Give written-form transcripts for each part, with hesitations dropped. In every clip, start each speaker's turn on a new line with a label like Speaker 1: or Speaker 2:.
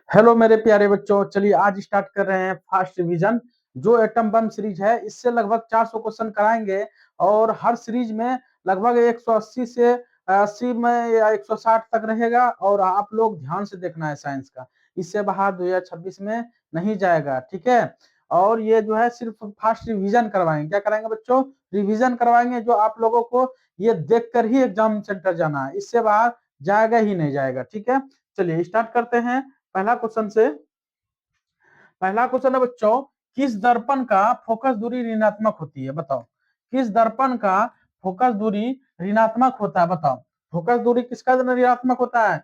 Speaker 1: Hello मेरे प्यारे बच्चों, चलिए आज स्टार्ट कर रहे हैं फास्ट रिवीजन। जो एटम बम सीरीज है इससे लगभग 400 क्वेश्चन कराएंगे और हर सीरीज में लगभग 180 से 80 में या 160 तक रहेगा। और आप लोग ध्यान से देखना है साइंस का, इससे बाहर 2026 में नहीं जाएगा, ठीक है। और ये जो है सिर्फ फास्ट रिवीजन करवाएंगे। क्या कराएंगे बच्चों? रिवीजन करवाएंगे, जो आप लोगों को ये देख कर ही एग्जाम सेंटर जाना है, इससे बाहर जाएगा ही नहीं जाएगा, ठीक है। चलिए स्टार्ट करते हैं पहला क्वेश्चन से। पहला क्वेश्चन है बच्चों, किस दर्पण का फोकस दूरी ऋणात्मक होती है? बताओ, किस दर्पण का फोकस दूरी ऋणात्मक होता है? बताओ, फोकस दूरी किसका ऋणात्मक होता है?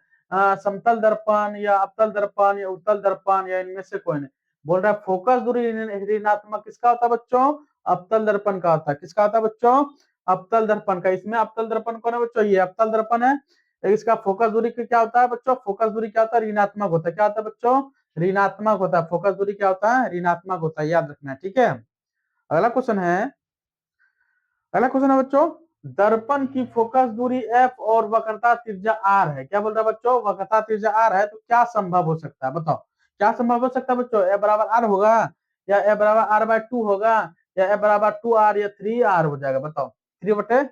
Speaker 1: समतल दर्पण या अवतल दर्पण या उत्तल दर्पण या इनमें से कोई नहीं। बोल रहा है फोकस दूरी ऋणात्मक किसका होता है बच्चों? अवतल दर्पण का होता है। किसका होता है बच्चों? अवतल दर्पण का। इसमें अवतल दर्पण कौन है बच्चों? ये अवतल दर्पण है। इसका फोकस दूरी क्या होता है बच्चों? फोकस दूरी क्या होता है? ऋणात्मक होता है। क्या होता है बच्चों? ऋणात्मक होता है। फोकस दूरी क्या होता है? ऋणात्मक होता है, याद रखना है, ठीक है। अगला क्वेश्चन है, अगला क्वेश्चन है बच्चों, दर्पण की फोकस दूरी एफ और वक्रता त्रिज्या आर है। क्या बोल रहा है बच्चों? वक्रता त्रिज्या आर है तो क्या संभव हो सकता है? बताओ, क्या संभव हो सकता है बच्चों? ए बराबर आर होगा, या ए बराबर आर बाय टू होगा, या ए बराबर टू आर या थ्री आर हो जाएगा? बताओ, थ्री बटे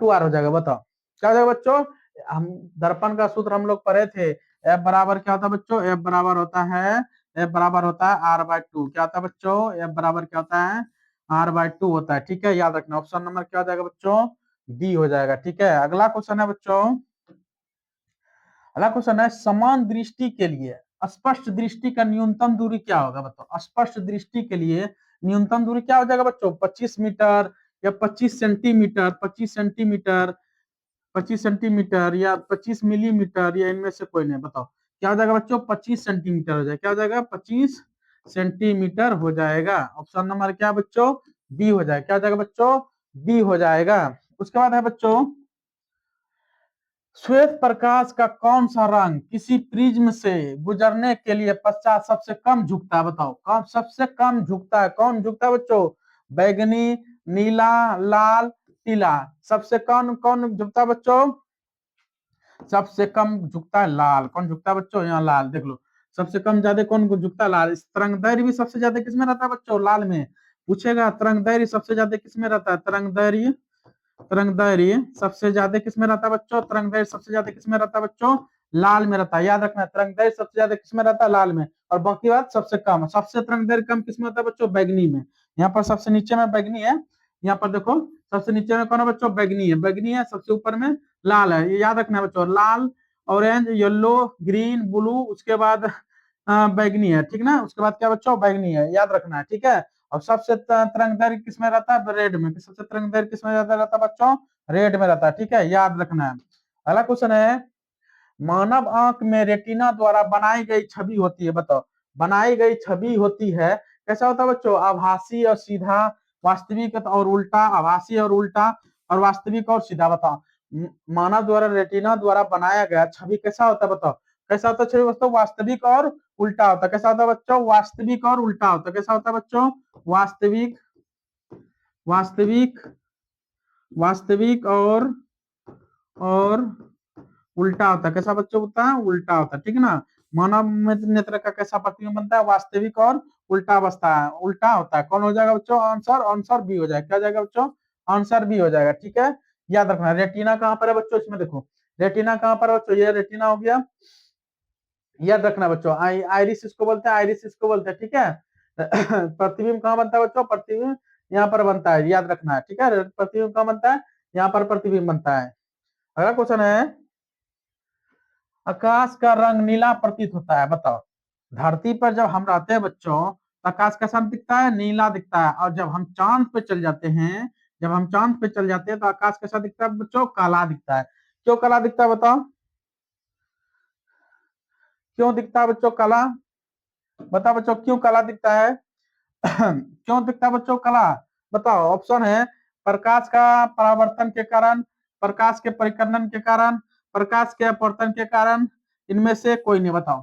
Speaker 1: टू आर हो जाएगा। बताओ क्या हो जाएगा बच्चों? हम दर्पण का सूत्र हम लोग पढ़े थे। एफ बराबर क्या होता है बच्चों? एफ बराबर होता है, एफ बराबर होता है आर बाय टू। क्या होता है बच्चों? एफ बराबर क्या होता है? आर बाय टू होता है, ठीक है। याद रखना, ऑप्शन नंबर क्या हो जाएगा बच्चों? डी हो जाएगा, ठीक है। अगला क्वेश्चन है बच्चों, अगला क्वेश्चन है, समान दृष्टि के लिए स्पष्ट दृष्टि का न्यूनतम दूरी क्या होगा? बताओ, स्पष्ट दृष्टि के लिए न्यूनतम दूरी क्या हो जाएगा बच्चों? 25 मीटर या 25 सेंटीमीटर? 25 सेंटीमीटर, 25 सेंटीमीटर या 25 मिलीमीटर या इनमें से कोई नहीं। बताओ क्या हो जाएगा बच्चों? 25 सेंटीमीटर हो जाएगा। क्या हो जाएगा? 25 सेंटीमीटर हो जाएगा। ऑप्शन नंबर क्या बच्चों? बी हो जाएगा। क्या हो जाएगा बच्चों? बी हो जाएगा। उसके बाद है बच्चों, श्वेत प्रकाश का कौन सा रंग किसी प्रिज्म से गुजरने के लिए पश्चात सबसे कम झुकता है? बताओ, कौन सबसे कम झुकता है? कौन झुकता है बच्चों? बैगनी, नीला, लाल, पीला। सबसे कौन कौन झुकता है बच्चों? सबसे कम झुकता है लाल। कौन झुकता है बच्चों? यहाँ लाल देख लो। सबसे कम ज्यादा कौन झुकता है? लाल। इस तरंग दैर्घ्य भी सबसे ज्यादा किसमें रहता है बच्चों? लाल में। पूछेगा तरंग दैर्घ्य सबसे ज्यादा किसमें रहता है? तरंग दैर्घ्य, तरंग दैर्घ्य सबसे ज्यादा किसमें रहता है बच्चों? तरंग दैर्घ्य सबसे ज्यादा किसमें रहता है बच्चों? लाल में रहता है। याद रखना, तरंग दैर्घ्य सबसे ज्यादा किसमें रहता है? लाल में। और बाकी बात सबसे कम, सबसे तरंग दैर्घ्य कम किसमें होता है बच्चों? बैगनी में। यहाँ पर सबसे नीचे में बैगनी है। यहाँ पर देखो, सबसे नीचे में कौन है बच्चों? बैगनी है। बैगनी है, सबसे ऊपर में लाल है। ये याद रखना है बच्चों, लाल, ऑरेंज, येलो, ग्रीन, ब्लू, उसके बाद बैगनी है, ठीक ना। उसके बाद क्या बच्चों? बैगनी है, याद रखना है, ठीक है। और सबसे तरंग दैर्घ्य किसमें रहता है? रेड में। सबसे तरंग दैर्घ्य किसमें ज्यादा रहता है बच्चों? रेड में रहता है, ठीक है, याद रखना है। अगला क्वेश्चन है, मानव आंख में रेटिना द्वारा बनाई गई छवि होती है। बताओ, बनाई गई छवि होती है, कैसा होता है बच्चों? आभासी और सीधा, वास्तविक और उल्टा, आभासी और उल्टा, और वास्तविक और सीधा। बताओ, मानव द्वारा रेटिना द्वारा बनाया गया छवि कैसा होता है? बताओ, कैसा होता है छवि बच्चों? वास्तविक और उल्टा होता है। कैसा होता है बच्चों? वास्तविक और उल्टा होता है। कैसा होता है बच्चों? वास्तविक, वास्तविक, वास्तविक और उल्टा होता है। कैसा बच्चों होता है? उल्टा होता है, ठीक है ना। मानव नेत्र का कैसा प्रतिबिंब बनता है? वास्तविक और उल्टा अवस्था है, उल्टा होता है। कौन हो जाएगा बच्चों? आंसर, आंसर बी हो जाएगा। क्या हो जाएगा बच्चों? आंसर बी हो जाएगा, ठीक है। याद रखना, रेटिना कहाँ पर है बच्चों? इसमें देखो, रेटिना कहाँ पर है बच्चों? ये रेटिना हो गया। याद रखना बच्चों, आइरिस इसको बोलते हैं, आइरिस इसको बोलते हैं, ठीक है। प्रतिबिंब कहाँ बनता है बच्चों? प्रतिबिंब यहाँ पर बनता है, याद रखना है, ठीक है। प्रतिबिंब कहाँ बनता है? यहाँ पर प्रतिबिंब बनता है। अगला क्वेश्चन है, आकाश का रंग नीला प्रतीत होता है। बताओ, धरती पर जब हम रहते हैं बच्चों तो आकाश कैसा दिखता है? नीला दिखता है। और जब हम चांद पे चल जाते हैं, जब हम चांद पे चल जाते हैं तो आकाश कैसा दिखता है बच्चों? काला दिखता है। क्यों काला दिखता है बताओ? क्यों दिखता है बच्चों काला? बताओ बच्चों, क्यों काला दिखता है? क्यों दिखता है बच्चों काला? बताओ, ऑप्शन है, प्रकाश का परावर्तन के कारण, प्रकाश के परिकर्णन के कारण, प्रकाश के अपवर्तन के कारण, इनमें से कोई नहीं। बताओ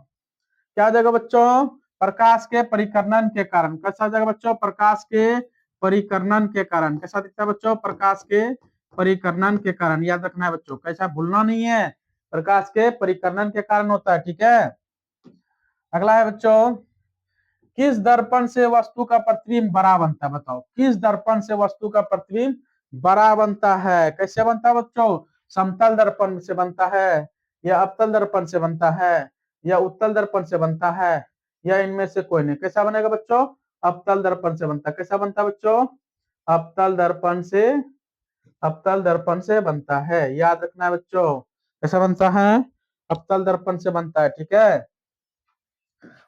Speaker 1: क्या हो जाएगा बच्चों? प्रकाश के परिकर्णन के कारण। कैसा हो जाएगा बच्चों? प्रकाश के परिकर्णन के कारण। कैसा दिखता है बच्चों? प्रकाश के परिकर्णन के कारण। याद रखना है बच्चों, कैसा भूलना नहीं है, प्रकाश के परिकर्णन के कारण होता है, ठीक है। अगला है बच्चों, किस दर्पण से वस्तु का प्रतिबिंब बड़ा बनता है? बताओ, किस दर्पण से वस्तु का प्रतिबिंब बड़ा बनता है? कैसे बनता है बच्चों? समतल दर्पण से बनता है, या अवतल दर्पण से बनता है, या उत्तल दर्पण से बनता है, या इनमें से कोई नहीं? कैसा बनेगा बच्चों? अवतल दर्पण से बनता है। कैसा बनता है बच्चों? अवतल दर्पण से, अवतल दर्पण से बनता है। याद रखना है बच्चों, कैसा बनता है? अवतल दर्पण से बनता है। ठीक है,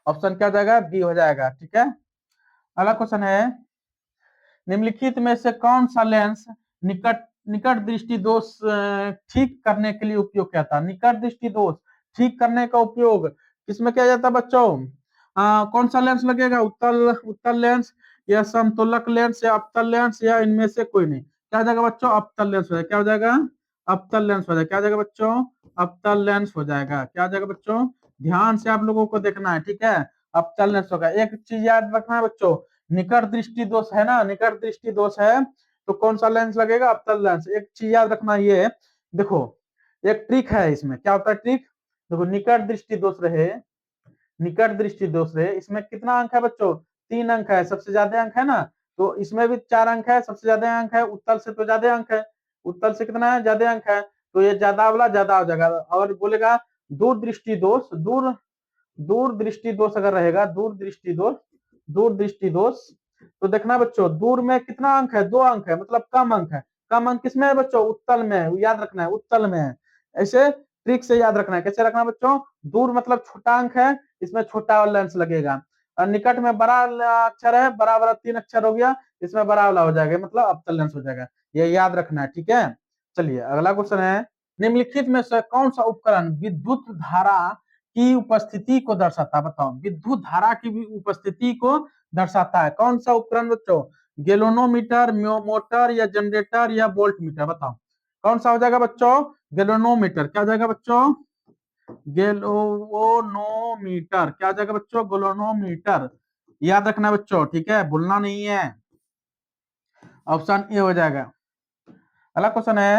Speaker 1: ऑप्शन क्या हो जाएगा? बी हो जाएगा। ठीक है, अगला क्वेश्चन है, निम्नलिखित में से कौन सा लेंस निकट निकट दृष्टि दोष ठीक करने के लिए उपयोग किया था? निकट दृष्टि दोष ठीक करने का उपयोग किसमें किया जाता है बच्चों? कौन सा लेंस लगेगा? उत्तल उत्तल लेंस, या समतुलक लेंस, या अवतल लेंस, या इनमें से कोई नहीं? क्या हो जाएगा बच्चों? अवतल लेंस हो जाएगा। क्या हो जाएगा? अवतल लेंस हो जाएगा। क्या हो जाएगा बच्चों? अवतल लेंस हो जाएगा। क्या हो जाएगा बच्चों? ध्यान से आप लोगों को देखना है। ठीक है, अवतल लेंस होगा। एक चीज याद रखना है बच्चों, निकट दृष्टि दोष है ना, निकट दृष्टि दोष है तो कौन सा लेंस लगेगा? अवतल लेंस। एक चीज याद रखना, ये देखो एक ट्रिक है इसमें। क्या होता है ट्रिक? देखो, निकट दृष्टि दोष रहे, निकट दृष्टि दोष रहे, इसमें कितना अंक है बच्चों? 3 अंक है, सबसे ज्यादा अंक है ना, तो इसमें भी 4 अंक है, सबसे ज्यादा अंक है। उत्तल से तो ज्यादा अंक है, उत्तल से कितना है? ज्यादा अंक है, तो ये ज्यादा वाला ज्यादा हो जाएगा। और बोलेगा दूर दृष्टि दोष, दूर दूर दृष्टि दोष अगर रहेगा, दूर दृष्टि दोष, दूर दृष्टि दोष, तो देखना बच्चों, दूर में कितना अंक है? 2 अंक है, मतलब कम अंक है। कम अंक किसमें है बच्चों? उत्तल में है, याद रखना है, उत्तल में है। ऐसे ट्रिक से याद रखना है। कैसे रखना बच्चों? दूर मतलब छोटा अंक है, इसमें छोटा वाला लेंस लगेगा। और निकट में बड़ा अक्षर है, बड़ा बड़ा 3 अक्षर हो गया, इसमें बड़ा वाला हो जाएगा, मतलब अवतल लेंस हो जाएगा। ये याद रखना है। ठीक है, चलिए अगला क्वेश्चन है, निम्नलिखित में से कौन सा उपकरण विद्युत धारा की उपस्थिति को दर्शाता है? बताओ, विद्युत धारा की भी उपस्थिति को दर्शाता है कौन सा उपकरण बच्चों? गैल्वेनोमीटर, मोटर, या जनरेटर, या वोल्ट मीटर? बताओ कौन सा हो जाएगा बच्चों? गैल्वेनोमीटर। क्या हो जाएगा बच्चों? गैल्वेनोमीटर। क्या हो जाएगा बच्चों? गैल्वेनोमीटर। याद रखना बच्चों, ठीक है, भूलना नहीं है। ऑप्शन ए हो जाएगा। अगला क्वेश्चन है,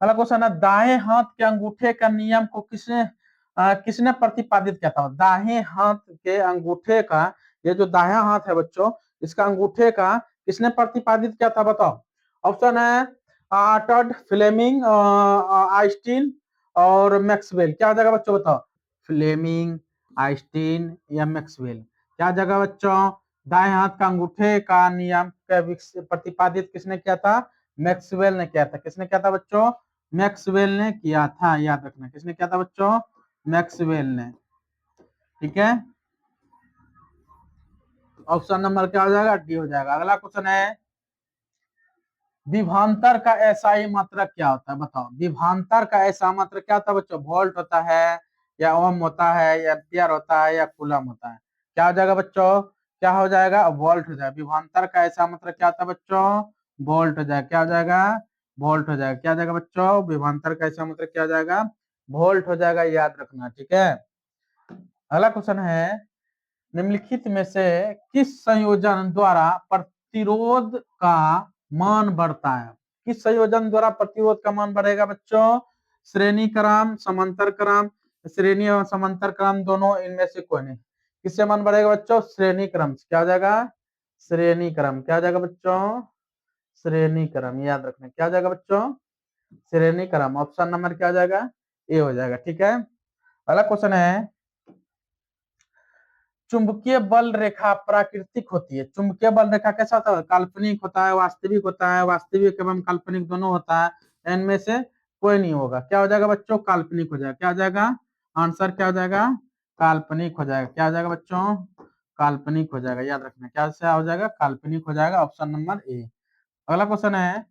Speaker 1: अगला क्वेश्चन है, दाएं हाथ के अंगूठे का नियम को किसने प्रतिपादित किया था? दाएं हाथ के अंगूठे का, ये जो दाया हाथ है बच्चों, इसका अंगूठे का किसने प्रतिपादित किया था? बताओ। ऑप्शन है आर्टर्ड, फ्लेमिंग, आइंस्टीन और मैक्सवेल। क्या हो जाएगा बच्चों? बताओ, फ्लेमिंग, आइंस्टीन या मैक्सवेल? क्या जगह बच्चों? दाएं हाथ का अंगूठे का नियम प्रतिपादित किसने किया था? मैक्सवेल ने किया था। किसने किया था बच्चों? मैक्सवेल ने किया था। याद रखना, किसने किया था बच्चों? मैक्सवेल ने। ठीक है, ऑप्शन नंबर क्या हो जाएगा? डी हो जाएगा। अगला क्वेश्चन है, विभवांतर का एसआई मात्रक क्या होता है? बताओ, विभवांतर का ऐसा मात्रक क्या होता है बच्चों? वोल्ट होता है, या ओम होता है, या एम्पियर होता है, या कूलम होता है? क्या हो जाएगा बच्चों? क्या हो जाएगा? वोल्ट हो जाएगा। विभवांतर का ऐसा मात्रक क्या होता है बच्चों? वोल्ट हो जाएगा। क्या हो जाएगा? वोल्ट हो जाएगा। क्या हो जाएगा बच्चों? विभवांतर का ऐसा मात्रक क्या हो जाएगा? वोल्ट हो जाएगा। याद रखना, ठीक है। अगला क्वेश्चन है, निम्नलिखित में से किस संयोजन द्वारा प्रतिरोध का मान बढ़ता है? किस संयोजन द्वारा प्रतिरोध का मान बढ़ेगा बच्चों? श्रेणी क्रम, समांतर क्रम, श्रेणी और समांतर क्रम दोनों, इनमें से कोई नहीं। किससे मान बढ़ेगा बच्चों? श्रेणी क्रम से। क्या हो जाएगा? श्रेणी क्रम। क्या हो जाएगा बच्चों? श्रेणी क्रम। याद रखना, क्या हो जाएगा बच्चों? श्रेणी क्रम। ऑप्शन नंबर क्या हो जाएगा? ए हो जाएगा। ठीक है, अगला क्वेश्चन है, चुंबकीय बल रेखा प्राकृतिक होती है। चुंबकीय बल रेखा कैसा होता है? काल्पनिक होता है, वास्तविक होता है, वास्तविक एवं काल्पनिक दोनों होता है। इनमें से कोई नहीं होगा। क्या हो जाएगा बच्चों? काल्पनिक हो जाएगा। क्या हो जाएगा? आंसर क्या हो जाएगा? काल्पनिक हो जाएगा। क्या हो जाएगा बच्चों? काल्पनिक हो जाएगा। याद रखना, क्या से हो जाएगा? काल्पनिक हो जाएगा। Option number A. अगला क्वेश्चन है,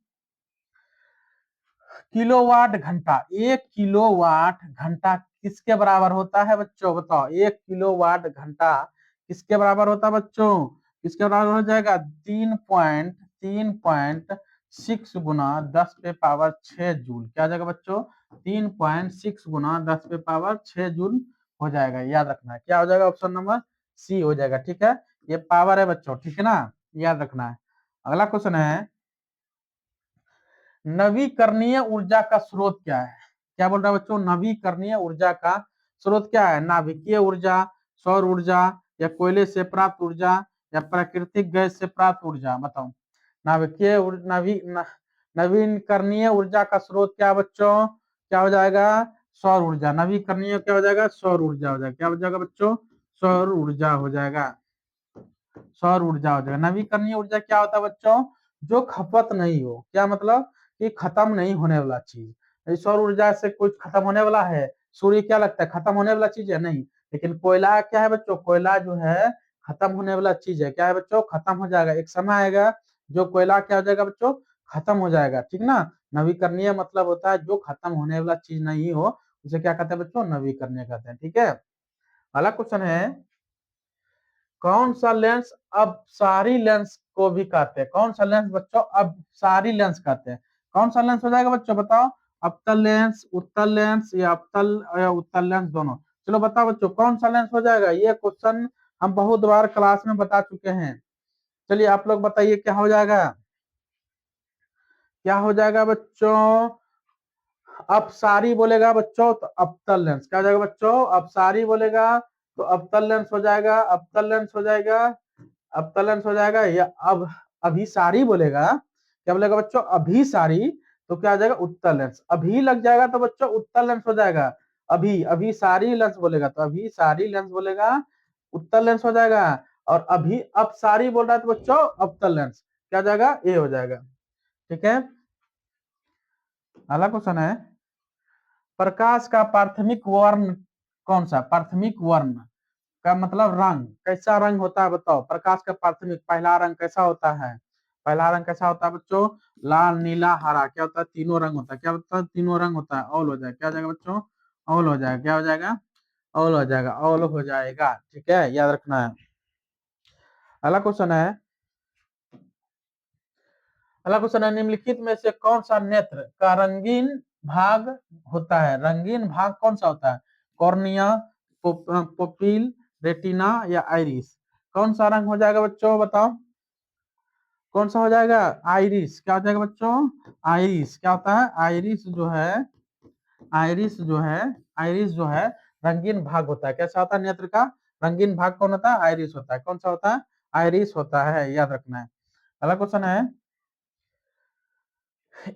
Speaker 1: किलोवाट घंटा, 1 किलोवाट घंटा किसके बराबर होता है बच्चों? बताओ, 1 किलोवाट घंटा किसके बराबर होता है बच्चों? किसके बराबर हो जाएगा? 3.6 गुना 10⁻6 जूल। क्या जाएगा बच्चों? 3.6 गुना 10⁻6 जूल हो जाएगा। याद रखना है, क्या हो जाएगा? ऑप्शन नंबर सी हो जाएगा। ठीक है, ये पावर है बच्चों, ठीक है ना, याद रखना है। अगला क्वेश्चन है, नवीकरणीय ऊर्जा का स्रोत क्या है? क्या बोल रहा है बच्चों? नवीकरणीय ऊर्जा का स्रोत क्या है? नाभिकीय ऊर्जा, सौर ऊर्जा, या कोयले से प्राप्त ऊर्जा, या प्राकृतिक गैस से प्राप्त ऊर्जा? बताओ। नाभिकीय नवीकरणीय ऊर्जा का स्रोत क्या बच्चों? क्या हो जाएगा? सौर ऊर्जा। नवीकरणीय क्या हो जाएगा? सौर ऊर्जा हो जाएगा। क्या हो जाएगा बच्चों? सौर ऊर्जा हो जाएगा। सौर ऊर्जा हो जाएगा। नवीकरणीय ऊर्जा क्या होता है बच्चों? जो खपत नहीं हो। क्या मतलब? कि खत्म नहीं होने वाला चीज। सौर ऊर्जा से कुछ खत्म होने वाला है? सूर्य क्या लगता है खत्म होने वाला चीज है? नहीं। लेकिन कोयला क्या है बच्चों? कोयला जो है खत्म होने वाला चीज है। क्या है बच्चों? खत्म हो जाएगा। एक समय आएगा जो कोयला क्या हो जाएगा बच्चों? खत्म हो जाएगा। ठीक ना? नवीकरणीय मतलब होता है जो खत्म होने वाला चीज नहीं हो, उसे क्या कहते हैं बच्चों? नवीकरणीय कहते हैं। ठीक है। अगला क्वेश्चन है, कौन सा लेंस अपसारी लेंस को भी कहते हैं? कौन सा लेंस बच्चों अपसारी लेंस कहते हैं? कौन सा लेंस हो जाएगा बच्चों? बताओ। अवतल लेंस, उत्तल लेंस, या अवतल या उत्तल लेंस दोनों? चलो बताओ बच्चों कौन सा लेंस हो जाएगा? ये क्वेश्चन हम बहुत बार क्लास में बता चुके हैं। चलिए आप लोग बताइए क्या हो जाएगा? क्या हो जाएगा बच्चों? अपसारी बोलेगा बच्चों तो अवतल लेंस। क्या हो जाएगा बच्चों? अपसारी बोलेगा तो अवतल लेंस हो जाएगा। अवतल लेंस हो जाएगा। अवतल लेंस हो जाएगा। या अब अभिसारी बोलेगा। क्या बोलेगा बच्चों? अभिसारी तो क्या हो जाएगा? उत्तल लेंस। अभी लग जाएगा तो बच्चों उत्तल लेंस हो जाएगा। अभी अभिसारी लेंस बोलेगा तो अभिसारी लेंस बोलेगा, उत्तल लेंस हो जाएगा। और अभी अपसारी बोल रहा है तो बच्चों अवतल लेंस। क्या हो जाएगा? ए हो जाएगा। ठीक है। अगला क्वेश्चन है, प्रकाश का प्राथमिक वर्ण कौन सा? प्राथमिक वर्ण का मतलब रंग। कैसा रंग होता है बताओ? प्रकाश का प्राथमिक पहला रंग कैसा होता है? पहला रंग कैसा होता है बच्चों? लाल, नीला, हरा। क्या होता है? तीनों रंग होता है। क्या होता है? तीनों रंग होता है। ऑल हो जाएगा। क्या हो जाएगा बच्चों? ऑल हो जाएगा। क्या हो जाएगा? ऑल हो जाएगा। ऑल हो जाएगा। ठीक है, याद रखना है। अगला क्वेश्चन है, अगला क्वेश्चन है, निम्नलिखित में से कौन सा नेत्र का रंगीन भाग होता है? रंगीन भाग कौन सा होता है? कॉर्निया, पुपिल, रेटिना, या आइरिस? कौन सा रंग हो जाएगा बच्चों? बताओ कौन सा हो जाएगा? आइरिस। क्या हो जाएगा बच्चों? आइरिस। क्या होता है? आइरिस जो है, आइरिस जो है, आइरिस जो है रंगीन भाग होता है। कैसा होता है नेत्र का? रंगीन भाग कौन होता है? आइरिस होता है। कौन सा होता है? आइरिस होता है। याद रखना है। अगला क्वेश्चन है,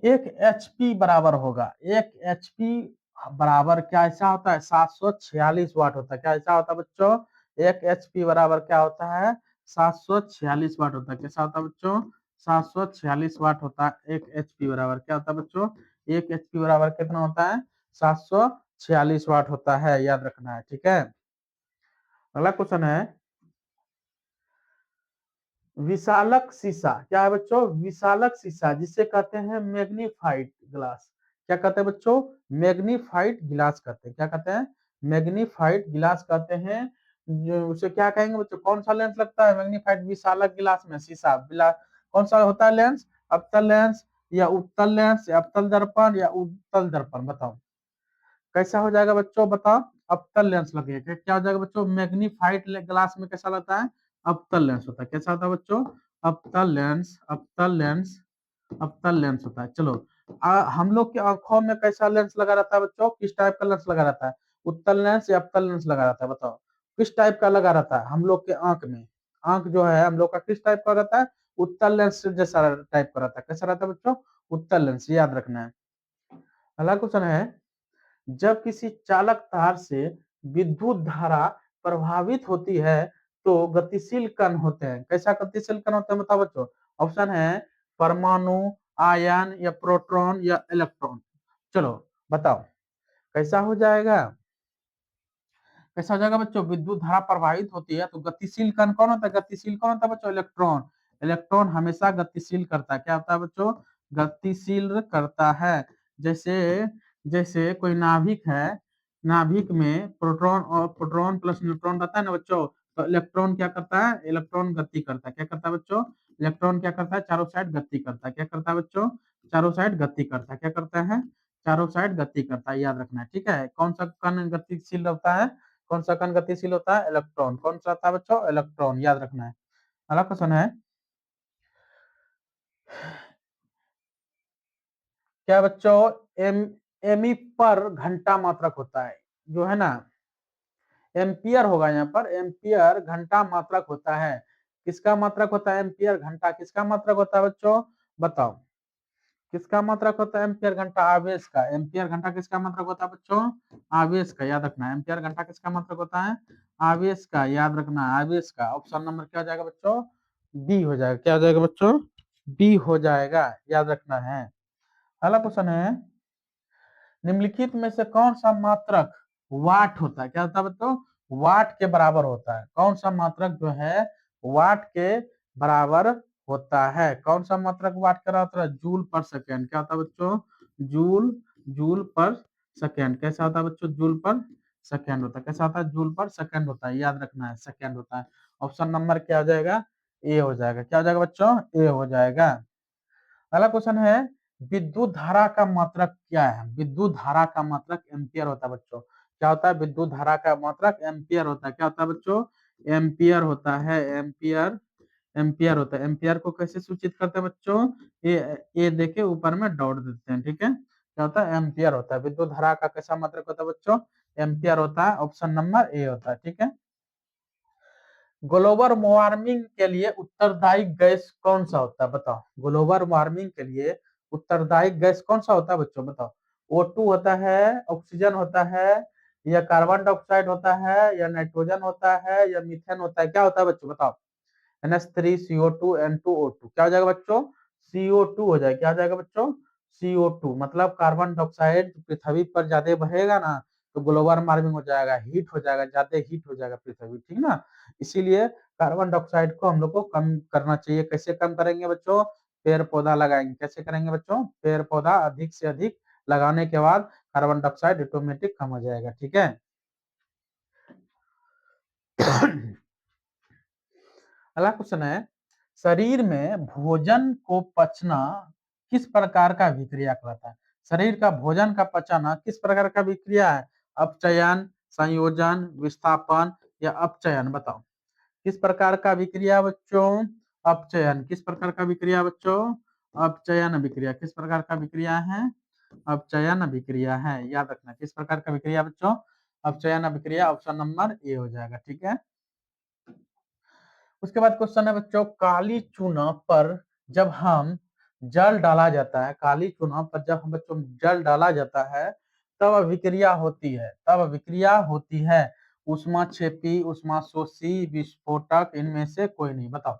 Speaker 1: एक एचपी बराबर होगा, एक एचपी बराबर क्या ऐसा होता है? 746 वाट होता है। क्या ऐसा होता है बच्चों? एक एचपी बराबर क्या होता है? 746 वाट होता है। कैसा होता है बच्चों? 746 वाट होता है। एक एचपी बराबर क्या होता है बच्चों? एक एचपी बराबर कितना होता है? 746 वाट होता है। याद रखना है। ठीक है। अगला क्वेश्चन है, विशालक शीशा क्या है बच्चों? विशालक शीशा जिसे कहते हैं मैग्नीफाइड ग्लास। क्या कहते हैं बच्चों? मैग्नीफाइड गिलास कहते हैं। क्या कहते हैं? मैग्नीफाइड गिलास कहते हैं। जो उसे क्या कहेंगे बच्चों? कौन सा लेंस लगता है मैग्नीफाइड विशालक गिलास में? शीशा कौन सा होता है लेंस? अवतल लेंस, या उत्तल लेंस, या अवतल दर्पण, या उत्तल दर्पण? बताओ कैसा हो जाएगा बच्चों? बताओ। अवतल लेंस लगेगा। क्या हो जाएगा बच्चों? मैग्नीफाइड ग्लास में कैसा लगता है? अवतल लेंस होता है। कैसा होता है बच्चों? अवतल लेंस। अवतल लेंस। अवतल लेंस होता है। चलो हम लोग की आंखों में कैसा लेंस लगा रहता है बच्चों? किस टाइप का लेंस लगा रहता है? उत्तल लेंस या अवतल लेंस लगा रहता है? बताओ किस टाइप का लगा रहता है हम लोग के आंख में? आंख जो है हम लोग का किस टाइप का रहता है? उत्तल लेंस जैसा टाइप का रहता है। कैसा रहता है बच्चों? उत्तल लेंस। याद रखना है। अगला क्वेश्चन है, जब किसी चालक तार से विद्युत धारा प्रभावित होती है तो गतिशील कण होते हैं। कैसा गतिशील कण होते हैं बताओ बच्चों? ऑप्शन है परमाणु, आयन, या प्रोटॉन, या इलेक्ट्रॉन? चलो बताओ कैसा हो जाएगा? कैसा हो जाएगा बच्चों? विद्युत धारा प्रभावित होती है तो गतिशील कण कौन होता है? गतिशील कौन होता है बच्चों? इलेक्ट्रॉन। इलेक्ट्रॉन हमेशा गतिशील करता है। क्या होता है बच्चों? गतिशील करता है। जैसे जैसे कोई नाभिक है, नाभिक में प्रोटॉन और प्रोटॉन प्लस न्यूट्रॉन रहता है ना बच्चों, तो इलेक्ट्रॉन क्या करता है? इलेक्ट्रॉन गति करता है। क्या करता है बच्चों? इलेक्ट्रॉन क्या करता है? चारों साइड गति करता है। क्या करता है बच्चों? चारों साइड गति करता है। क्या करता है? चारों साइड गति करता है। याद रखना है। ठीक है। कौन सा कण गतिशील रहता है? कौन सा कण गतिशील होता है? इलेक्ट्रॉन। कौन सा होता है बच्चों? इलेक्ट्रॉन। याद रखना है। अगला क्वेश्चन है, क्या बच्चों एम एमी पर घंटा मात्रक होता है जो है ना, एम्पियर होगा यहाँ पर। एम्पियर घंटा मात्रक होता है। किसका मात्रक होता है? एम्पियर घंटा किसका मात्रक होता है बच्चों? बताओ किसका मात्रक होता है? एम्पियर घंटा आवेश का। एम्पियर घंटा किसका मात्रक होता है बच्चों? आवेश का, याद रखना है। एम्पियर घंटा किसका मात्रक होता है? आवेश का, याद रखना है, आवेश का। ऑप्शन नंबर क्या हो जाएगा बच्चों? बी हो जाएगा। क्या हो जाएगा बच्चों? बी हो जाएगा, याद रखना है। अगला क्वेश्चन है, निम्नलिखित में से कौन सा मात्रक वाट होता है? क्या होता है बच्चों? वाट के बराबर होता है। कौन सा मात्रक जो है वाट के बराबर होता है? कौन सा मात्रक वाट के बराबर होता है? जूल पर सेकेंड। क्या होता है बच्चों? जूल, जूल पर सेकेंड। कैसा होता है बच्चों? जूल पर सेकेंड होता है। कैसा होता है? जूल पर सेकेंड होता है, याद रखना है, सेकेंड होता है। ऑप्शन नंबर क्या हो जाएगा? ए हो जाएगा। क्या हो जाएगा बच्चों? ए हो जाएगा। अगला क्वेश्चन है, विद्युत धारा का मात्रक क्या है? विद्युत धारा का मात्रक एम्पियर होता है बच्चों। क्या होता है? विद्युत धारा का मात्रक एम्पियर होता है। क्या होता है बच्चों? एम्पियर होता है। एम्पियर, एम्पियर होता है। एम्पियर को कैसे सूचित करते हैं बच्चों? ये देखे ऊपर में डॉट देते हैं, ठीक है। क्या होता है? एम्पियर होता है। विद्युत धारा का कैसा मात्रक होता है बच्चों? एम्पियर होता है। ऑप्शन नंबर ए होता है, ठीक है। ग्लोबल वार्मिंग के लिए उत्तरदायी गैस कौन सा होता है? बताओ। ग्लोबल वार्मिंग के लिए उत्तरदायी गैस कौन सा होता है बच्चों? बताओ। O2 होता है, ऑक्सीजन होता है, या कार्बन डाइऑक्साइड होता है, या नाइट्रोजन होता है, या मीथेन होता है? क्या होता है बच्चों? बताओ। NH3, CO2, N2, O2। क्या हो जाएगा बच्चों? CO2 हो जाएगा। क्या हो जाएगा बच्चों? CO2 मतलब कार्बन डाइऑक्साइड पृथ्वी पर ज्यादा बढ़ेगा ना, तो ग्लोबल वार्मिंग हो जाएगा, हीट हो जाएगा, ज्यादा हीट हो जाएगा पृथ्वी, ठीक ना। इसीलिए कार्बन डाइऑक्साइड को हम लोग को कम करना चाहिए। कैसे कम करेंगे बच्चों? पेड़ पौधा लगाएंगे। कैसे करेंगे बच्चों? पेड़ पौधा अधिक से अधिक लगाने के बाद कार्बन डाइऑक्साइड ऑटोमेटिक कम हो जाएगा, ठीक है। अगला क्वेश्चन है, शरीर में भोजन को पचना किस प्रकार का विक्रिया कहलाता है? शरीर का भोजन का पचाना किस प्रकार का विक्रिया है? अपचयन, संयोजन, विस्थापन, या अपचयन? बताओ किस प्रकार का विक्रिया बच्चों? अपचयन। किस प्रकार का विक्रिया बच्चों? अपचयन विक्रिया। किस प्रकार का विक्रिया है? अपचयन विक्रिया है, याद रखना। किस प्रकार का विक्रिया बच्चों? अपचयन विक्रिया। ऑप्शन नंबर ए हो जाएगा, ठीक है। उसके बाद क्वेश्चन है बच्चों, काली चूना पर जब हम जल डाला जाता है, काली चूना पर जब हम बच्चों जल डाला जाता है, तब विक्रिया होती है। तब विक्रिया होती है ऊष्माक्षेपी, ऊष्माशोषी, विस्फोटक, इनमें से कोई नहीं। बताओ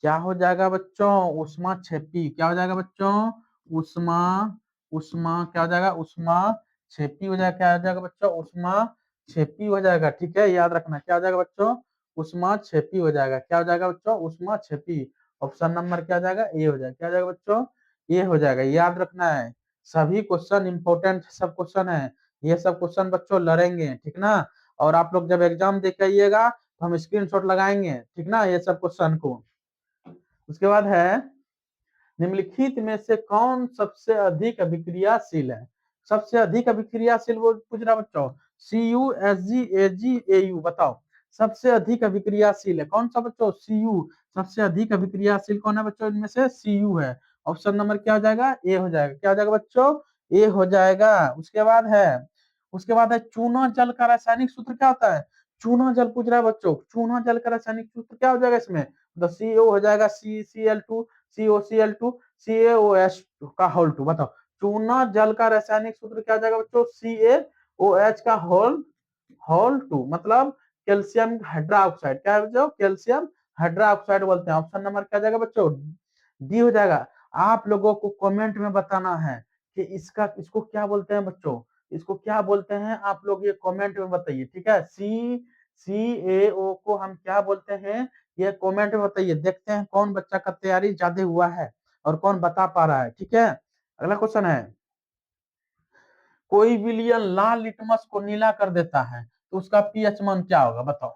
Speaker 1: क्या हो जाएगा बच्चों? ऊष्माक्षेपी। क्या हो जाएगा बच्चों? ऊष्मा, ऊष्मा क्या हो जाएगा? ऊष्माक्षेपी हो जाएगा। क्या हो जाएगा बच्चों? ऊष्माक्षेपी हो जाएगा, ठीक है, याद रखना। क्या हो जाएगा बच्चों? ऊष्माक्षेपी हो जाएगा। क्या हो जाएगा बच्चों? ऊष्माक्षेपी। ऑप्शन नंबर क्या हो जाएगा? ए हो जाएगा। क्या हो जाएगा बच्चों? ये हो जाएगा, याद रखना है। सभी क्वेश्चन इंपॉर्टेंट सब क्वेश्चन है। ये सब क्वेश्चन बच्चों लड़ेंगे, ठीक ना। और आप लोग जब एग्जाम दे के आइएगा तो हम स्क्रीनशॉट लगाएंगे, ठीक ना, ये सब क्वेश्चन को। उसके बाद है, निम्नलिखित में से कौन सबसे अधिक अभिक्रियाशील है? सबसे अधिक अभिक्रियाशील वो पूछ रहा बच्चों। CU, SG, AG, AU। बताओ सबसे अधिक अभिक्रियाशील है कौन सा बच्चों? CU। सबसे अधिक अभिक्रियाशील कौन है बच्चों? इनमें से CU है। ऑप्शन नंबर क्या हो जाएगा? ए हो जाएगा। क्या हो जाएगा बच्चों? ए हो जाएगा। उसके बाद है चूना जल का रासायनिक सूत्र क्या होता है? चूना जल पूछ रहा है बच्चों। चूना जल का रासायनिक सूत्र क्या हो जाएगा इसमें? तो CO हो जाएगा CCl2, COCl2, CaOH का होल 2। बताओ चूना जल का रासायनिक सूत्र क्या हो जाएगा बच्चों? CaOH का होल 2 मतलब कैल्शियम हाइड्रोक्साइड। क्या है बच्चों? कैल्शियम हाइड्रोक्साइड बोलते हैं। ऑप्शन नंबर क्या जाएगा बच्चों? डी हो जाएगा। आप लोगों को कमेंट में बताना है कि इसको क्या बोलते हैं बच्चों? इसको क्या बोलते हैं? आप लोग ये कमेंट में बताइए, ठीक है। CaO को हम क्या बोलते हैं? ये कमेंट में बताइए। देखते हैं कौन बच्चा का तैयारी ज्यादा हुआ है और कौन बता पा रहा है, ठीक है। अगला क्वेश्चन है, कोई विलियन लाल लिटमस को नीला कर देता है तो उसका पीएच मान क्या होगा? बताओ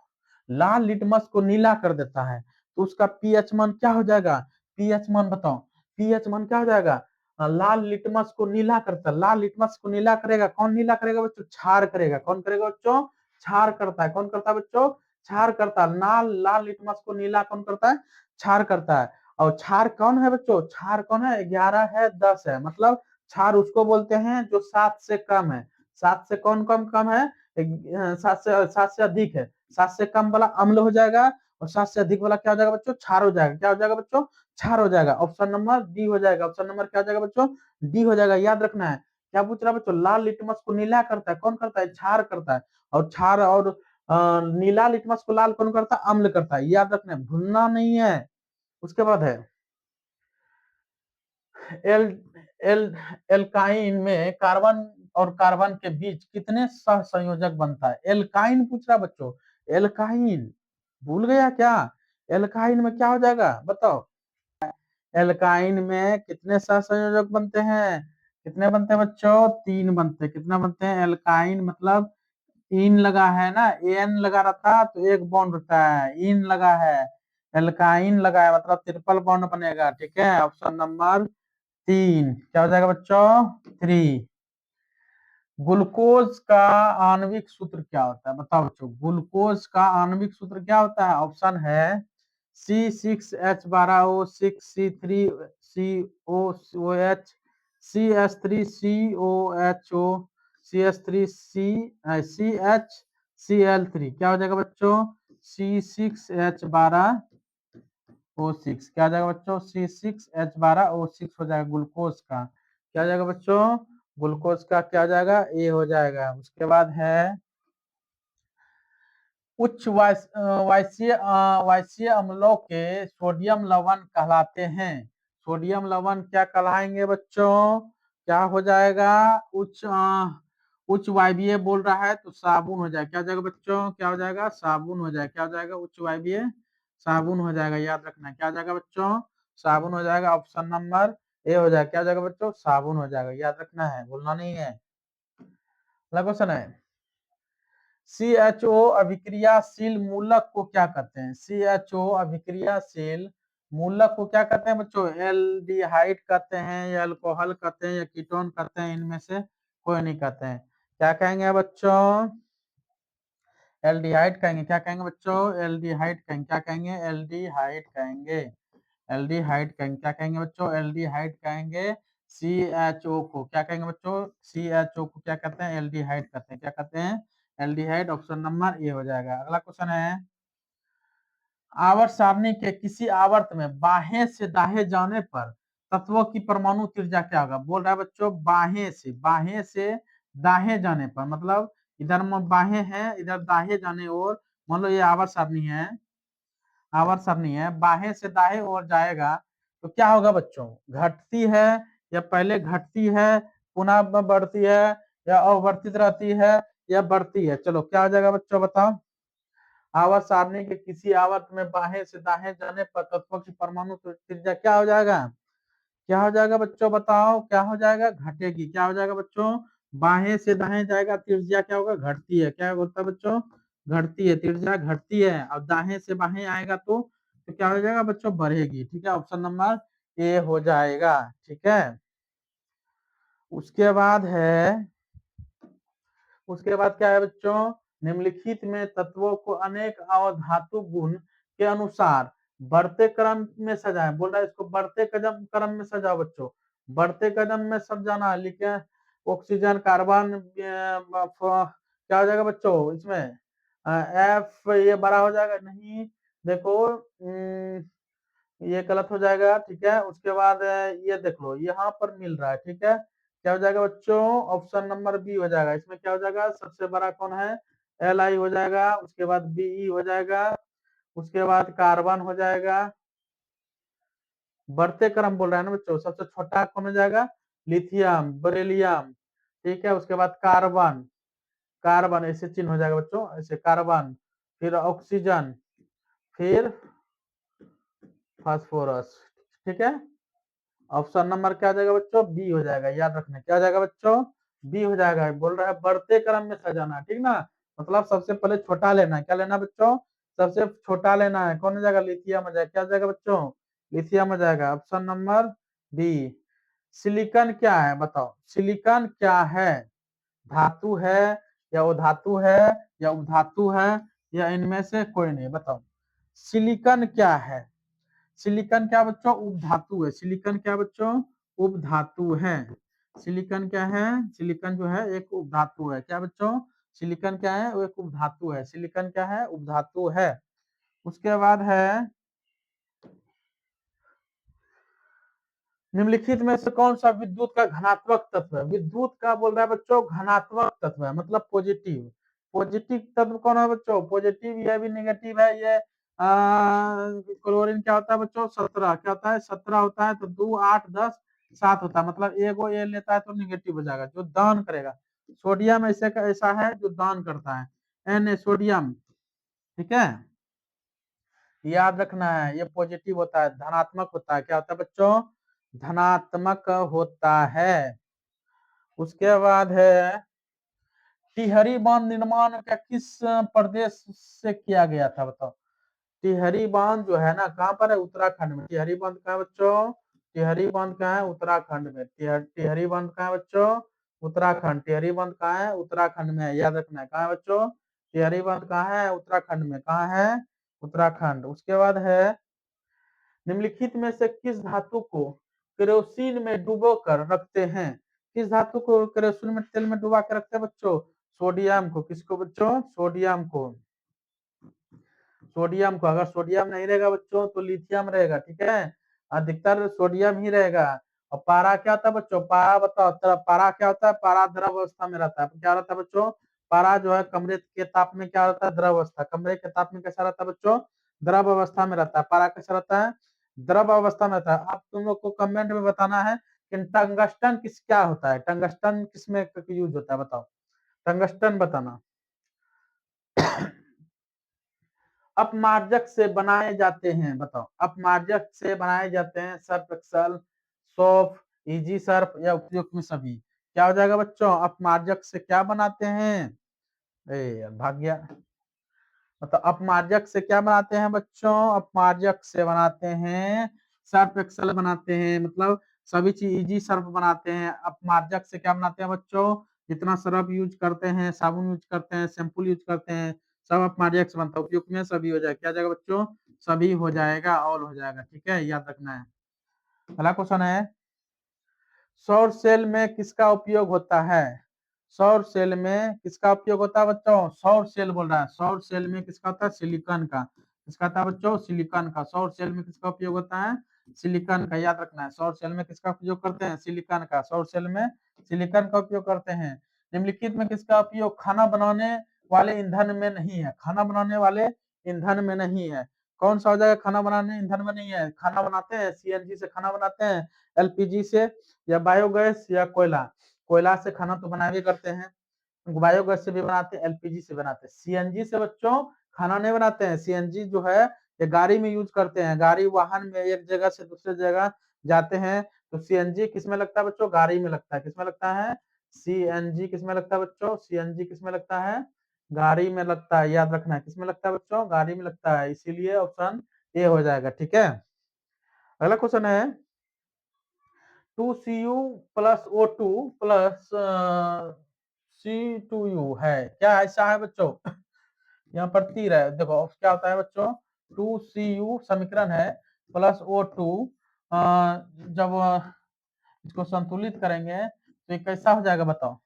Speaker 1: लाल लिटमस को नीला कर देता है तो उसका पीएच मान क्या हो जाएगा? पीएच मान बताओ। पीएच मान क्या हो जाएगा? लाल लिटमस को नीला करता है। लाल लिटमस को नीला करेगा कौन? नीला करेगा बच्चों? क्षार करेगा। कौन करेगा बच्चों? क्षार करता है। कौन करता है बच्चों? क्षार करता है। लाल लाल लिटमस को नीला कौन करता है? क्षार करता है। और क्षार कौन है बच्चों? क्षार कौन है? 11 है, 10 है, मतलब क्षार उसको बोलते हैं जो 7 से कम है। 7 से कौन कम कम है? सात से अधिक है, 7 से कम वाला अम्ल हो जाएगा, और 7 से अधिक वाला क्या हो जाएगा बच्चों, क्षार हो जाएगा। क्या हो जाएगा बच्चों, क्षार हो जाएगा। ऑप्शन नंबर डी हो जाएगा। ऑप्शन नंबर क्या हो जाएगा बच्चों, डी हो जाएगा। याद रखना है। क्या पूछ रहा है बच्चों, लाल लिटमस को नीला करता है, कौन करता है, क्षार करता है। और क्षार और नीला लिटमस को लाल कौन करता है, अम्ल करता है। याद रखना है, भूलना नहीं है। उसके बाद है एल एल एल्काइन में कार्बन और कार्बन के बीच कितने सह संयोजक बनता है। एल्काइन पूछ रहा बच्चों, एल्काइन भूल गया क्या, एल्काइन में क्या हो जाएगा बताओ। एल्काइन में कितने सह संयोजक बनते हैं, कितने बनते हैं बच्चों, 3 बनते हैं। कितना बनते हैं, एल्काइन मतलब इन लगा है ना, एन लगा रहता तो एक बॉन्ड होता है, इन लगा है, एल्काइन लगा है मतलब ट्रिपल बॉन्ड बनेगा। ठीक है, ऑप्शन नंबर 3 क्या हो जाएगा बच्चों, 3। ग्लूकोज का आणविक सूत्र क्या होता है, बताओ बच्चों, ग्लूकोज का आणविक सूत्र क्या होता है। ऑप्शन है C6H12O6C3COOH, CS3COHO, CH3CL3। क्या हो जाएगा बच्चों, C6H12O6। क्या हो जाएगा बच्चों, C6H12O6 हो जाएगा ग्लूकोज का। क्या हो जाएगा बच्चों, ग्लूकोज का क्या हो जाएगा, ए हो जाएगा। उसके बाद है उच्च वायसीय अम्लों के सोडियम लवण कहलाते हैं। सोडियम लवण क्या कहलाएंगे बच्चों, क्या हो जाएगा, उच्च वायवीय बोल रहा है तो साबुन हो जाएगा। क्या हो जाएगा बच्चों, क्या हो जाएगा, साबुन हो जाएगा। क्या हो जाएगा, उच्च वायवीय साबुन हो जाएगा। याद रखना क्या हो जाएगा बच्चों, साबुन हो जाएगा। ऑप्शन नंबर ए हो जाएगा। क्या हो जाएगा बच्चों, साबुन हो जाएगा। याद रखना है, भूलना नहीं है। अगला क्वेश्चन है, CHO अभिक्रियाशील मूलक को क्या कहते हैं। CHO अभिक्रियाशील मूलक को क्या कहते हैं बच्चों, एल्डिहाइड कहते हैं या अल्कोहल कहते हैं या कीटोन कहते हैं, इनमें से कोई नहीं कहते हैं। क्या कहेंगे बच्चों, एल्डिहाइड कहेंगे। क्या कहेंगे बच्चों, एल्डिहाइड कहेंगे। क्या कहेंगे, एल्डिहाइड कहेंगे। एल्डिहाइड कहेंगे। क्या कहेंगे बच्चों, एल्डिहाइड कहेंगे। CHO को क्या कहेंगे बच्चों, CHO को क्या कहते हैं, एल्डिहाइड कहते हैं। क्या कहते हैं, एल्डिहाइड। ऑप्शन नंबर ए हो जाएगा। अगला क्वेश्चन है, आवर्त सारणी के किसी आवर्त में बाहें से दाहें जाने पर तत्वों की परमाणु त्रिज्या क्या होगा। बोल रहा है बच्चों, बाहें से दाहें जाने पर, मतलब इधर में बाहें हैं, इधर दाहें जाने और, मान लो ये आवर्त सारणी है, आवर्त सारणी है, बाहें से दाहें और जाएगा तो क्या होगा बच्चों, घटती है या पहले घटती है, पुनः बढ़ती है, या अवर्तित रहती है, या बढ़ती है। चलो क्या हो जाएगा बच्चों बताओ। आवर्त सारणी के किसी आवर्त में बाहें से दाहें जाने पर तत्वों की परमाणु त्रिज्या क्या हो जाएगा, क्या हो जाएगा बच्चों बताओ, क्या हो जाएगा, घटेगी। क्या हो जाएगा बच्चों, बाहें से दाहें जाएगा, त्रिज्या क्या होगा, घटती है। क्या होता है बच्चों, घटती है, त्रिज्या घटती है। और दाहें से बाहें आएगा तो क्या हो जाएगा बच्चों, बढ़ेगी। ठीक है, ऑप्शन नंबर ए हो जाएगा। ठीक है, उसके बाद है, उसके बाद क्या है बच्चों, निम्नलिखित में तत्वों को अनेक अवधातु गुण के अनुसार बढ़ते क्रम में सजाए। बोल रहा है इसको बढ़ते कदम क्रम में सजाओ बच्चों, बढ़ते कदम में सब जाना लिखे। ऑक्सीजन, कार्बन, क्या हो जाएगा बच्चों इसमें, एफ ये बड़ा हो जाएगा नहीं, देखो ये गलत हो जाएगा। ठीक है, उसके बाद ये देख लो यहाँ पर मिल रहा है। ठीक है, क्या हो जाएगा बच्चों, ऑप्शन नंबर बी हो जाएगा। इसमें क्या हो जाएगा, सबसे बड़ा कौन है, Li हो जाएगा। उसके बाद Be हो जाएगा। उसके बाद कार्बन हो जाएगा। बढ़ते क्रम बोल रहा है ना बच्चों, सबसे छोटा कौन हो जाएगा, लिथियम, बेरिलियम। ठीक है, उसके बाद कार्बन, कार्बन ऐसे चिन्ह हो जाएगा बच्चों, ऐसे कार्बन, फिर ऑक्सीजन, फिर फास्फोरस। ठीक है, ऑप्शन नंबर क्या हो जाएगा बच्चों, बी हो जाएगा। याद रखना क्या हो जाएगा बच्चों, बी हो जाएगा। बोल रहा है बढ़ते क्रम में सजाना, ठीक ना, मतलब सबसे पहले छोटा लेना है। क्या लेना बच्चों, सबसे छोटा लेना है। कौन हो जाएगा, लिथियम हो जाएगा। क्या हो जाएगा बच्चों, लिथियम हो जाएगा। Option number B. सिलिकॉन क्या है बताओ, सिलिकॉन क्या है, धातु है या उधातु है या उपधातु है या इनमें से कोई नहीं, बताओ सिलिकॉन क्या है। सिलिकॉन क्या बच्चों, उपधातु है। सिलिकॉन क्या बच्चों, उपधातु है। सिलिकॉन क्या है, सिलिकॉन जो है एक उपधातु है। क्या बच्चों, सिलिकॉन क्या है? वो एक उपधातु है। सिलिकॉन क्या है? उपधातु है। उसके बाद है निम्नलिखित में से कौन सा विद्युत का धनात्मक तत्व है? विद्युत का बोल रहा है बच्चों घनात्मक तत्व है, मतलब पॉजिटिव। पॉजिटिव तत्व कौन है बच्चों? पॉजिटिव, ये भी नेगेटिव है। ये क्लोरीन क्या होता है बच्चों? 17। क्या होता है? 17 होता है। तो 2, 8, 10, 7 होता है, मतलब एगो ये लेता है तो निगेटिव हो जाएगा, जो दान करेगा। सोडियम ऐसे का ऐसा है जो दान करता है। सोडियम, ठीक है, याद रखना है। ये पॉजिटिव होता है, धनात्मक होता है। क्या होता है बच्चों? धनात्मक होता है। उसके बाद है टिहरी बांध निर्माण का किस प्रदेश से किया गया था? बताओ। टिहरी बांध जो है ना, कहाँ पर है? उत्तराखंड में। टिहरी बांध कहाँ है बच्चों? टिहरी बांध कहाँ है? उत्तराखंड में। टिहरी बांध कहाँ है बच्चों? उत्तराखंड। टिहरी बांध कहाँ है? उत्तराखंड में है, याद रखना है। कहाँ है बच्चों? टिहरी बांध कहाँ है? उत्तराखंड में। कहाँ है? उत्तराखंड। उसके बाद है निम्नलिखित में से किस धातु को केरोसिन में डुबो कर रखते हैं? किस धातु को केरोसिन में तेल में डुबा कर रखते हैं बच्चों? सोडियम को। किसको बच्चों? सोडियम को। सोडियम को। अगर सोडियम नहीं रहेगा बच्चों तो लिथियम रहेगा, ठीक है। अधिकतर सोडियम ही रहेगा। और पारा क्या होता है बच्चों? पारा बताओ। पारा क्या होता है? पारा द्रव अवस्था में रहता है। क्या रहता है बच्चों? पारा जो है कमरे के ताप में क्या रहता है? द्रव अवस्था। कमरे के ताप में कैसा रहता है बच्चों? द्रव अवस्था में रहता है। पारा कैसा रहता है? द्रव अवस्था में रहता है। अब तुम लोग को कमेंट में बताना है कि टंगस्टन किस क्या होता है? टंगस्टन किसमें यूज होता है बताओ? टंगस्टन बताना। अपमार्जक से बनाए जाते हैं, बताओ। अपमार्जक से बनाए जाते हैं Surf Excel, soap, easy Surf या उपयुक्त में सभी। क्या हो जाएगा बच्चों? अपमार्जक से क्या बनाते हैं? भाग गया। मतलब अपमार्जक से क्या बनाते हैं बच्चों? अपमार्जक से बनाते हैं सर्फ एक्सल बनाते हैं, मतलब सभी चीज इजी सर्फ बनाते हैं। अपमार्जक से क्या बनाते हैं बच्चों? जितना सर्फ यूज करते हैं, साबुन यूज करते हैं, शैम्पू यूज करते हैं, सब अपमार्जक से बनता है। उपयुक्त में सभी हो जाएगा। क्या जाएगा बच्चों? सभी हो जाएगा, ऑल हो जाएगा, ठीक है, याद रखना है। अगला क्वेश्चन है सौर सेल में किसका उपयोग होता है? सौर सेल में किसका उपयोग होता है बच्चों? सौर सेल बोल रहा है। सौर सेल में किसका होता है? सिलिकॉन का। किसका था बच्चों? सिलिकॉन का। सौर सेल में किसका उपयोग होता है? सिलिकॉन का, याद रखना है। सौर सेल में किसका उपयोग करते हैं? सिलिकॉन का। सौर सेल में सिलिकॉन का उपयोग करते हैं। निम्नलिखित में किसका उपयोग खाना बनाने वाले ईंधन में नहीं है? खाना बनाने वाले ईंधन में नहीं है। कौन सा हो जाएगा? खाना बनाने ईंधन में नहीं है। खाना बनाते हैं सीएनजी से, खाना बनाते हैं एलपीजी से, या बायोगैस या कोयला। कोयला से खाना तो बनावे करते हैं, बायोगैस से भी बनाते हैं, एलपीजी से बनाते हैं। सीएनजी से बच्चों खाना नहीं बनाते हैं। सीएनजी जो है ये गाड़ी में यूज करते हैं। गाड़ी वाहन में एक जगह से दूसरे जगह जाते हैं तो सीएनजी किसमें लगता है बच्चों? गाड़ी में लगता है। किसमें लगता है? सीएनजी किसमें लगता है बच्चों? सीएनजी किसमें लगता है? गाड़ी में लगता है, याद रखना है। किसमें लगता है बच्चों? गाड़ी में लगता है, इसीलिए ऑप्शन ए हो जाएगा, ठीक है। अगला क्वेश्चन है 2Cu plus O2 plus C2U है, क्या ऐसा है बच्चों? यहाँ पर तीर है, देखो क्या होता है बच्चों? 2Cu समीकरण है प्लस O2, जब इसको संतुलित करेंगे तो ये कैसा हो जाएगा बताओ?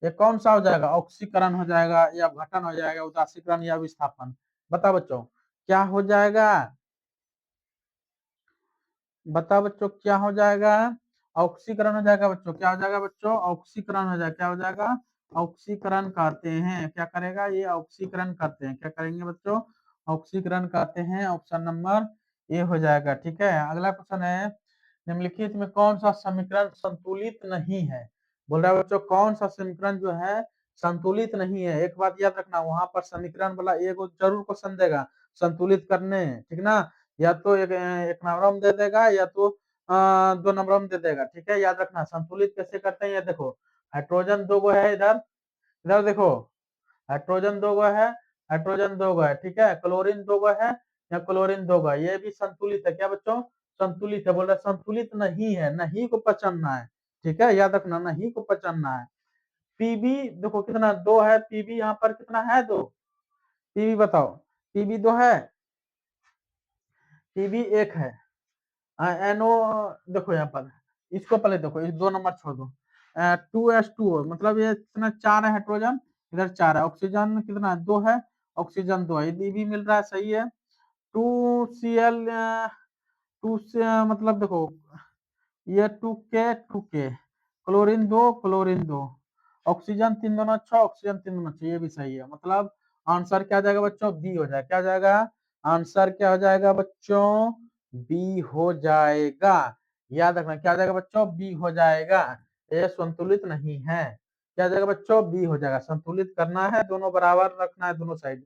Speaker 1: ये कौन सा हो जाएगा? ऑक्सीकरण हो जाएगा या घटन हो जाएगा, उदासीकरण या विस्थापन? बताओ बच्चों क्या हो जाएगा? बताओ बच्चों क्या हो जाएगा? ऑक्सीकरण हो जाएगा बच्चों। क्या हो जाएगा बच्चों? ऑक्सीकरण हो जाएगा। क्या हो जाएगा? ऑक्सीकरण कहते हैं। क्या करेगा ये? ऑक्सीकरण करते हैं। क्या करेंगे बच्चों? ऑक्सीकरण कहते हैं। ऑप्शन नंबर ए हो जाएगा, ठीक है। अगला क्वेश्चन है निम्नलिखित में कौन सा समीकरण संतुलित नहीं है? बोल रहा है बच्चों कौन सा समीकरण जो है संतुलित नहीं है। एक बात याद रखना, वहां पर समीकरण वाला एक जरूर क्वेश्चन देगा संतुलित करने, ठीक ना। या तो एक नंबर में दे देगा या तो 2 नंबर में दे देगा, ठीक है, याद रखना। संतुलित कैसे करते हैं ये देखो, हाइड्रोजन 2 गो है इधर, इधर देखो हाइड्रोजन 2 गो है, हाइड्रोजन 2 गो है, ठीक है, क्लोरीन 2 गो है या क्लोरीन 2 गो है, ये भी संतुलित है। क्या बच्चों? संतुलित है। बोल रहा संतुलित नहीं है, नहीं को पहचानना है, ठीक है, याद रखना, नहीं को पहचानना है। पीबी देखो कितना 2 है, पीबी यहाँ पर कितना है? 2। पीबी बताओ, पीबी 2 है, पीबी 1 है। एनओ देखो यहाँ पर, इसको पहले देखो, इस 2 नंबर छोड़ दो। 2s2 मतलब ये कितना 4 है हाइड्रोजन, इधर 4 है, ऑक्सीजन कितना है 2 है, ऑक्सीजन 2 है, ये भी मिल रहा है, सही है। 2Cl, टू से मतलब देखो ये 2K, क्लोरीन 2, ऑक्सीजन 3 दोनों अच्छा, ऑक्सीजन 3 दोनों अच्छा, ये भी सही है। मतलब आंसर क्या आ जाएगा बच्चों, बी हो जाएगा। क्या हो जाएगा आंसर, क्या हो जाएगा बच्चों, बी हो जाएगा। याद रखना क्या हो जाएगा बच्चों, बी हो जाएगा। ये संतुलित नहीं है। क्या हो जाएगा बच्चों, बी हो जाएगा। संतुलित करना है, दोनों बराबर रखना है, दोनों साइड।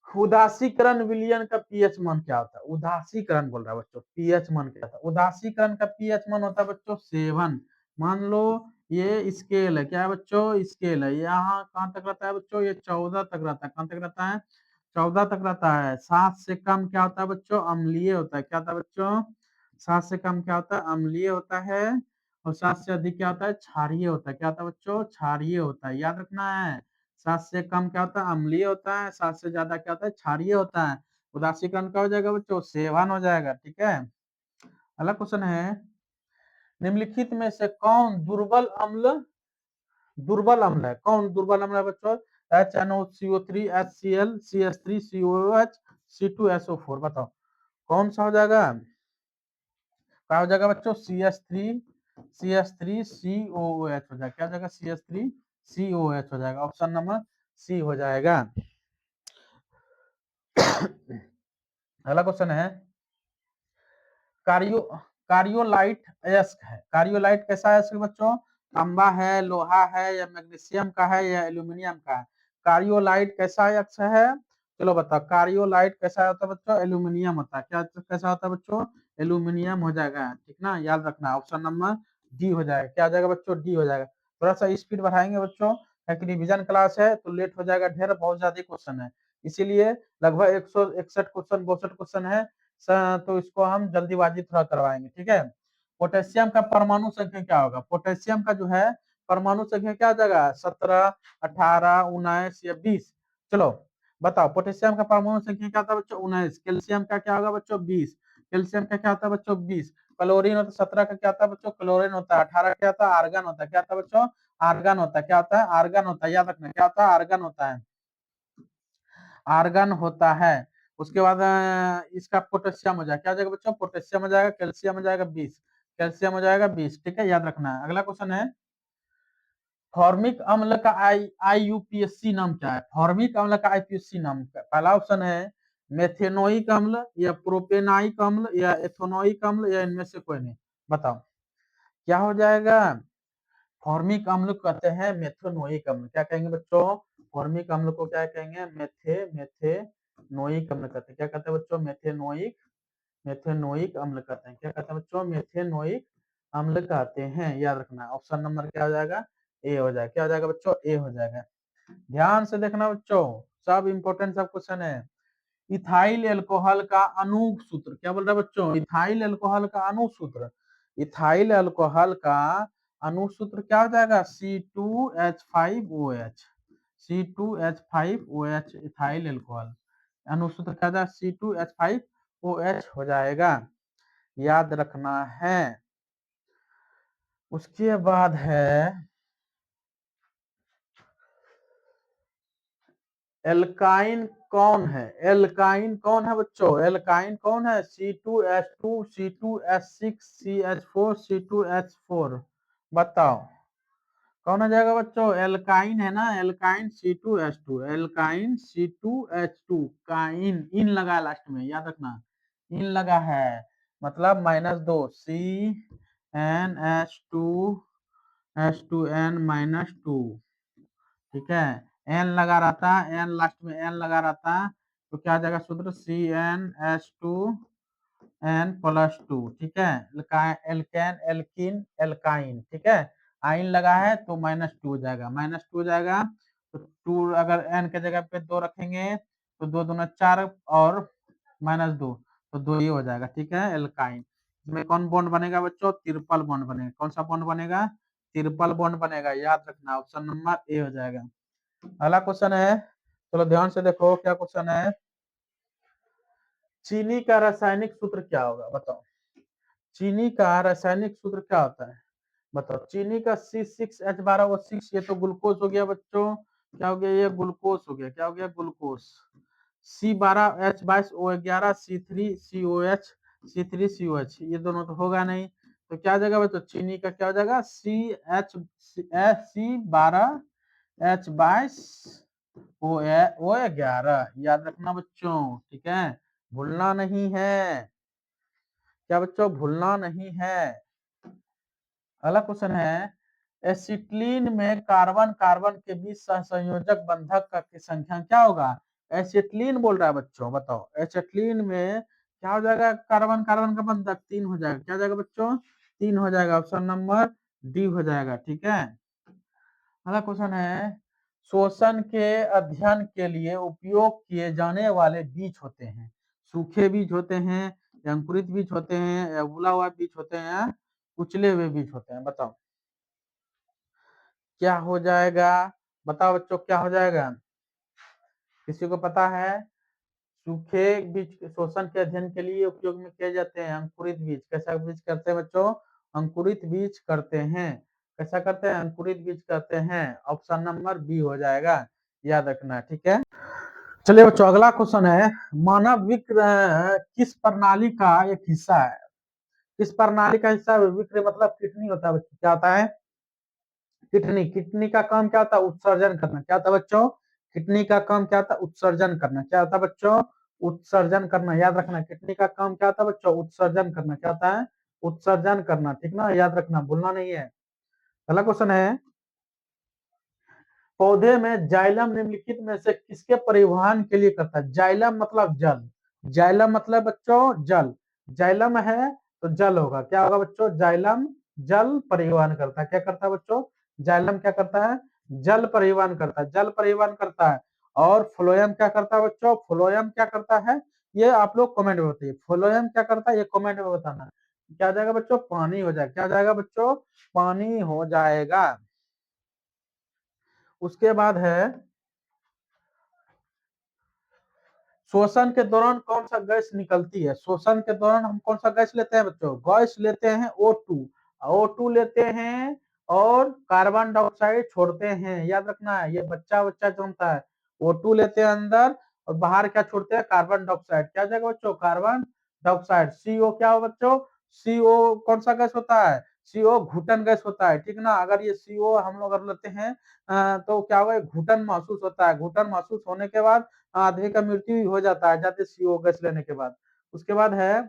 Speaker 1: उदासीकरण विलयन का पीएच मान क्या होता है, उदासीकरण बोल रहा है बच्चों, पीएच मान क्या होता है, उदासीकरण का पीएच मान होता है बच्चों 7। मान लो ये स्केल है, क्या है बच्चों, स्केल है, यहाँ कहाँ तक रहता है बच्चों, ये 14 तक रहता है, कहाँ तक रहता है, 14 तक रहता है। 7 से कम क्या होता है बच्चों, अम्लीय होता है। क्या होता है बच्चों, 7 से कम क्या होता है, अम्लीय होता है। और 7 से अधिक क्या होता है, क्षारीय होता है। क्या होता है बच्चों, क्षारीय होता है, याद रखना है। 7 से कम क्या होता है, अम्लीय होता है। 7 से ज्यादा क्या होता है, क्षारीय होता है। उदासीकरण क्या हो जाएगा बच्चों, सेवन हो जाएगा। ठीक है, अगला क्वेश्चन है, निम्नलिखित में से कौन दुर्बल अम्ल है, कौन दुर्बल अम्ल है बच्चों, HNO, CO3, HCl, CH3, COOH, C2SO4, बताओ कौन सा हो जाएगा। क्या हो जाएगा बच्चों, CH3COOH हो जाएगा। क्या हो जाएगा, CH3COOH हो जाएगा। ऑप्शन नंबर सी हो जाएगा। अगला क्वेश्चन है, कार्यो कार्योलाइट अयस्क है। कार्योलाइट कैसा अयस्क है बच्चों, तांबा है, लोहा है, या मैग्नीशियम का है, या एल्यूमिनियम का है। कार्योलाइट कैसा अयस्क है, चलो बताओ। कार्योलाइट कैसा होता है बच्चों, एल्यूमिनियम होता है। क्या कैसा होता है बच्चों, एल्यूमिनियम हो जाएगा। ठीक ना, याद रखना, ऑप्शन नंबर डी हो जाएगा। क्या हो जाएगा बच्चों, डी हो जाएगा। थोड़ा सा स्पीड बढ़ाएंगे बच्चों, क्योंकि रिविजन क्लास है तो लेट हो जाएगा ढेर, बहुत ज्यादा क्वेश्चन है, इसीलिए लगभग 161 क्वेश्चन 62 क्वेश्चन है। तो इसको हम जल्दीबाजी थोड़ा करवाएंगे। ठीक है, पोटेशियम का परमाणु संख्या क्या होगा, पोटेशियम का जो है परमाणु संख्या क्या हो जाएगा, 17, 18, 19 या 20। चलो बताओ, पोटेशियम का परमाणु संख्या क्या होता है बच्चों, 19। कैल्शियम का क्या होगा बच्चों, 20। कैल्शियम का क्या होता है बच्चों, 20। क्लोरीन होता है 17 का क्या होता है बच्चों, क्लोरीन होता है। 18 क्या होता है, आर्गन होता है। क्या होता है बच्चों, आर्गन होता है। क्या होता है, आर्गन होता है, याद रखना क्या होता है, आर्गन होता है, आर्गन होता है। उसके बाद इसका पोटेशियम हो जाएगा, क्या हो जाएगा बच्चों, पोटेशियम हो जाएगा। कैल्शियम हो जाएगा 20, कैल्शियम हो जाएगा 20। ठीक है, याद रखना है। अगला क्वेश्चन है, फॉर्मिक अम्ल का आईयूपीएसी नाम क्या है, फॉर्मिक अम्ल का आईपीएसी नाम क्या है। पहला ऑप्शन है मेथेनोइक अम्ल, या प्रोपेनाइक अम्ल, या एथेनोइक अम्ल, या इनमें से कोई नहीं। बताओ क्या हो जाएगा, फॉर्मिक अम्ल कहते हैं मेथेनोइक अम्ल। क्या कहेंगे बच्चों, फॉर्मिक अम्ल को क्या कहेंगे, मेथेनोइक अम्ल कहते हैं। क्या कहते हैं बच्चों, मेथेनोइक अम्ल कहते हैं। क्या कहते हैं बच्चों, मेथेनोइक अम्ल कहते हैं, याद रखना। ऑप्शन नंबर क्या हो जाएगा, ए हो जाएगा। क्या हो जाएगा बच्चों, ए हो जाएगा। ध्यान से देखना बच्चों, सब इंपॉर्टेंट सब क्वेश्चन है। इथाइल एल्कोहल का अणु सूत्र, क्या बोल रहा है बच्चों, इथाइल एल्कोहल का अणु सूत्र, इथाइल एल्कोहल का अणु सूत्र क्या हो जाएगा, C2H5OH, C2H5OH, इथाइल एल्कोहल अणु सूत्र क्या जाएगा, C2H5OH हो जाएगा, याद रखना है। उसके बाद है एल्काइन कौन है, एल्काइन कौन है बच्चों, एल्काइन कौन है, C2H2, C2H6, CH4, C2H4, बताओ कौन आ जाएगा बच्चों, एल्काइन है ना, alkyne C2H2, alkyne C2H2, Kine इन लगा लास्ट में, याद रखना इन लगा है, मतलब -2, CnH2N-2, ठीक है, एन लगा रहता है, एन लास्ट में एन लगा रहता है, तो क्या आ जाएगा सूत्र, CnH2n+2, ठीक है, एल्केन एल्किन एल्काइन, ठीक है, आइन लगा है तो -2 हो जाएगा, -2 हो जाएगा। तो 2 अगर एन के जगह पे 2 रखेंगे तो 2 दूना 4 और -2, तो 2 ही हो जाएगा। ठीक है, एल्काइन। इसमें कौन बॉन्ड बनेगा बच्चों, ट्रिपल बॉन्ड बनेगा। कौन सा बॉन्ड बनेगा, ट्रिपल बॉन्ड बनेगा, याद रखना, ऑप्शन नंबर ए हो जाएगा। अगला क्वेश्चन है, चलो ध्यान से देखो क्या क्वेश्चन है, चीनी का रासायनिक सूत्र क्या होगा, बताओ चीनी का रासायनिक सूत्र क्या होता है, बताओ चीनी का C6H12O6, ये तो ग्लूकोज हो गया बच्चों। क्या हो गया? ये ग्लूकोज हो गया। क्या हो गया? ग्लूकोज। C12H22O11 C3COH ये दोनों तो होगा नहीं, तो क्या हो जाएगा बच्चों? चीनी का क्या हो जाएगा? C12H22O11, याद रखना बच्चों, ठीक है, भूलना नहीं है। क्या बच्चों? भूलना नहीं है। अगला क्वेश्चन है, एसिटिलीन में कार्बन कार्बन के बीच सहसंयोजक बंधक की संख्या क्या होगा? एसिटिलीन बोल रहा है बच्चों, बताओ एसिटिलीन में क्या हो जाएगा? कार्बन कार्बन का बंधक 3 हो जाएगा। क्या हो जाएगा बच्चों? 3 हो जाएगा। ऑप्शन नंबर डी हो जाएगा, ठीक है। अगला क्वेश्चन है, शोषण के अध्ययन के लिए उपयोग किए जाने वाले बीज होते हैं, सूखे बीज होते हैं, या अंकुरित बीज होते हैं, या उबला हुआ बीज होते हैं, या कुचले हुए बीज होते हैं? बताओ क्या हो जाएगा? बताओ बच्चों क्या हो जाएगा? किसी को पता है? सूखे बीज शोषण के अध्ययन के लिए उपयोग में किए जाते हैं अंकुरित बीज। कैसा बीज करते हैं बच्चों? अंकुरित बीज करते हैं। कैसा करते हैं? अंकुरित बीज करते हैं। ऑप्शन नंबर बी हो जाएगा, याद रखना, ठीक है। चलिए बच्चों अगला क्वेश्चन है, मानव विक्र किस प्रणाली का एक हिस्सा है? किस प्रणाली का हिस्सा है? विक्र मतलब किडनी होता है बच्चों। क्या होता है? किडनी। किडनी का काम क्या होता है? उत्सर्जन करना। क्या होता है बच्चों? किडनी का काम क्या होता है? उत्सर्जन करना। क्या होता है बच्चों? उत्सर्जन करना, याद रखना। किडनी का काम क्या होता है बच्चों? उत्सर्जन करना। क्या होता है? उत्सर्जन करना, ठीक ना, याद रखना, भूलना नहीं है। अगला क्वेश्चन है, पौधे में जाइलम निम्नलिखित में से किसके परिवहन के लिए करता है? जाइलम मतलब जल। जाइलम मतलब बच्चों जल। जाइलम है तो जल होगा। क्या होगा बच्चों? जाइलम जल परिवहन करता है। क्या करता है बच्चों? जाइलम क्या करता है? जल परिवहन करता है। जल परिवहन करता है। और फ्लोएम क्या करता है बच्चों? फ्लोएम क्या करता है? ये आप लोग कमेंट में बताइए। फ्लोएम क्या करता है? ये कमेंट में बताना। क्या हो जाएगा बच्चों? पानी हो जाएगा। क्या हो जाएगा बच्चों? पानी हो जाएगा। उसके बाद है, श्वसन के दौरान कौन सा गैस निकलती है? श्वसन के दौरान हम कौन सा गैस लेते हैं बच्चों? गैस लेते हैं O2। O2 लेते हैं और कार्बन डाइऑक्साइड छोड़ते हैं। याद रखना है, ये बच्चा बच्चा जानता है। O2 लेते हैं अंदर और बाहर क्या छोड़ते हैं? Carbon dioxide. क्या हो जाएगा बच्चों? Carbon dioxide. CO क्या हो बच्चों? CO कौन सा गैस होता है? CO घुटन गैस होता है, ठीक ना। अगर ये CO हम लोग अगर लेते हैं तो क्या होगा? घुटन महसूस होता है। घुटन महसूस होने के बाद आदमी का मृत्यु हो जाता है जाते CO गैस लेने के बाद। उसके बाद है,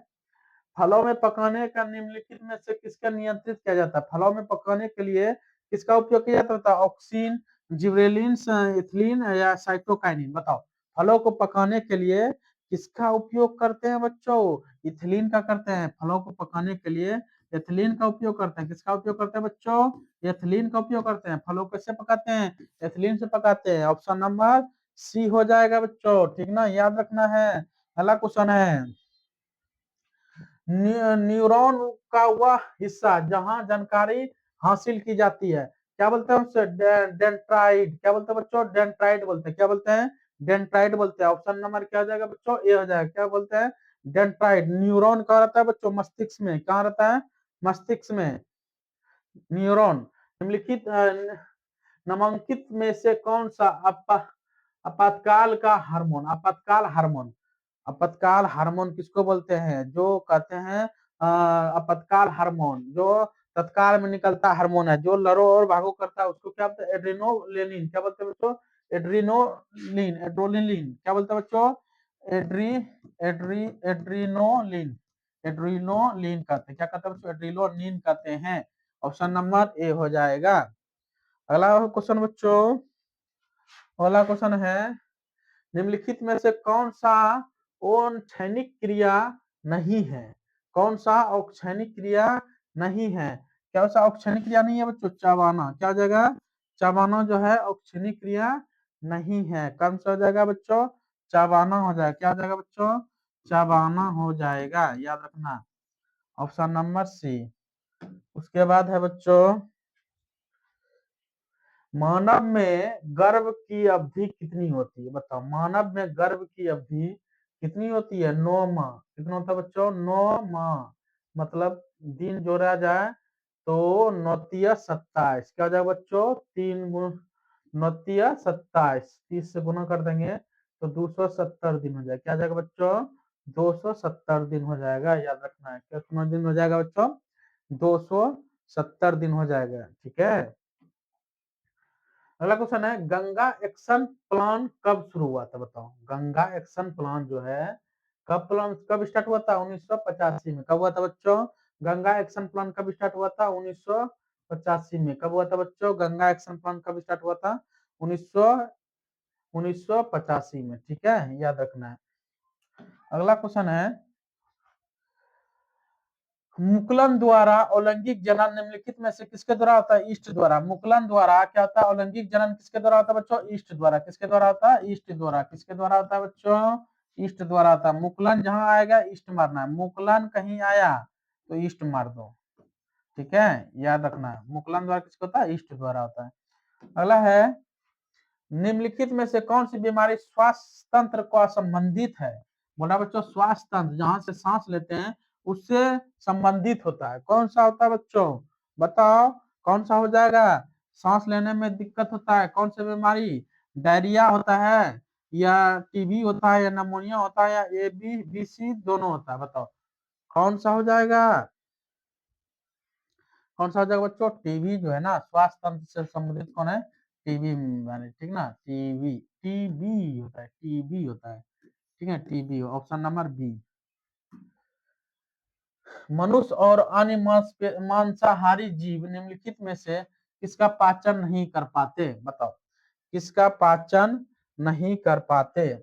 Speaker 1: फलों में पकाने का निम्नलिखित में से किसका नियंत्रित किया जाता है? फलों में पकाने के लिए किसका उपयोग किया जाता है? ऑक्सीन, जिब्रेलिन, इथिलीन या साइटोकाइनिन? बताओ फलों को पकाने के लिए किसका उपयोग करते हैं बच्चों? इथिलीन का करते हैं। फलों को पकाने के लिए एथिलीन का उपयोग करते हैं। किसका उपयोग करते हैं बच्चों? एथिलीन का उपयोग करते हैं। फलों को कैसे पकाते हैं? एथिलीन से पकाते हैं। ऑप्शन नंबर सी हो जाएगा बच्चों, ठीक ना, याद रखना है। अगला क्वेश्चन है, न्यूरॉन का वह हिस्सा जहां जानकारी हासिल की जाती है, क्या बोलते हैं उसे? डेंड्राइट। क्या बोलते हैं बच्चों? डेंड्राइट बोलते हैं। क्या बोलते हैं? डेंड्राइट बोलते हैं। ऑप्शन नंबर क्या हो जाएगा बच्चों? ए हो जाएगा। क्या बोलते हैं? डेंड्राइट। न्यूरॉन कहाँ रहता है बच्चों? मस्तिष्क में। कहाँ रहता है? मस्तिष्क में न्यूरॉन। निम्नलिखित नामांकित में से कौन सा आपातकाल का हार्मोन? आपातकाल हार्मोन। आपातकाल हार्मोन किसको बोलते हैं? जो कहते हैं आपातकाल हार्मोन, जो तत्काल में निकलता हार्मोन है, जो लड़ो और भागो करता है, उसको क्या बोलते हैं? एड्रेनोलिन। क्या बोलते हैं बच्चों? एड्रीनोलिन। एड्रोलिन। क्या बोलते हैं बच्चों? एड्री एड्री एड्रीनोलिन। एड्रीनोलिन कहते हैं। क्या कहते हैं बच्चों? एड्रीनोलिन कहते हैं। ऑप्शन नंबर ए हो जाएगा। अगला क्वेश्चन बच्चों, अगला क्वेश्चन है, निम्नलिखित में से कौन सा औक्षणिक क्रिया नहीं है? कौन सा औक्षणिक क्रिया नहीं है? क्या सा औक्षणिक क्रिया नहीं है बच्चों? चबाना। क्या हो जाएगा? चबाना जो है औक्षणिक क्रिया नहीं है। कौन सा हो जाएगा बच्चों? चबाना हो जाएगा। क्या हो जाएगा बच्चों? चबाना हो जाएगा, याद रखना, ऑप्शन नंबर सी। उसके बाद है बच्चों, मानव में गर्भ की अवधि कितनी होती है? बताओ मानव में गर्भ की अवधि कितनी होती है? 9 माह। कितना होता है बच्चों? 9 माह। मतलब दिन जोड़ा जाए तो 9×27 क्या हो जाएगा बच्चों, 3×9=27, 30 से गुना कर देंगे तो 270 दिन हो जाएगा। क्या हो जाएगा बच्चों, 270 दिन हो जाएगा, याद रखना है। कितना दिन हो जाएगा बच्चों, 270 दिन हो जाएगा, ठीक है। अगला क्वेश्चन है, गंगा एक्शन प्लान कब शुरू हुआ था, बताओ। गंगा एक्शन प्लान जो है कब स्टार्ट हुआ था, 1985 में। कब हुआ था बच्चों, गंगा एक्शन प्लान कब स्टार्ट हुआ था, 1985 में। कब हुआ था बच्चों, गंगा एक्शन प्लान कब स्टार्ट हुआ था, 1985 में, ठीक है, याद रखना है। अगला क्वेश्चन है, मुकुलन द्वारा अलैंगिक जनन निम्नलिखित में से किसके द्वारा होता है, ईस्ट द्वारा। मुकुलन द्वारा क्या होता है, अलैंगिक जनन किसके द्वारा होता है बच्चों, ईस्ट द्वारा। किसके द्वारा होता है, ईस्ट द्वारा। किसके द्वारा होता है बच्चों, ईस्ट द्वारा होता है। मुकुलन जहां आएगा ईस्ट मारना है, मुकुलन कहीं आया तो ईस्ट मार दो, ठीक है, याद रखना है। मुकुलन द्वारा किसका होता है, ईस्ट द्वारा होता है। अगला है, निम्नलिखित में से कौन सी बीमारी श्वास तंत्र को संबंधित है। बोला बच्चों, श्वास तंत्र जहां से सांस लेते हैं उससे संबंधित होता है। कौन सा होता है बच्चों, बताओ कौन सा हो जाएगा, सांस लेने में दिक्कत होता है, कौन सी बीमारी, डायरिया होता है या टीबी होता है या निमोनिया होता है या ABC दोनों होता है, बताओ कौन सा हो जाएगा। कौन सा हो जाएगा बच्चों, टीबी जो है ना, स्वास्थ्य तंत्र से संबंधित कौन है, टीबी बीमारी, ठीक ना, टीबी, टीबी होता है, टीबी होता है, ठीक है, टीबी, ऑप्शन नंबर बी। मनुष्य और अन्य मांसाहारी जीव निम्नलिखित में से किसका पाचन नहीं कर पाते, बताओ किसका पाचन नहीं कर पाते।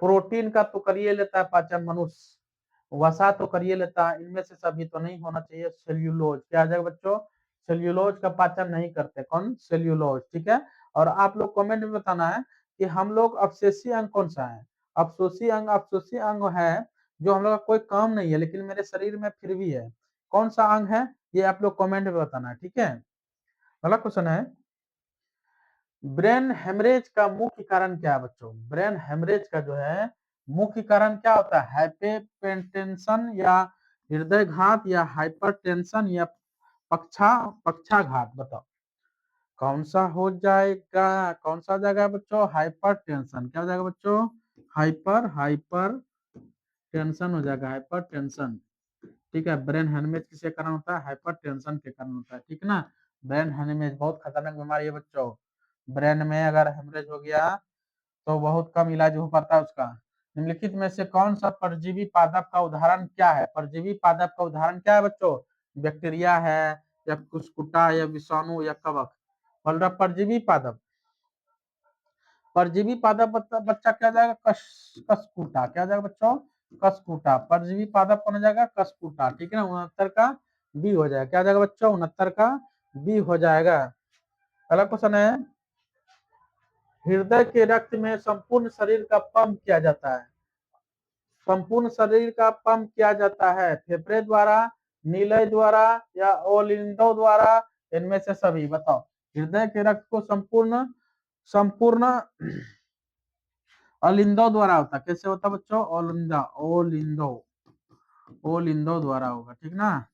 Speaker 1: प्रोटीन का तो करिए लेता है पाचन मनुष्य, वसा तो करिए लेता है, इनमें से सभी तो नहीं होना चाहिए। सेल्यूलोज, क्या आ जाएगा बच्चों, सेल्यूलोज का पाचन नहीं करते, कौन, सेल्यूलोज, ठीक है। और आप लोग कमेंट में बताना है कि हम लोग अवशेषी अंग कौन सा है। अवशोषी अंग है जो हम लोग का कोई काम नहीं है लेकिन मेरे शरीर में फिर भी है, कौन सा अंग है, ये आप लोग कमेंट में बताना है, ठीक है। अगला क्वेश्चन है, ब्रेन हेमरेज का मुख्य कारण क्या है बच्चों। ब्रेन हेमरेज का जो है मुख्य कारण क्या होता है, हाइपरटेंशन या हृदय घात या हाइपरटेंशन या पक्षाघात, बताओ कौन सा हो जाएगा, कौन सा हो जाएगा बच्चों, हाइपरटेंशन। क्या हो जाएगा बच्चों, हाइपर टेंशन हो जाएगा, हाइपर टेंशन, ठीक है। ब्रेन हेमरेज किसके कारण होता है, हाइपर टेंशन के कारण होता है, ठीक ना। ब्रेन हेमरेज बहुत खतरनाक बीमारी है बच्चों, ब्रेन में अगर हेमरेज हो गया तो बहुत कम इलाज हो पाता है उसका। निम्नलिखित में से कौन सा परजीवी पादप का उदाहरण क्या है, परजीवी पादप का उदाहरण क्या है बच्चों, बैक्टीरिया है या कुस्कुटा या विषाणु या कवक। बोल रहा परजीवी पादप, परजीवी पादप बच्चा क्या जाएगा, कसकूटा, क्या जाएगा बच्चों, कसकूटा। परजीवी पादप कौन हो जाएगा, कसकूटा, ठीक है ना। 69 का बी हो जाएगा, क्या जाएगा बच्चों, 69 का बी हो जाएगा। अगला क्वेश्चन है, हृदय के रक्त में संपूर्ण शरीर का पंप किया जाता है, संपूर्ण शरीर का पंप किया जाता है फेफड़े द्वारा, नीलय द्वारा या ओलिंदो द्वारा, इनमें से सभी, बताओ। हृदय के रक्त को संपूर्ण संपूर्ण ओलिंदो द्वारा होता है, कैसे होता है बच्चों, ओलिंदो ओलिंदो द्वारा होगा, ठीक ना,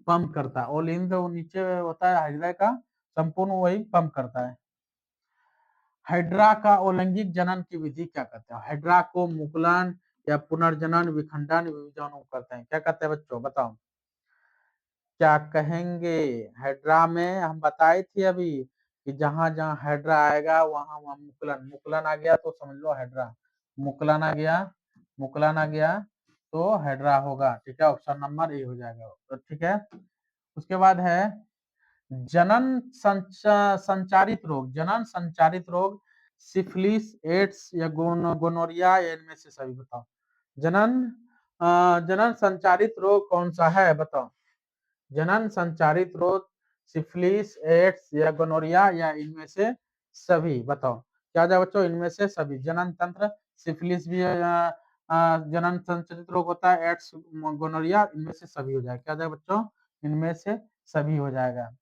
Speaker 1: पंप करता है। ओलिंदो नीचे होता है हृदय का, संपूर्ण वही पंप करता है। हाइड्रा का अलैंगिक जनन की विधि क्या कहते हैं, हाइड्रा को मुकुलन या पुनर्जनन विखंडन विभाजन करते हैं, क्या कहते हैं बच्चों, बताओ क्या कहेंगे। हाइड्रा में हम बताए थे अभी कि जहां जहां हाइड्रा आएगा वहां वहां मुकुलन, मुकुलन आ गया तो समझ लो हाइड्रा, मुकुलन आ गया, मुकुलन आ गया तो हाइड्रा होगा, ठीक है, ऑप्शन नंबर ए हो जाएगा, तो ठीक है। उसके बाद है जनन संचारित रोग, जनन संचारित रोग, सिफिलिस, एड्स या गोनोरिया या इनमें से सभी, बताओ जनन जनन संचारित रोग कौन सा है, बताओ जनन संचारित रोग, सिफिलिस, एड्स या गोनोरिया या इनमें से सभी, बताओ क्या जाए बच्चों, इनमें से सभी। जनन तंत्र, सिफिलिस भी जनन संचारित रोग होता है, एड्स, गोनोरिया, इनमें से सभी हो जाएगा, क्या जाए बच्चों, इनमें से सभी हो जाएगा।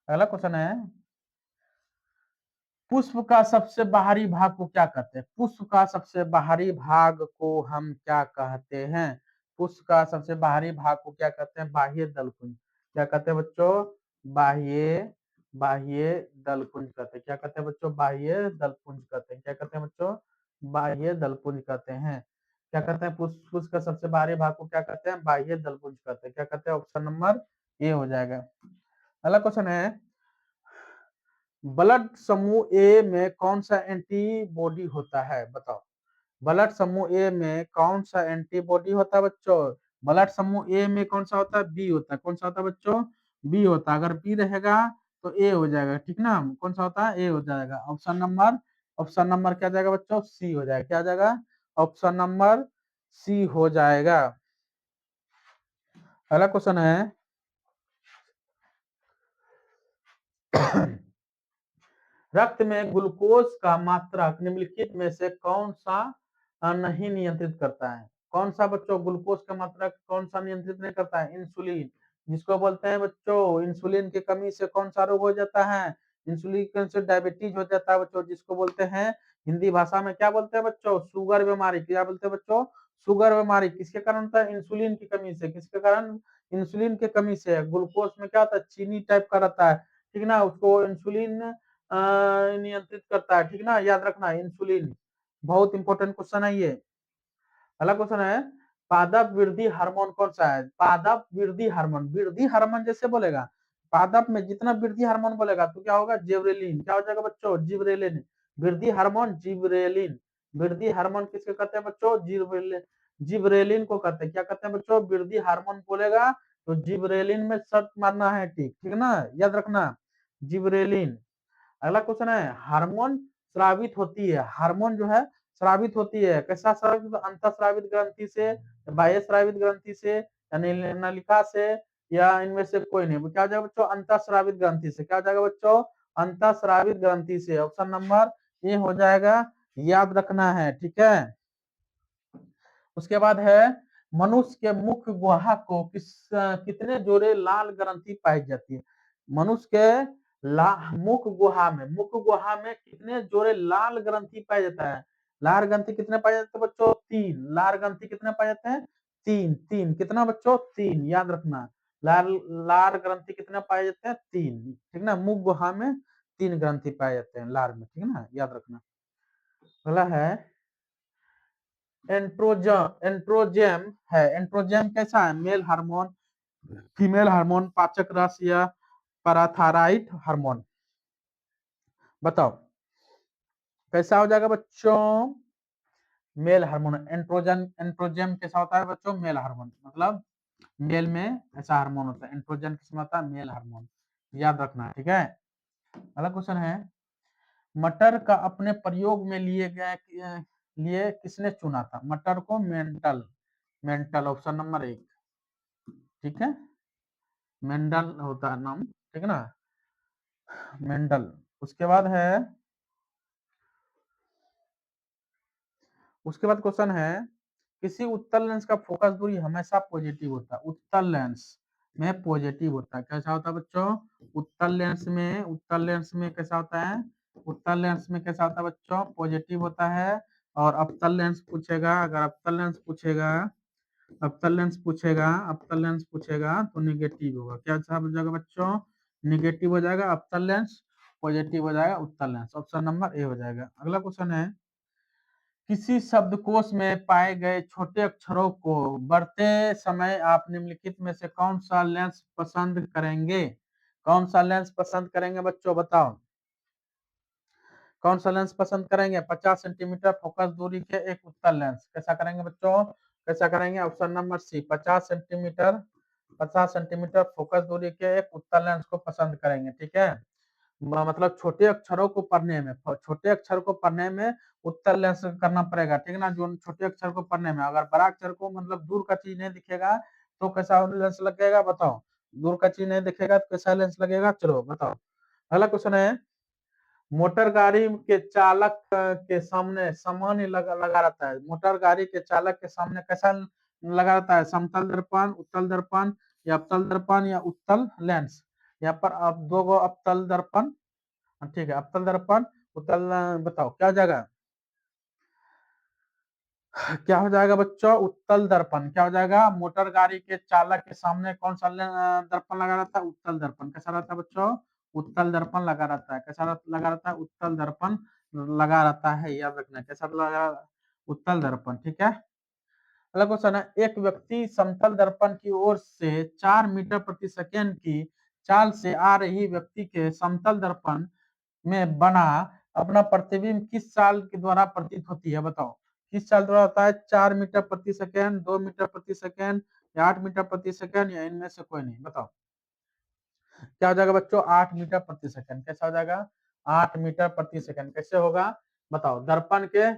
Speaker 1: अगला क्वेश्चन है, पुष्प का सबसे बाहरी भाग को क्या कहते हैं, पुष्प का सबसे बाहरी भाग को हम क्या कहते हैं। पुष्प का सबसे बाहरी भाग को क्या कहते हैं? बाह्य दलकुंज। क्या कहते हैं बच्चों? बाह्य बाह्य दलकुंज कहते हैं। क्या कहते हैं बच्चों? बाह्य दलकुंज कहते हैं। क्या कहते हैं बच्चों? बाह्य दलकुंज कहते हैं। क्या कहते हैं? पुष्प का सबसे बाहरी भाग को क्या कहते हैं? बाह्य दलकुंज कहते हैं। क्या कहते हैं? ऑप्शन नंबर ए हो जाएगा। अगला क्वेश्चन है, ब्लड समूह ए में कौन सा एंटीबॉडी होता है? बताओ। ब्लड समूह ए में कौन सा एंटीबॉडी होता है बच्चों? ब्लड समूह ए में कौन सा होता है? बी होता है। कौन सा होता है बच्चों? बी होता है। अगर बी रहेगा तो ए हो जाएगा, ठीक ना? कौन सा होता है? ए हो जाएगा। ऑप्शन नंबर क्या जाएगा बच्चों? सी हो जाएगा। क्या जाएगा? ऑप्शन नंबर सी हो जाएगा। अगला क्वेश्चन है, रक्त में ग्लूकोज का मात्रक निम्नलिखित में से कौन सा नहीं नियंत्रित करता है? कौन सा बच्चों ग्लूकोज का मात्रक कौन सा नियंत्रित नहीं करता है? इंसुलिन, जिसको बोलते हैं बच्चों, इंसुलिन की कमी से कौन सा रोग हो जाता है? इंसुलिन से डायबिटीज हो जाता है बच्चों, जिसको बोलते हैं हिंदी भाषा में क्या बोलते हैं बच्चों? शुगर बीमारी। क्या बोलते हैं बच्चों? शुगर बीमारी। किसके कारण होता है? इंसुलिन की कमी से। किसके कारण? इंसुलिन की कमी से। ग्लूकोज में क्या होता है? चीनी टाइप का रहता है, ठीक ना? उसको इंसुलिन नियंत्रित करता है, ठीक ना? याद रखना, इंसुलिन। बहुत इंपॉर्टेंट क्वेश्चन है ये। अगला क्वेश्चन है, पादप वृद्धि हार्मोन कौन सा है? पादप वृद्धि हार्मोन, वृद्धि हार्मोन जैसे बोलेगा, पादप में जितना वृद्धि हार्मोन बोलेगा तो क्या होगा? जिब्रेलिन। क्या हो जाएगा बच्चों? जिब्रेलिन। वृद्धि हार्मोन जिब्रेलिन। वृद्धि हार्मोन किसके कहते हैं बच्चों? जिब्रेलिन। जिब्रेलिन को कहते हैं। क्या कहते हैं बच्चों? वृद्धि हार्मोन बोलेगा तो जिब्रेलिन में शर्त मारना है, ठीक ठीक ना? याद रखना, जिब्रेलिन। अगला क्वेश्चन है, हार्मोन स्रावित होती है, हार्मोन जो है स्रावित होती है, कैसा स्रावित? तो अंतःस्रावित ग्रंथि से, बाह्य स्रावित ग्रंथि से, नलिका से, या इनमें से कोई नहीं। क्या हो जाएगा बच्चों? अंतःस्रावित ग्रंथि से। क्या हो जाएगा बच्चों? अंतःस्रावित ग्रंथि से। ऑप्शन नंबर ये हो जाएगा, याद रखना है, ठीक है? उसके बाद है, मनुष्य के मुख गुहा को कितने जोड़े लाल ग्रंथि पाई जाती है? मनुष्य के मुख गुहा में कितने जोड़े लाल ग्रंथि पाया जाता है? लाल ग्रंथि कितने पाए जाते हैं बच्चों? 3। लाल ग्रंथि कितने पाए जाते हैं? 3 3। कितना बच्चों? 3। याद रखना, लाल लाल ग्रंथि कितने पाए जाते हैं? 3, ठीक ना? मुख गुहा में 3 ग्रंथि पाए जाते हैं लाल में, ठीक है ना? याद रखना। अगला है, एंट्रोजम है। एंट्रोजम कैसा है? मेल हार्मोन, फीमेल हार्मोन, पाचक रस, या पैराथायराइड हार्मोन? बताओ कैसा हो जाएगा बच्चों? Male hormone. एंट्रोजन कैसा होता है बच्चों? मेल हार्मोन, मतलब मेल में ऐसा हार्मोन होता है। एंट्रोजन किसमें होता है? Male hormone. याद रखना, ठीक है? अगला क्वेश्चन है, मटर का अपने प्रयोग में लिए किसने चुना था? मटर को मेंटल। मेंटल ऑप्शन नंबर 1, ठीक है? मेंडल होता है नाम, ठीक है ना? मेंडल। उसके बाद है, उसके बाद क्वेश्चन है, किसी उत्तल लेंस का फोकस दूरी हमेशा पॉजिटिव होता है। उत्तल लेंस में पॉजिटिव होता है। कैसा होता है बच्चों? उत्तल लेंस में कैसा होता है? उत्तल लेंस में कैसा होता है बच्चों? पॉजिटिव होता है। और अवतल लेंस पूछेगा, अगर अवतल लेंस पूछेगा तो निगेटिव होगा। क्या हो जाएगा बच्चों? निगेटिव हो जाएगा अवतल लेंस, पॉजिटिव हो जाएगा उत्तल लेंस। ऑप्शन नंबर ए हो जाएगा। अगला क्वेश्चन है, किसी शब्दकोश में पाए गए छोटे अक्षरों को बढ़ते समय आप निम्नलिखित में से कौन सा लेंस पसंद करेंगे? कौन सा लेंस पसंद करेंगे बच्चों? बताओ कौन सा लेंस पसंद करेंगे? 50 सेंटीमीटर फोकस दूरी के एक उत्तल लेंस। कैसा करेंगे बच्चों? कैसा करेंगे? Option number C, 50 centimetre focus दूरी के एक उत्तल लेंस को पसंद करेंगे, ठीक है? मतलब छोटे अक्षरों को पढ़ने में, छोटे अक्षर को पढ़ने में उत्तल लेंस करना पड़ेगा, ठीक है ना? जो छोटे अक्षर को पढ़ने में, अगर बड़ा अक्षर को मतलब दूर का चीज नहीं दिखेगा तो कैसा लेंस लगेगा? बताओ, दूर का चीज नहीं दिखेगा तो कैसा लेंस लगेगा? चलो बताओ। अगला क्वेश्चन है, मोटर गाड़ी के चालक के सामने सामान्य लगा रहता है। मोटर गाड़ी के चालक के सामने कैसा लगा रहता है? समतल दर्पण, उत्तल दर्पण, या अवतल दर्पण, या उत्तल लेंस? यहाँ पर अब दो गो अवतल दर्पण, ठीक है? अवतल दर्पण, उत्तल, बताओ क्या हो जाएगा? क्या हो जाएगा बच्चों, उत्तल दर्पण। क्या हो जाएगा, मोटर गाड़ी के चालक के सामने कौन सा दर्पण लगा रहता है, उत्तल दर्पण। कैसा रहता है बच्चों, उत्तल दर्पण लगा रहता है। कैसा लगा रहता है, उत्तल दर्पण लगा रहता है, याद रखना। कैसा लगा, उत्तल दर्पण, ठीक है। अगला क्वेश्चन है, एक व्यक्ति समतल दर्पण की ओर से 4 मीटर प्रति सेकेंड की चाल से आ रही व्यक्ति के समतल दर्पण में बना अपना प्रतिबिंब किस चाल के द्वारा प्रतीत होती है, बताओ। किस चाल द्वारा होता है, 4 मीटर प्रति सेकेंड, 2 मीटर प्रति सेकेंड, या 8 मीटर प्रति सेकेंड, या इनमें से कोई नहीं, बताओ। क्या हो जाएगा बच्चों, 8 मीटर प्रति सेकेंड। कैसा हो जाएगा, 8 मीटर प्रति सेकेंड। कैसे होगा बताओ, दर्पण के,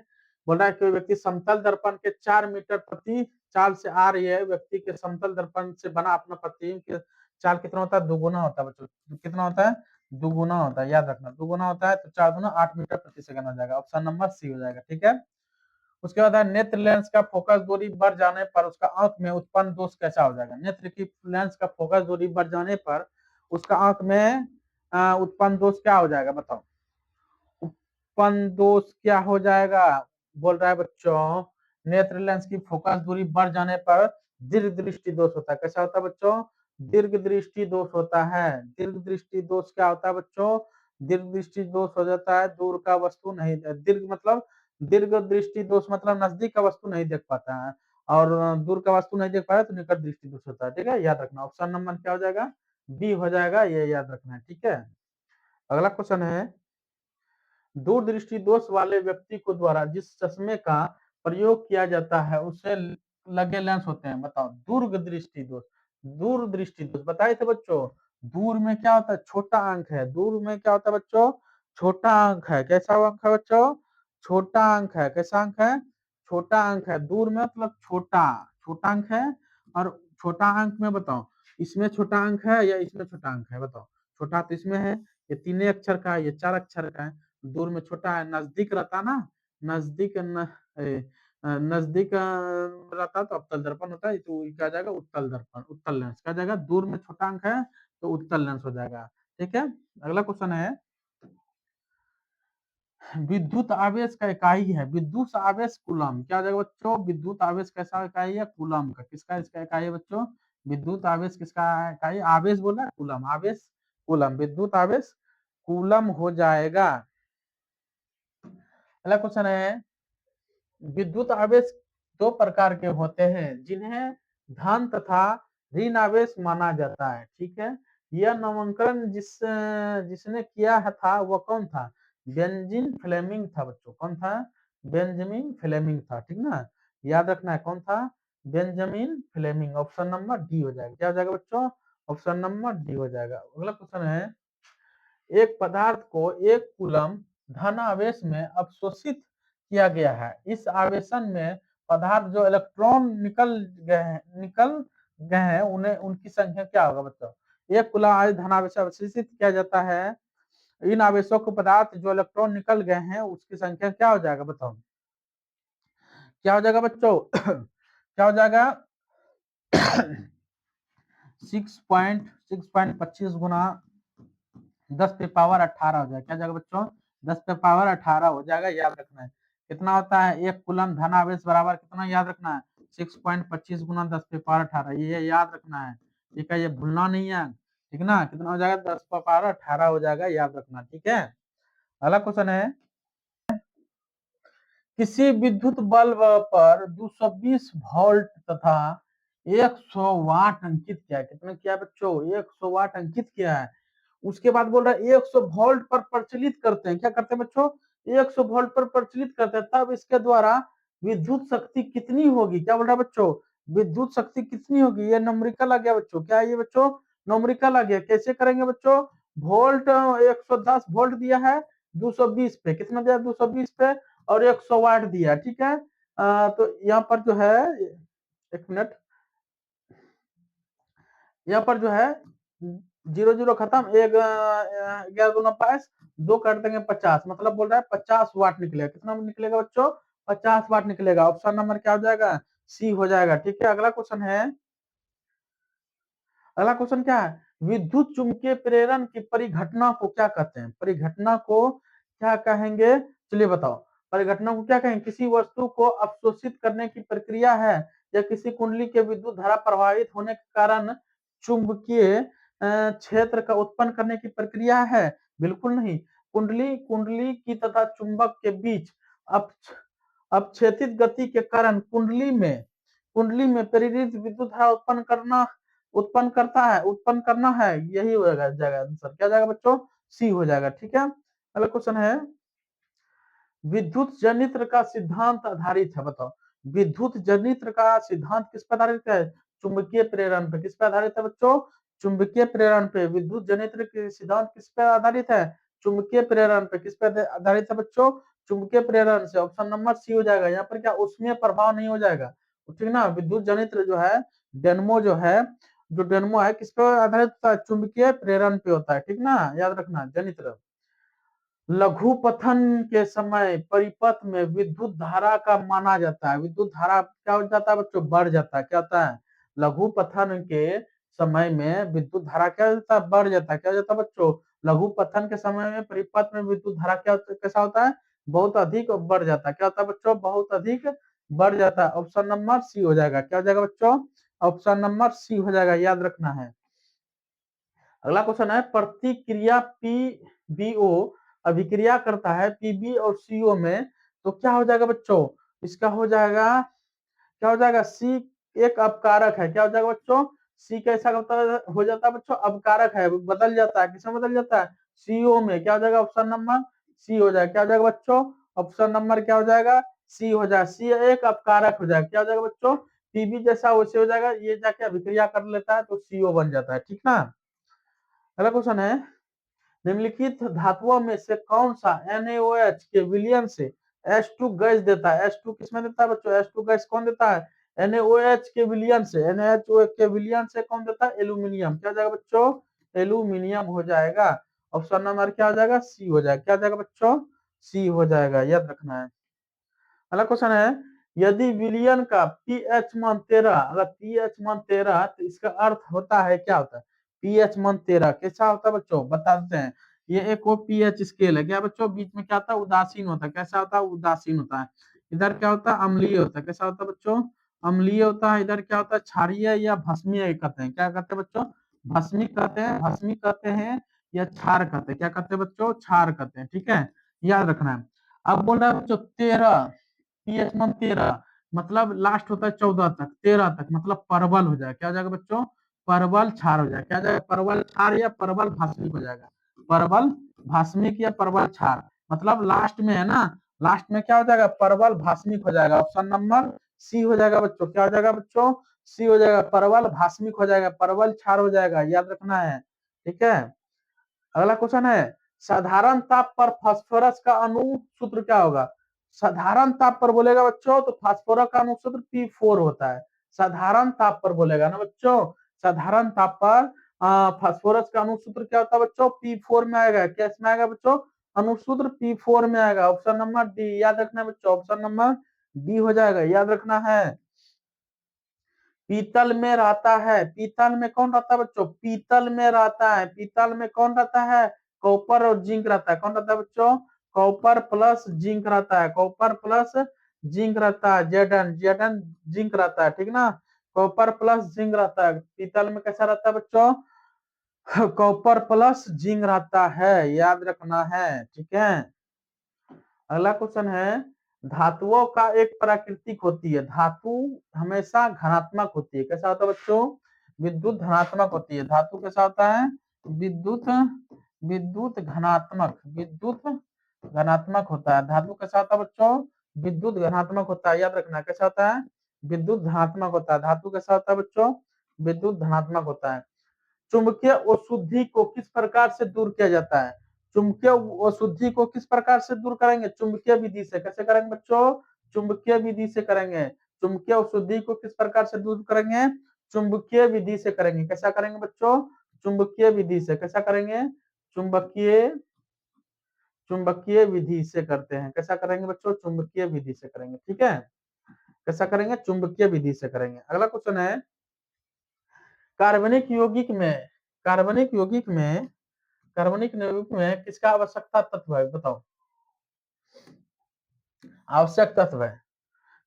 Speaker 1: बोल रहा है कि व्यक्ति समतल दर्पण के 4 मीटर प्रति चाल से आ रही है, व्यक्ति के समतल दर्पण से बना अपना प्रतिबिंब के चाल कितना होता है, दुगुना होता है बच्चों। कितना होता है, दुगुना होता है, याद रखना। दुगुना होता है तो 4 दूना 8 मीटर प्रति सेकंड हो जाएगा। ऑप्शन नंबर सी हो जाएगा, ठीक है। उसके बाद है, नेत्र लेंस का फोकस दूरी बढ़ जाने पर उसका आंख में उत्पन्न दोष कैसा हो जाएगा। नेत्र की लेंस का फोकस दूरी बढ़ जाने पर उसका आंख में उत्पन्न दोष क्या हो जाएगा, बताओ। उत्पन्न दोष क्या हो जाएगा, बोल रहा है बच्चों, नेत्र लेंस की फोकस दूरी बढ़ जाने पर दीर्घ दृष्टि दोष होता है। कैसा होता है बच्चों, दीर्घ दृष्टि दोष होता है। दीर्घ दृष्टि दोष क्या होता है बच्चों, दीर्घ दृष्टि दोष हो जाता है दूर का वस्तु नहीं, दीर्घ मतलब, दीर्घ दृष्टि दोष मतलब नजदीक का वस्तु नहीं देख पाता है, और दूर का वस्तु नहीं देख पाया तो निकट दृष्टि दोष होता है, ठीक है, याद रखना। ऑप्शन नंबर क्या हो जाएगा, बी हो जाएगा, ये याद रखना है, ठीक है। अगला क्वेश्चन है, दूरदृष्टि दोष वाले व्यक्ति को द्वारा जिस चश्मे का प्रयोग किया जाता है उसे लगे लेंस होते हैं, बताओ। दूरदृष्टि दोष, दूरदृष्टि दोष बताए थे बच्चों। दूर में क्या होता है, छोटा अंक है। दूर में क्या होता है बच्चों, छोटा अंक है। कैसा अंक है बच्चों, छोटा अंक है। कैसा अंक है, छोटा अंक है। दूर में मतलब छोटा, छोटा अंक है। और छोटा अंक में बताओ, इसमें छोटा अंक है या इसमें छोटा अंक है, बताओ। छोटा तो इसमें है, ये 3 अक्षर का है, ये 4 अक्षर का है। दूर में छोटा है, नजदीक रहता ना, नजदीक नजदीक रहता तो अवतल दर्पण होता है, तो क्या जाएगा, उत्तल दर्पण, उत्तल लेंस। क्या जाएगा, दूर में छोटा अंक है तो उत्तल लेंस हो जाएगा, ठीक है। अगला क्वेश्चन है, विद्युत आवेश का इकाई है, विद्युत आवेश कूलम। क्या हो जाएगा बच्चों, विद्युत आवेश कैसा इकाई है, कूलम का। किसका इसका इकाई है बच्चों, विद्युत आवेश किसका इकाई, आवेश बोला है, कूलम, आवेश कूलम, विद्युत आवेश कूलम हो जाएगा। अगला क्वेश्चन है, विद्युत आवेश 2 प्रकार के होते हैं जिन्हें धन तथा ऋण आवेश माना जाता है, ठीक है। यह नामांकन जिसने किया है था वह कौन था, बेंजामिन फ्लेमिंग था बच्चों। कौन था, बेंजामिन फ्लेमिंग था, ठीक ना, याद रखना है कौन था, Benjamin Fleming. Option number D हो जाएगा। क्या हो जाएगा बच्चों, ऑप्शन नंबर डी हो जाएगा। अगला क्वेश्चन है, एक पदार्थ को एक कूलम धन आवेश में अवशोषित किया गया है। इस आवेशन में पदार्थ जो इलेक्ट्रॉन निकल गए हैं उन्हें, उनकी संख्या क्या होगा बच्चों। एक कूलम आवेश धन आवेश अवशोषित किया जाता है, इन आवेशों को पदार्थ जो इलेक्ट्रॉन निकल गए हैं उसकी संख्या क्या हो जाएगा, बताओ। क्या हो जाएगा बच्चों क्या हो जाएगा 6.25 गुना 10 पे पावर 18 हो जाएगा। क्या जाएगा बच्चों, 10 पे पावर 18 हो जाएगा, याद रखना है। कितना होता है, एक कूलम धन आवेश बराबर कितना, याद रखना है, 6.25 गुना 10 पे पावर 18, ये याद रखना है, ठीक है, ये भूलना नहीं है, ठीक ना। कितना हो जाएगा, 10 पे पावर 18 हो जाएगा, याद रखना, ठीक है। अगला क्वेश्चन है, किसी विद्युत बल्ब पर 220 वोल्ट तथा 100 वाट अंकित किया है। कितना किया है बच्चों, 100 वाट अंकित किया है। उसके बाद बोल रहा है 100 वोल्ट पर प्रचलित करते हैं। क्या करते हैं बच्चों, 100 वोल्ट पर प्रचलित करते हैं, तब इसके द्वारा विद्युत शक्ति कितनी होगी। क्या बोल रहा है बच्चों, विद्युत शक्ति कितनी होगी, ये न्यूमेरिकल आ गया बच्चों। क्या है ये बच्चों, न्यूमेरिकल आ गया। कैसे करेंगे बच्चों, वोल्ट 110 वोल्ट दिया है, 220 पे कितना दिया, 220 पे, और 100 वाट दिया, ठीक है। तो यहाँ पर जो है, एक मिनट, यहाँ पर जो है 0 0 खत्म, एक 11 दूना 22, 2 कर देंगे 50, मतलब बोल रहा है 50 वाट निकलेगा। कितना निकलेगा बच्चों, 50 वाट निकलेगा। ऑप्शन नंबर क्या हो जाएगा, सी हो जाएगा, ठीक है। अगला क्वेश्चन है, अगला क्वेश्चन क्या है, विद्युत चुंबकीय प्रेरण की परिघटना को क्या कहते हैं, परिघटना को क्या कहेंगे, चलिए बताओ। परिघटना को क्या कहेंगे? किसी वस्तु को अवशोषित करने की प्रक्रिया है या किसी कुंडली के विद्युत धारा प्रभावित होने के कारण चुंबकीय क्षेत्र का उत्पन्न करने की प्रक्रिया है? बिल्कुल नहीं। कुंडली की तथा चुंबक के बीच अपक्षेपित गति के कारण कुंडली में प्रेरित विद्युत धारा उत्पन्न करना है। यही हो जाएगा आंसर। क्या जाएगा बच्चों? सी हो जाएगा। ठीक है। अगला क्वेश्चन है, विद्युत जनित्र का सिद्धांत आधारित है। बताओ, विद्युत जनित्र का सिद्धांत किस पर आधारित है? चुंबकीय प्रेरण पे। किस पर आधारित है बच्चों? चुंबकीय प्रेरण पे। विद्युत जनित्र के सिद्धांत किस पर आधारित है? चुंबकीय प्रेरण पे। किस पर आधारित है बच्चों? चुंबकीय प्रेरण से। ऑप्शन नंबर सी हो जाएगा। यहाँ पर क्या उसमें प्रभाव नहीं हो जाएगा, ठीक ना। विद्युत जनित्र जो है, डेनमो है किस पर आधारित होता है? चुंबकीय प्रेरण पे होता है, ठीक ना। याद रखना जनित्र। लघु पथन के समय परिपथ में विद्युत धारा का माना जाता है। विद्युत धारा क्या हो जाता है बच्चों? बढ़ जाता है। क्या होता है? लघु पथन के समय में विद्युत धारा क्या हो जाता है? बढ़ जाता है। क्या हो जाता है बच्चों? लघु पथन के समय में परिपथ में विद्युत धारा कैसा होता है? बहुत अधिक बढ़ जाता है। क्या होता है बच्चों? बहुत अधिक बढ़ जाता है। ऑप्शन नंबर सी हो जाएगा। क्या हो जाएगा बच्चों? ऑप्शन नंबर सी हो जाएगा। याद रखना है। अगला क्वेश्चन है, प्रतिक्रिया पीबीओ अभिक्रिया करता है पीबी और सीओ में, तो क्या हो जाएगा बच्चों? इसका हो जाएगा, क्या हो जाएगा? सी एक अपकारक है। क्या हो जाएगा बच्चों? सी कैसा हो जाता है बच्चों? अपकारक है, बदल जाता है। किसमें बदल जाता है? सीओ में। क्या हो जाएगा? ऑप्शन नंबर सी हो जाएगा। क्या हो जाएगा बच्चों? ऑप्शन नंबर क्या हो जाएगा? सी हो जाएगा। सी एक अपकारक हो जाएगा। क्या हो जाएगा बच्चों? पीबी जैसा वैसे हो जाएगा, ये जाके अभिक्रिया कर लेता है तो सीओ बन जाता है, ठीक ना। अगला क्वेश्चन है, निम्नलिखित धातुओं में से कौन सा NaOH के विलयन से H2 गैस देता है? H2 किसमें देता है बच्चों? H2 गैस कौन देता है? NaOH के विलयन से। NaOH के विलयन से कौन देता है? एल्यूमिनियम। क्या हो जाएगा बच्चों? एल्यूमिनियम हो जाएगा। ऑप्शन नंबर क्या हो जाएगा? सी हो जाएगा। क्या हो जाएगा बच्चों? सी हो जाएगा। याद रखना है। अगला क्वेश्चन है, यदि विलयन का पीएच मान 13, अगर पीएच मान 13 तो इसका अर्थ होता है, क्या होता है? पीएच मान 13 कैसा होता है बच्चों? बता देते हैं। ये एक वो पीएच स्केल है। क्या बच्चों? बीच में क्या होता है? उदासीन होता है। कैसा होता है? उदासीन होता है। इधर क्या होता है? अम्लीय होता है। कैसा होता है बच्चों? अम्लीय होता है। इधर क्या होता है? क्षारीय या भस्मीय कहते हैं। क्या कहते हैं बच्चों? भस्मी कहते हैं, भस्मी कहते हैं या क्षार कहते हैं। क्या कहते हैं बच्चों? क्षार कहते हैं, ठीक है। याद रखना है। अब बोल रहा है बच्चों 13, पीएच मान 13 मतलब लास्ट होता है 14 तक, 13 तक मतलब परवल हो जाएगा। क्या हो जाएगा बच्चों? परवल क्षार हो जाएगा। क्या हो जाएगा? परवल क्षार या परवल भास्मिक हो जाएगा। परवल भास्मिक या परवल क्षार, मतलब लास्ट में है ना, लास्ट में क्या हो जाएगा? परवल भास्मिक हो जाएगा। ऑप्शन नंबर सी हो जाएगा बच्चों। क्या हो जाएगा बच्चों? सी हो जाएगा। परवल भास्मिक हो जाएगा, परवल क्षार हो जाएगा। याद रखना है, ठीक है। अगला क्वेश्चन है, साधारण ताप पर फास्फोरस का अणु सूत्र क्या होगा? साधारण ताप पर बोलेगा बच्चों तो फास्फोरस का अणु सूत्र P4 होता है। साधारण ताप पर बोलेगा ना बच्चों, साधारण ताप पर फास्फोरस का अणु सूत्र क्या होता है बच्चों? P4 में आएगा। क्या इसमें आएगा बच्चों? अणु सूत्र P4 में आएगा। Option number D. याद रखना है बच्चों, ऑप्शन नंबर डी हो जाएगा। याद रखना है। पीतल में रहता है, पीतल में कौन रहता है बच्चों? पीतल में रहता है। पीतल में कौन रहता है? कॉपर और जिंक रहता है। कौन रहता है बच्चों? कॉपर प्लस जिंक रहता है। कॉपर प्लस जिंक रहता है। जेडन जेडन जिंक रहता है, ठीक ना। कॉपर प्लस जिंक रहता है। पीतल में कैसा रहता है बच्चों? कॉपर प्लस जिंक रहता है। याद रखना है, ठीक है। अगला क्वेश्चन है, धातुओं का एक प्राकृतिक होती है। धातु हमेशा धनात्मक होती है। कैसा होता है बच्चों? विद्युत धनात्मक होती है। धातु कैसा होता है? विद्युत विद्युत धनात्मक, विद्युत धनात्मक होता है। धातु कैसा होता है बच्चों? विद्युत धनात्मक होता है। याद रखना कैसा होता है? विद्युत धनात्मक होता है। धातु कैसा होता है बच्चों? विद्युत धनात्मक होता है। चुंबकीय अशुद्धि को किस प्रकार से दूर किया जाता है? चुंबकीय अशुद्धि को किस प्रकार से दूर करेंगे? चुंबकीय विधि से। कैसे करेंगे बच्चों? चुंबकीय विधि से करेंगे। चुंबकीय अशुद्धि को किस प्रकार से दूर करेंगे? चुंबकीय विधि से करेंगे। कैसा करेंगे बच्चों? चुंबकीय विधि से। कैसा करेंगे? चुंबकीय चुंबकीय विधि से करते हैं। कैसा करेंगे बच्चों? चुंबकीय विधि से करेंगे, ठीक है। कैसा करेंगे? चुंबकीय विधि से करेंगे। अगला क्वेश्चन है, कार्बनिक यौगिक में कार्बनिक यौगिक में कार्बनिक यौगिक में किसका आवश्यकता तत्व है? बताओ। आवश्यक तत्व है,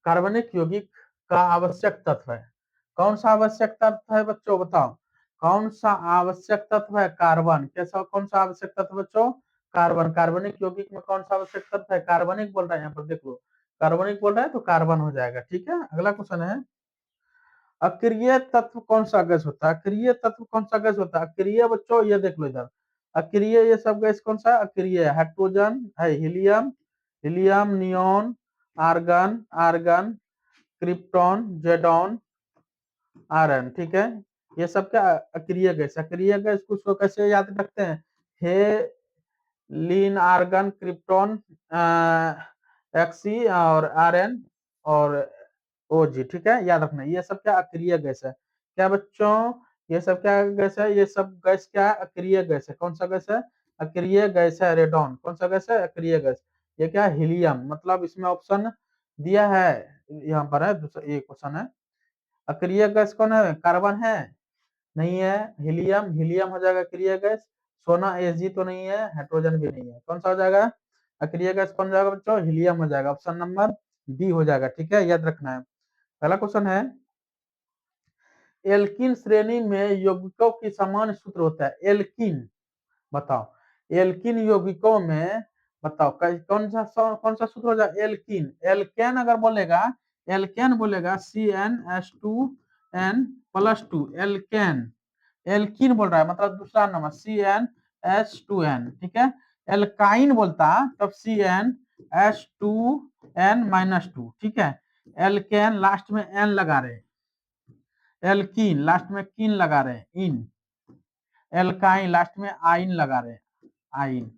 Speaker 1: कार्बनिक यौगिक का आवश्यक तत्व है। कौन सा आवश्यक तत्व है बच्चों, बताओ कौन सा आवश्यक तत्व है, कार्बन। कैसा, कौन सा आवश्यक तत्व बच्चों, कार्बन। कार्बनिक यौगिक में कौन सा आवश्यक तत्व है, कार्बनिक बोल रहा है, यहाँ पर देख लो कार्बनिक बोल रहा है तो कार्बन हो जाएगा। ठीक है, अगला क्वेश्चन है, अक्रिय तत्व कौन सा गैस होता है, अक्रिय तत्व कौन सा गैस होता है। अक्रिय बच्चों ये देख लो इधर, अक्रिय ये सब गैस कौन सा अक्रिय है, हाइड्रोजन है, helium, helium, neon, argon, argon, krypton, जेडॉन, आयरन। ठीक है, ये सब क्या अक्रिय गैस, अक्रिय गैस को कैसे याद रखते हैं, हे लीन, आर्गन, क्रिप्टॉन, एक्सी और आरएन और ओजी। ठीक है, याद रखना ये सब क्या अक्रिय गैस है। क्या बच्चों, ये सब क्या गैस है, ये सब गैस क्या है, अक्रिय गैस है। कौन सा गैस है, अक्रिय गैस है, रेडॉन। कौन सा गैस है, अक्रिय गैस। ये क्या हीलियम, मतलब इसमें ऑप्शन दिया है, यहाँ पर है दूसरा, ये क्वेश्चन है, अक्रिय गैस कौन है, कार्बन है, नहीं है, हीलियम, हीलियम हो जाएगा अक्रिय गैस, सोना एजी तो नहीं है, हाइड्रोजन भी नहीं है, कौन सा हो जाएगा अक्रिय गैस, कौन जाएगा बच्चों, हीलियम हो जाएगा, ऑप्शन नंबर बी हो जाएगा। ठीक है, याद रखना है। पहला क्वेश्चन है, एल्किन श्रेणी में यौगिकों की सामान्य सूत्र होता है, एल्किन बताओ, एल्किन यौगिकों में बताओ कौन सा सूत्र हो जाएगा, एल्किन। एल्केन अगर बोलेगा, एल्केन बोलेगा CnH2n+2, एल्केन। एल्किन बोल रहा है मतलब दूसरा नंबर CnH2n। ठीक है, एल्काइन बोलता तब CnH2n-2। ठीक है, एल्केन लास्ट में एन लगा रहे, एल्कीन लास्ट में किन लगा रहे, इन, एल्काइन लास्ट में आइन लगा रहे, आइन।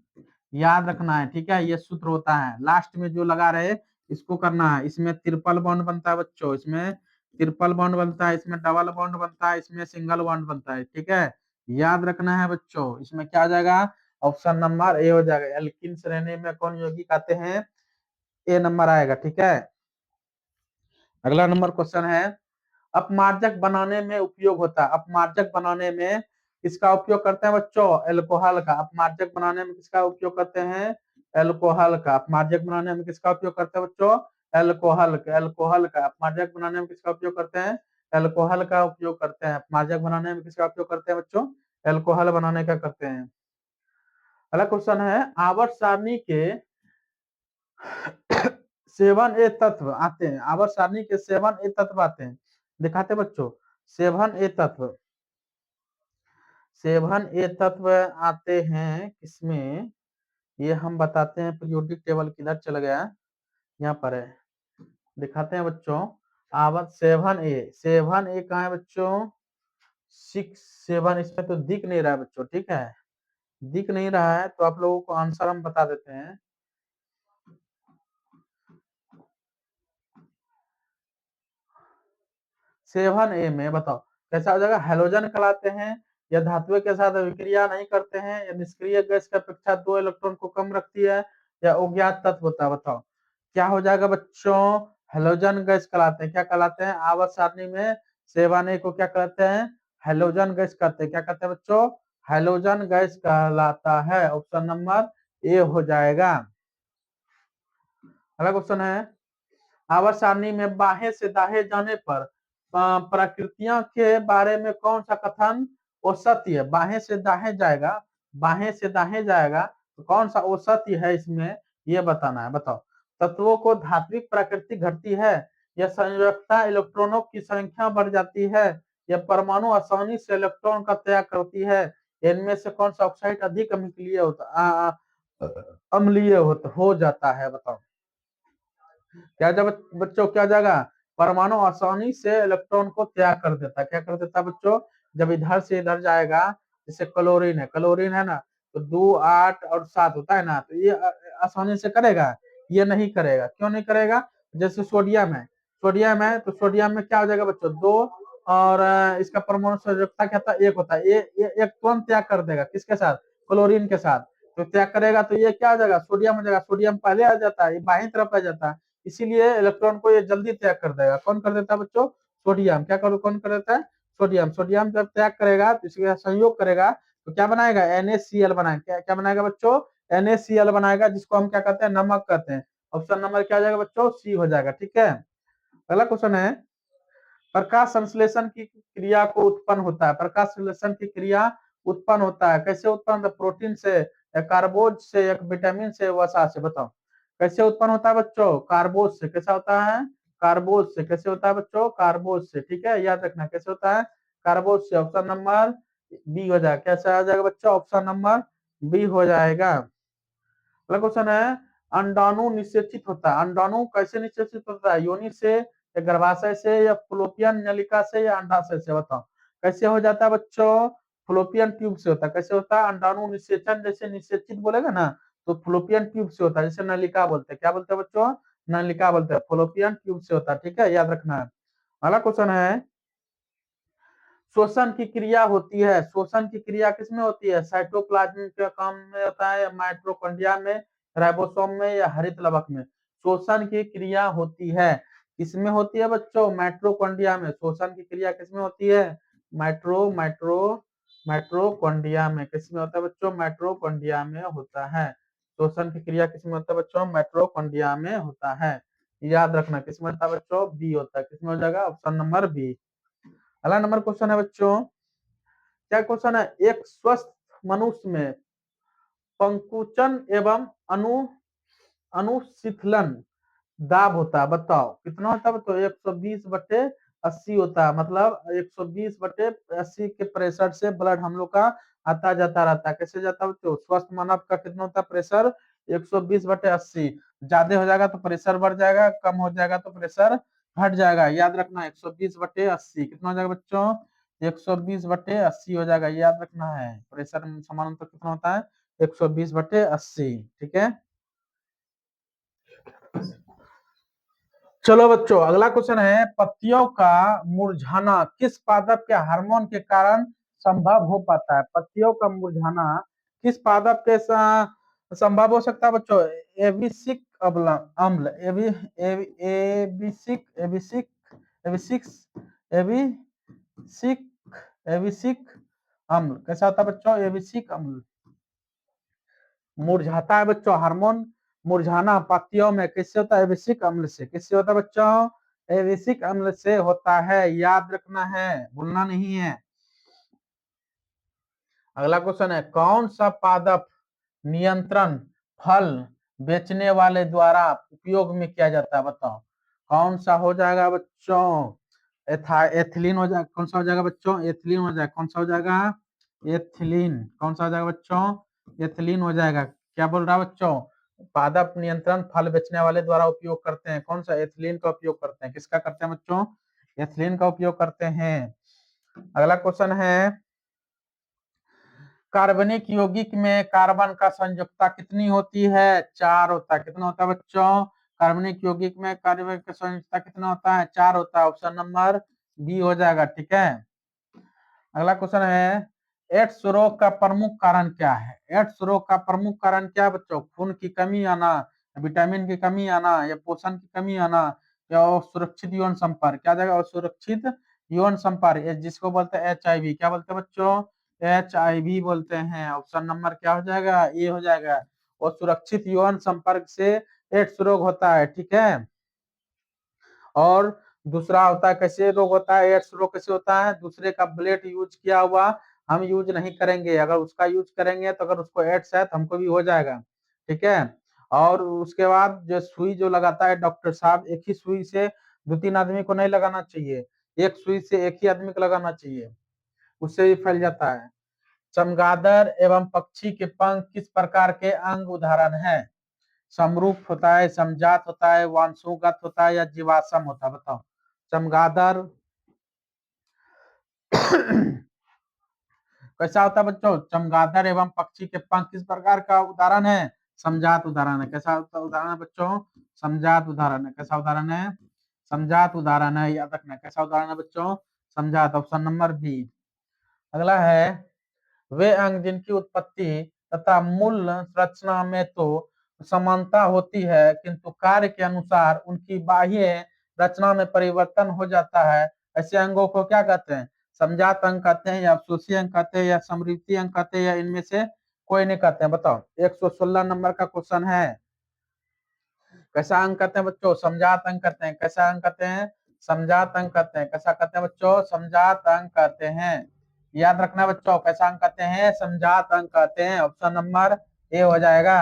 Speaker 1: याद रखना है। ठीक है, ये सूत्र होता है, लास्ट में जो लगा रहे इसको करना है। इसमें ट्रिपल बॉन्ड बनता है बच्चों, इसमें ट्रिपल बॉन्ड बनता है, इसमें डबल बॉन्ड बनता है, इसमें सिंगल बॉन्ड बनता है। ठीक है, याद रखना है बच्चों। इसमें क्या आ जाएगा, ऑप्शन नंबर ए हो जाएगा। एल्किन श्रेणी में कौन यौगिक आते हैं, ए नंबर आएगा। ठीक है, अगला नंबर क्वेश्चन है, अपमार्जक बनाने में उपयोग होता है, अपमार्जक बनाने में किसका उपयोग करते हैं बच्चों, एल्कोहल का। अपमार्जक बनाने में किसका उपयोग करते हैं, एल्कोहल का। अपमार्जक बनाने में किसका उपयोग करते हैं बच्चों, एल्कोहल का, एल्कोहल का। अपमार्जक बनाने में किसका उपयोग करते हैं, एल्कोहल का उपयोग करते हैं। अपमार्जक बनाने में किसका उपयोग करते हैं बच्चों, एल्कोहल बनाने का करते हैं। अगला क्वेश्चन है, आवर्त सारणी के 7 ए तत्व आते हैं, आवर्त सारणी के 7 ए तत्व आते हैं, दिखाते बच्चों 7 ए तत्व, 7 ए तत्व आते हैं किसमें, ये हम बताते हैं। पीरियोडिक टेबल किधर चला गया, यहाँ पर है, दिखाते हैं बच्चों। आवर्त 7 ए, 7 ए कहाँ है बच्चों, 6 7, इसमें तो दिख नहीं रहा है बच्चों। ठीक है, दिख नहीं रहा है तो आप लोगों को आंसर हम बता देते हैं। 7 ए में बताओ कैसा हो जाएगा, हेलोजन कहलाते हैं, या धातुओं के साथ विक्रिया नहीं करते हैं, या निष्क्रिय गैस की अपेक्षा 2 इलेक्ट्रॉन को कम रखती है, या अज्ञात तत्व होता है। बताओ क्या हो जाएगा बच्चों, हेलोजन गैस कहलाते हैं। क्या कहलाते हैं, आवर्त सारणी में 7 ए को क्या कहते हैं, हेलोजन गैस कहते हैं। क्या कहते हैं बच्चों, हेलोजन गैस कहलाता है, ऑप्शन नंबर ए हो जाएगा। अगला क्वेश्चन है, आवर्त सारणी में बाहें से दाहें जाने पर प्रकृतियों के बारे में कौन सा कथन औसत्य है। बाहें से दाहें जाएगा, बाहें से दाहें जाएगा तो कौन सा औसत्य है इसमें, ये बताना है। बताओ तत्वों को धात्विक प्रकृति घटती है, या संयोजकता इलेक्ट्रॉनों की संख्या बढ़ जाती है, या परमाणु आसानी से इलेक्ट्रॉन का त्याग करती है, इनमें से कौन सा ऑक्साइड अधिक अम्लीय होता, अम्लीय हो जाता है। बताओ क्या जब बच्चों क्या जाएगा, परमाणु आसानी से इलेक्ट्रॉन को त्याग कर देता है। क्या कर देता है बच्चों, जब इधर से इधर जाएगा, जैसे क्लोरीन है, क्लोरीन है ना, तो 2 8 और 7 होता है ना, तो ये आसानी से करेगा, ये नहीं करेगा। क्यों नहीं करेगा, जैसे सोडियम है, सोडियम है तो सोडियम में क्या हो जाएगा बच्चों, 2, और इसका परमाणु संयोजकता क्या होता है, 1 होता है, ये एक तुरंत त्याग कर देगा, किसके साथ, क्लोरीन के साथ। तो त्याग करेगा तो ये क्या हो जाएगा, सोडियम हो जाएगा, सोडियम पहले आ जाता है, ये बाईं तरफ आ जाता है, इसीलिए इलेक्ट्रॉन को ये जल्दी त्याग कर देगा। कौन कर देता है बच्चों, सोडियम। क्या करो, कौन कर देता है, सोडियम। सोडियम जब त्याग करेगा तो इसके साथ संयोग करेगा तो क्या बनाएगा, NaCl बनाएगा। क्या क्या बनाएगा बच्चों, NaCl बनाएगा, जिसको हम क्या कहते हैं, नमक कहते हैं। ऑप्शन नंबर क्या हो जाएगा बच्चों, सी हो जाएगा। ठीक है, अगला क्वेश्चन है, प्रकाश संश्लेषण की क्रिया को उत्पन्न होता है, प्रकाश संश्लेषण की क्रिया उत्पन्न होता है, कैसे उत्पन्न होता है, प्रोटीन से या कार्बोज से या विटामिन से, वसा से, बताओ कैसे उत्पन्न होता है बच्चों, कार्बोज से। कैसा होता है, कार्बोज से। कैसे होता है बच्चों, कार्बोज से। ठीक है, याद रखना कैसे होता है, कार्बोज से। ऑप्शन नंबर बी हो जाएगा। कैसा आ जाएगा बच्चों, ऑप्शन नंबर बी हो जाएगा। अगला क्वेश्चन है, अंडाणु निषेचित होता है, अंडाणु कैसे निषेचित होता है, योनि से या गर्भाशय से या फ्लोपियन नलिका से या अंडाशय से, बताओ कैसे हो जाता है बच्चों, फ्लोपियन ट्यूब से होता है। कैसे होता है, अंडाणु निषेचन, जैसे निषेचित बोलेगा ना तो फ्लोपियन ट्यूब से होता है, जैसे नलिका बोलते हैं, क्या बोलते हैं बच्चों, नलिका बोलते हैं, फ्लोपियन ट्यूब से होता है। ठीक है, याद रखना है। अगला क्वेश्चन है, श्वसन की क्रिया होती है, श्वसन की क्रिया किसमें होती है, साइटोप्लाज्म के काम में होता है, या माइटोकॉन्ड्रिया में, राइबोसोम में या हरित लवक में। श्वसन की क्रिया होती है, किसमें होती है बच्चों, माइटोकॉन्ड्रिया में। श्वसन की क्रिया किसमें होती है, माइट्रोकॉन्ड्रिया में। किसमें होता है बच्चों, माइट्रोकॉन्ड्रिया में होता है। श्वसन की क्रिया किसमें होता है बच्चों, माइट्रोकॉन्ड्रिया में होता है। याद रखना किसमें होता है बच्चों, बी होता है। किसमें हो जाएगा, ऑप्शन नंबर बी। अगला नंबर क्वेश्चन है बच्चों, क्या क्वेश्चन है, एक स्वस्थ मनुष्य में पंकुचन एवं अनुशीतलन दाब होता है, बताओ कितना होता है, बताओ 120/80 होता है, मतलब 120/80 के प्रेशर से ब्लड हम लोग का आता जाता रहता है। कैसे जाता है बच्चों, स्वस्थ मानव का कितना होता है प्रेशर, 120/80। ज्यादा हो जाएगा तो प्रेशर बढ़ जाएगा, कम हो जाएगा तो प्रेशर घट जाएगा। याद रखना 120/80 कितना हो जाएगा बच्चों, 120/80 हो जाएगा। याद रखना है, प्रेशर समानांतर कितना होता है, 120/80। ठीक है, चलो बच्चों अगला क्वेश्चन है, पत्तियों का मुरझाना किस पादप के हार्मोन के कारण संभव हो पाता है, पत्तियों का मुरझाना किस पादप के संभव हो सकता है बच्चों, एबिसिक अम्ल अम्ल एबी एबी एबिसिक एबिसिक एबिसिक्स एबिसिक एबिसिक अम्ल। कैसा होता है बच्चों, एबिसिक अम्ल मुरझाता है बच्चों, हार्मोन मुरझाना पत्तियों में किससे होता है, एबिसिक अम्ल से। किससे होता है बच्चों, एबिसिक अम्ल से होता है। याद रखना है, भूलना नहीं है। अगला क्वेश्चन है, कौन सा पादप नियंत्रण फल बेचने वाले द्वारा उपयोग में किया जाता है, बताओ कौन सा हो जाएगा बच्चों, एथिलीन हो जाएगा। कौन सा हो जाएगा बच्चों, एथिलीन हो जाएगा। कौन सा हो जाएगा, एथिलीन। कौन सा हो जाएगा बच्चों, एथिलीन हो जाएगा। क्या बोल रहा है बच्चों, पादप नियंत्रण फल बेचने वाले द्वारा उपयोग करते हैं, कौन सा, एथिलीन का उपयोग करते हैं। किसका करते हैं बच्चों, एथिलीन का उपयोग करते हैं। अगला क्वेश्चन है, कार्बनिक यौगिक में कार्बन का संयुक्ता कितनी होती है, 4 होता है। कितना होता है बच्चों, कार्बनिक यौगिक में कार्बन का संयुक्ता कितना होता है, 4 होता है। ऑप्शन नंबर बी हो जाएगा। ठीक है, अगला क्वेश्चन है, एड्स रोग का प्रमुख कारण क्या है, एड्स रोग का प्रमुख कारण क्या है बच्चों, खून की कमी आना, विटामिन की कमी आना, या पोषण की कमी आना, या सुरक्षित यौन संपर्क। क्या जाएगा, सुरक्षित यौन संपर्क, जिसको बोलते हैं HIV। क्या बोलते हैं बच्चों, HIV बोलते हैं। ऑप्शन नंबर क्या हो जाएगा, ए हो जाएगा। और सुरक्षित यौन संपर्क से एड्स रोग होता है। ठीक है, और दूसरा होता है, कैसे रोग होता है, एड्स रोग कैसे होता है, दूसरे का ब्लेड यूज किया हुआ हम यूज नहीं करेंगे, अगर उसका यूज करेंगे तो अगर उसको एड्स है तो हमको भी हो जाएगा। ठीक है, और उसके बाद जो सुई जो लगाता है डॉक्टर साहब, एक ही सुई से 2-3 आदमी को नहीं लगाना चाहिए, एक सुई से एक ही आदमी को लगाना चाहिए, उससे भी फैल जाता है। चमगादड़ एवं पक्षी के पंख किस प्रकार के अंग उदाहरण है, समरूप होता है, समजात होता है, वांशुगत होता है, या जीवाश्म होता है, बताओ चमगादड़ कैसा होता है बच्चों, चमगादड़ एवं पक्षी के पंख किस प्रकार का उदाहरण है, समजात उदाहरण है। कैसा उदाहरण है बच्चों, समजात उदाहरण है। कैसा उदाहरण है, समजात उदाहरण है। याद रखना कैसा उदाहरण है बच्चों, समजात। Option number B. अगला है, वे अंग जिनकी उत्पत्ति तथा मूल संरचना में तो समानता होती है किंतु कार्य के अनुसार उनकी बाह्य रचना में परिवर्तन हो जाता है, ऐसे अंगों को क्या कहते हैं, समजात अंग कहते हैं, या अफसोसी अंग कहते हैं, या समृद्धि अंग कहते हैं, या इनमें से कोई नहीं कहते हैं, बताओ। 116 नंबर का क्वेश्चन है, कैसा अंक करते हैं बच्चों? समझात अंक करते हैं। कैसा अंक करते हैं? समझात अंक करते हैं। कैसा करते हैं बच्चों? समझात अंक करते हैं। याद रखना बच्चों, कैसा अंक करते हैं? समझात अंक करते हैं। ऑप्शन नंबर ए हो जाएगा।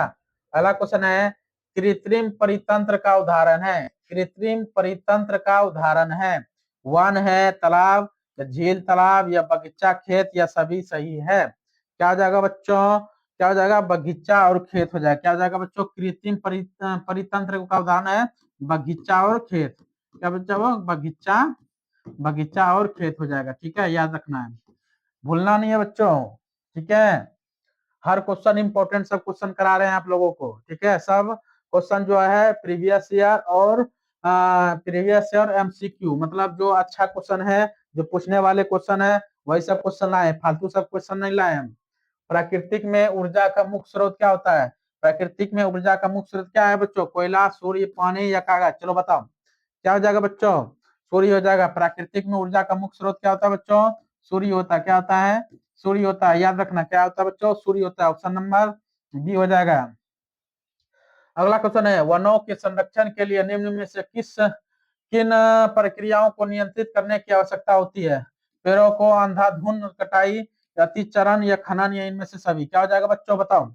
Speaker 1: अगला क्वेश्चन है, कृत्रिम परितंत्र का उदाहरण है। कृत्रिम परितंत्र का उदाहरण है। वन है, तालाब या झील, तालाब या बगीचा, खेत या सभी सही है। क्या हो जाएगा बच्चों? क्या हो जाएगा? बगीचा और खेत हो जाएगा। क्या हो जाएगा बच्चों? कृत्रिम परितंत्र का उदाहरण है बगीचा और खेत। क्या बच्चा? वो बगीचा, बगीचा और खेत हो जाएगा। ठीक है, याद रखना है, भूलना नहीं है बच्चों। ठीक है, हर क्वेश्चन इंपॉर्टेंट, सब क्वेश्चन करा रहे हैं आप लोगों को। ठीक है, सब क्वेश्चन जो है प्रीवियस ईयर और प्रीवियस ईयर एमसीक्यू, मतलब जो अच्छा क्वेश्चन है, जो पूछने वाले क्वेश्चन है, वही सब क्वेश्चन लाए, फालतू सब क्वेश्चन नहीं लाए हम। प्राकृतिक में ऊर्जा का मुख्य स्रोत क्या होता है? प्राकृतिक में ऊर्जा का मुख्य स्रोत क्या है बच्चों? कोयला, सूर्य, पानी या कागज? चलो बताओ, क्या हो जाएगा बच्चों? सूर्य हो जाएगा। प्राकृतिक में ऊर्जा का मुख्य स्रोत क्या होता है बच्चों? सूर्य होता है। क्या होता है? सूर्य होता है। याद रखना, क्या होता है बच्चों? सूर्य होता है। ऑप्शन नंबर बी हो जाएगा। अगला क्वेश्चन है, वनों के संरक्षण के लिए निम्न में से किन प्रक्रियाओं को नियंत्रित करने की आवश्यकता होती है? पेड़ों को अंधाधुंध कटाई, अतिचरण या खनन, या इनमें से सभी? क्या हो जाएगा बच्चों? बताओ,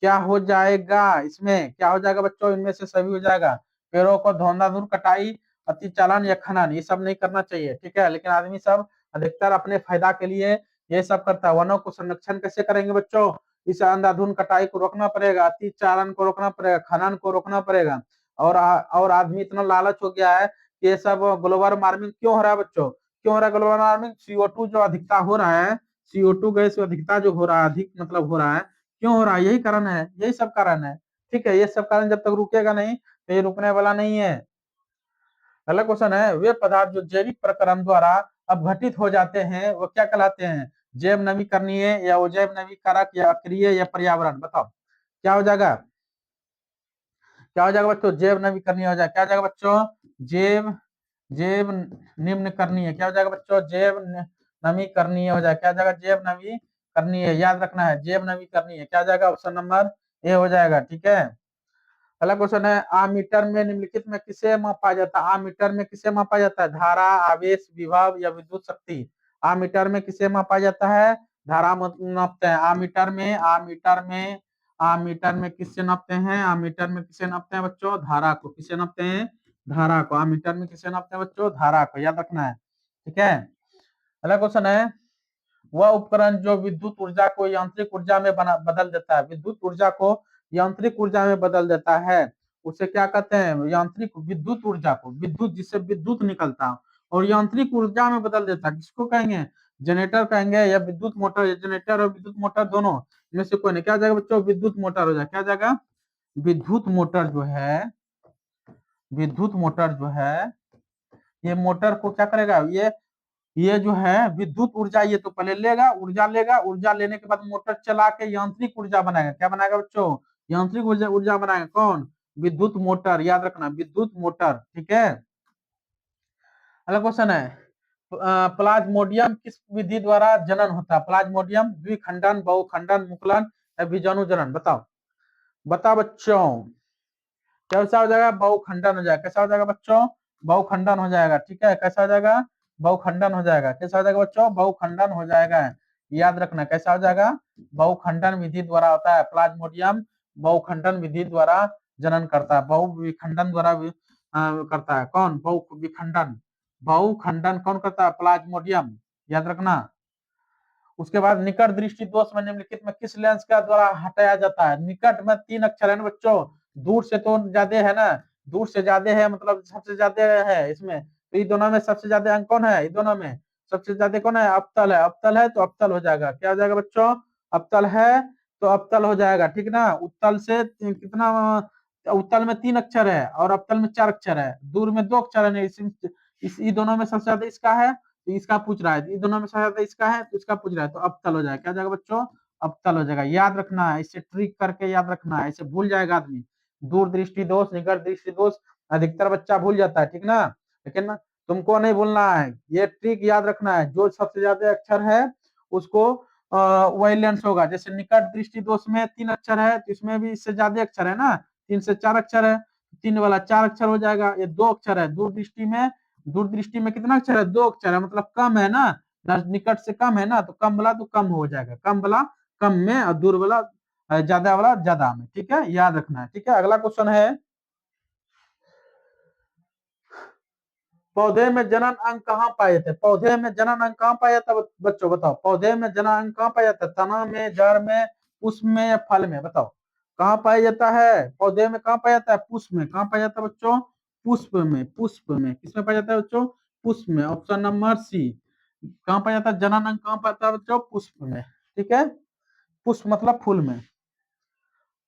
Speaker 1: क्या हो जाएगा इसमें? क्या हो जाएगा बच्चों? इनमें से सभी हो जाएगा। पेड़ों को धुंधाधुंध कटाई, अतिचालन या खनन, ये सब नहीं करना चाहिए। ठीक है, लेकिन आदमी सब अधिकतर अपने फायदा के लिए ये सब करता है। वनों को संरक्षण कैसे करेंगे बच्चों? इस अंधाधुंध कटाई को रोकना पड़ेगा, अतिचालन को रोकना पड़ेगा, खनन को रोकना पड़ेगा। और आदमी इतना लालच हो गया है कि ये सब ग्लोबल वार्मिंग क्यों हो रहा है बच्चों? क्यों हो रहा है ग्लोबल वार्मिंग? CO2 जो अधिकता हो रहा है, CO2 गैस अधिकता जो हो रहा है, अधिक मतलब हो रहा है, क्यों हो रहा है? यही कारण है, यही सब कारण है। ठीक है, ये सब कारण जब तक रुकेगा नहीं तो ये रुकने वाला नहीं है। अगला क्वेश्चन है, वे पदार्थ जो जैविक प्रक्रम द्वारा अपघटित हो जाते हैं वो क्या कहलाते हैं? जैव नवीकरणीय या अजैव नवीकारक या अक्रिय या पर्यावरण? बताओ, क्या हो जाएगा? क्या हो जाएगा बच्चों? जैव नवीकरणीय हो जाएगा। क्या हो जाएगा बच्चों? जैव जैव निम्नकरणीय। क्या हो जाएगा बच्चों? जैव नवीकरणीय हो जाएगा। क्या हो जाएगा? जैव नवीकरणीय। याद रखना है, जैव नवीकरणीय। क्या हो जाएगा? ऑप्शन नंबर ए हो जाएगा। ठीक है, अगला क्वेश्चन है, आमीटर में निम्नलिखित में किसे मापा जाता है? आमीटर में किसे मापा जाता है? धारा, आवेश, विभव या विद्युत शक्ति? आमीटर में किसे मापा जाता है? धारा नापते हैं। आमीटर में किससे नापते हैं? आमीटर में किसे नापते हैं बच्चों? धारा को। किसे नापते हैं? धारा को। आमीटर में किसे नापते हैं बच्चों? धारा को। याद रखना है। ठीक है, अगला क्वेश्चन है, वह उपकरण जो विद्युत ऊर्जा को यांत्रिक ऊर्जा में बदल देता है। विद्युत ऊर्जा को यांत्रिक ऊर्जा में बदल देता है, उसे क्या कहते हैं? यांत्रिक विद्युत ऊर्जा को, विद्युत जिससे विद्युत निकलता है और यांत्रिक ऊर्जा में बदल देता है, किसको कहेंगे? जनरेटर कहेंगे, या विद्युत मोटर, या जनरेटर और विद्युत मोटर दोनों में से कोई नहीं। क्या जाएगा बच्चों? विद्युत मोटर हो जाएगा। क्या जाएगा? विद्युत मोटर जो है, विद्युत मोटर जो है, ये मोटर को क्या करेगा? ये जो है विद्युत ऊर्जा, ये तो पहले लेगा, ऊर्जा लेगा, ऊर्जा लेने के बाद मोटर चला के यांत्रिक ऊर्जा बनाएगा। क्या बनाएगा बच्चों? यांत्रिक ऊर्जा ऊर्जा बनाएगा। कौन? विद्युत मोटर। याद रखना, विद्युत मोटर। ठीक है, अगला क्वेश्चन है, प्लाज्मोडियम किस विधि द्वारा जनन होता है? प्लाज्मोडियम द्विखंडन, बहुखंडन, मुकुलन या बीजाणु जनन? बताओ, बताओ बच्चों, कैसा हो जाएगा? बहुखंडन हो जाएगा। कैसा हो जाएगा बच्चों? बहुखंडन हो जाएगा। ठीक है, कैसा हो जाएगा? बहुखंडन हो जाएगा। कैसा हो जाएगा बच्चों? बहुखंडन हो जाएगा। याद रखना, कैसा हो जाएगा? बहुखंडन विधि द्वारा होता है। प्लाज्मोडियम बहुखंडन विधि द्वारा जनन करता है, बहुविखंडन द्वारा करता है। कौन? बहुविखंडन। बहुखंडन कौन करता है? प्लाज्मोडियम। याद रखना। उसके बाद निकट दृष्टि दोष में निम्नलिखित में किस लेंस का द्वारा हटाया जाता है? निकट में 3 अक्षर है ना बच्चों, दूर से तो ज्यादा है ना, दूर से ज्यादा है, मतलब सबसे ज्यादा है इसमें। तो ये दोनों में सबसे ज्यादा अंक कौन है? ये दोनों में सबसे ज्यादा कौन है? अवतल है। अवतल है तो अवतल हो जाएगा। क्या हो जाएगा बच्चों? अवतल है तो अवतल हो जाएगा। ठीक ना, उत्तल से कितना, उत्तल में 3 अक्षर है और अवतल में 4 अक्षर है, दूर में 2 अक्षर है। इस दोनों में सबसे ज्यादा इसका है तो इसका पूछ रहा है, ये दोनों में से ज्यादा इसका है तो इसका पूछ रहा है, तो अवतल हो जाएगा। क्या जाएगा बच्चों? अवतल हो जाएगा। याद रखना है, इसे ट्रिक करके याद रखना है, इसे भूल जाएगा आदमी। दूर दृष्टि दोष, निकट दृष्टि दोष अधिकतर बच्चा भूल जाता है। ठीक ना, लेकिन ना तुमको नहीं भूलना है, ये ट्रिक याद रखना है। जो सबसे ज्यादा अक्षर है उसको वही लेंस होगा। जैसे निकट दृष्टि दोष में 3 अक्षर है तो इसमें भी इससे ज्यादा अक्षर है ना, 3 से 4 अक्षर है, 3 वाला 4 अक्षर हो जाएगा, ये 2 अक्षर है। दूर दृष्टि में कितना अक्षर है? 2 अक्षर है, मतलब कम है ना, निकट से कम है ना, तो कम वाला तो कम हो जाएगा, कम वाला कम में और दूर वाला ज्यादा वाला ज्यादा में। ठीक है, याद रखना है। ठीक है, अगला क्वेश्चन है, पौधे में जनन अंग कहाँ पाए जाते हैं? पौधे में जनन अंग कहाँ पाया जाता है बच्चों? बताओ, पौधे में जनन अंग कहाँ पाया जाता है? तना में, जड़ में, पुष्प में या फल में? बताओ कहाँ पाया जाता है? पौधे में कहाँ पाया जाता है? पुष्प में। कहाँ पाया जाता है बच्चों? पुष्प में। पुष्प में किसमें पाया जाता है बच्चों? पुष्प में। Option number C. कहाँ पाया जाता है जनन अंग? कहाँ पाया जाता है बच्चों? पुष्प में। ठीक है, पुष्प मतलब फूल में।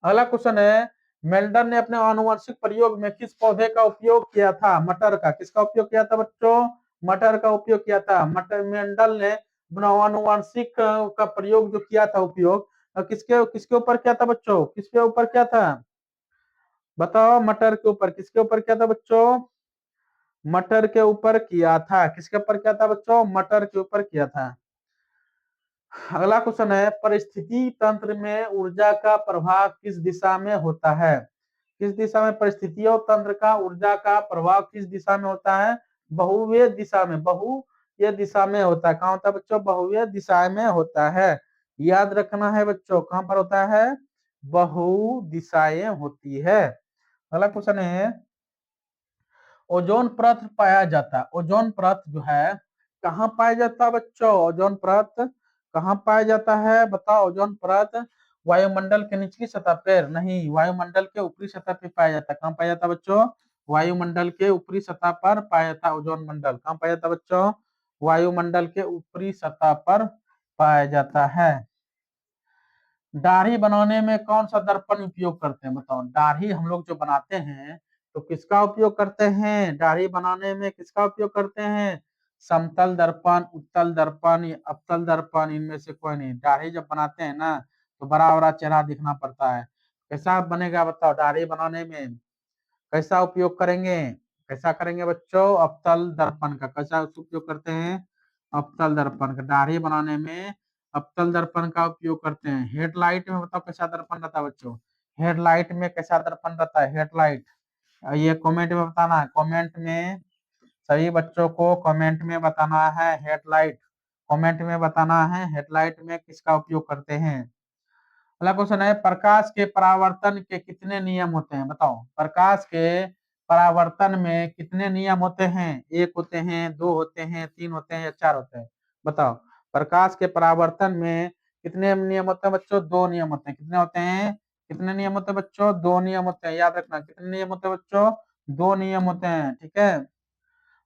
Speaker 1: अगला क्वेश्चन है, मेल्डन ने अपने आनुवंशिक प्रयोग में किस पौधे का उपयोग किया था? मटर का। किसका उपयोग किया था बच्चों? मटर का उपयोग किया था। मटर मेंडल ने अपना आनुवंशिक का प्रयोग जो किया था, उपयोग किसके किसके ऊपर किया था बच्चों? किसके ऊपर किया था? बताओ, मटर के ऊपर। किसके ऊपर किया था बच्चों? मटर के ऊपर किया था। किसके ऊपर किया था बच्चों? मटर के ऊपर किया था। अगला क्वेश्चन है, परिस्थिति तंत्र में ऊर्जा का प्रभाव किस दिशा में होता है? किस दिशा में परिस्थितियों तंत्र का ऊर्जा का प्रभाव किस दिशा में होता है? बहुवेद दिशा में। बहु दिशा में होता है। कहाँ होता है बच्चों? बहुवेद दिशा में होता है। याद रखना है बच्चों, कहाँ पर होता है? बहु दिशाएं होती है। अगला क्वेश्चन है, ओजोन परत पाया जाता है। ओजोन परत जो है कहाँ पाया जाता है बच्चों? ओजोन परत कहाँ पाया जाता है? बताओ, ओजोन परत वायुमंडल के निचली सतह पर नहीं, वायुमंडल के ऊपरी सतह पे पाया जाता है। कहाँ पाया जाता है बच्चों? वायुमंडल के ऊपरी सतह पर पाया जाता है ओजोन मंडल। कहाँ पाया जाता है बच्चों? वायुमंडल के ऊपरी सतह पर पाया जाता है। दाढ़ी बनाने में कौन सा दर्पण उपयोग करते हैं? बताओ, दाढ़ी हम लोग जो बनाते हैं तो किसका उपयोग करते हैं? दाढ़ी बनाने में किसका उपयोग करते हैं? समतल दर्पण, उत्तल दर्पण या अवतल दर्पण, इनमें से कोई नहीं। दाढ़ी जब बनाते हैं ना तो बड़ा बड़ा चेहरा दिखना पड़ता है। कैसा बनेगा बताओ दाढ़ी बनाने में? कैसा उपयोग करेंगे? कैसा करेंगे बच्चों? अवतल दर्पण का। कैसा उपयोग करते हैं? अवतल दर्पण का। दाढ़ी बनाने में अवतल दर्पण का उपयोग करते हैं। हेडलाइट में बताओ कैसा दर्पण रहता है बच्चों? हेडलाइट में कैसा दर्पण रहता है? हेडलाइट ये कमेंट में बताना है। कमेंट में सभी बच्चों को कमेंट में बताना है हेडलाइट। कमेंट में बताना है हेडलाइट में किसका उपयोग करते हैं। अगला क्वेश्चन है, प्रकाश के परावर्तन के कितने नियम होते हैं? बताओ, प्रकाश के परावर्तन में कितने नियम होते हैं? 1 होते हैं, 2 होते हैं, 3 होते हैं या 4 होते हैं? बताओ, प्रकाश के परावर्तन में कितने नियम होते हैं बच्चों? 2 नियम होते हैं। कितने होते हैं? कितने नियम होते हैं बच्चों? 2 नियम होते हैं। याद रखना, कितने नियम होते हैं बच्चों? 2 नियम होते हैं। ठीक है,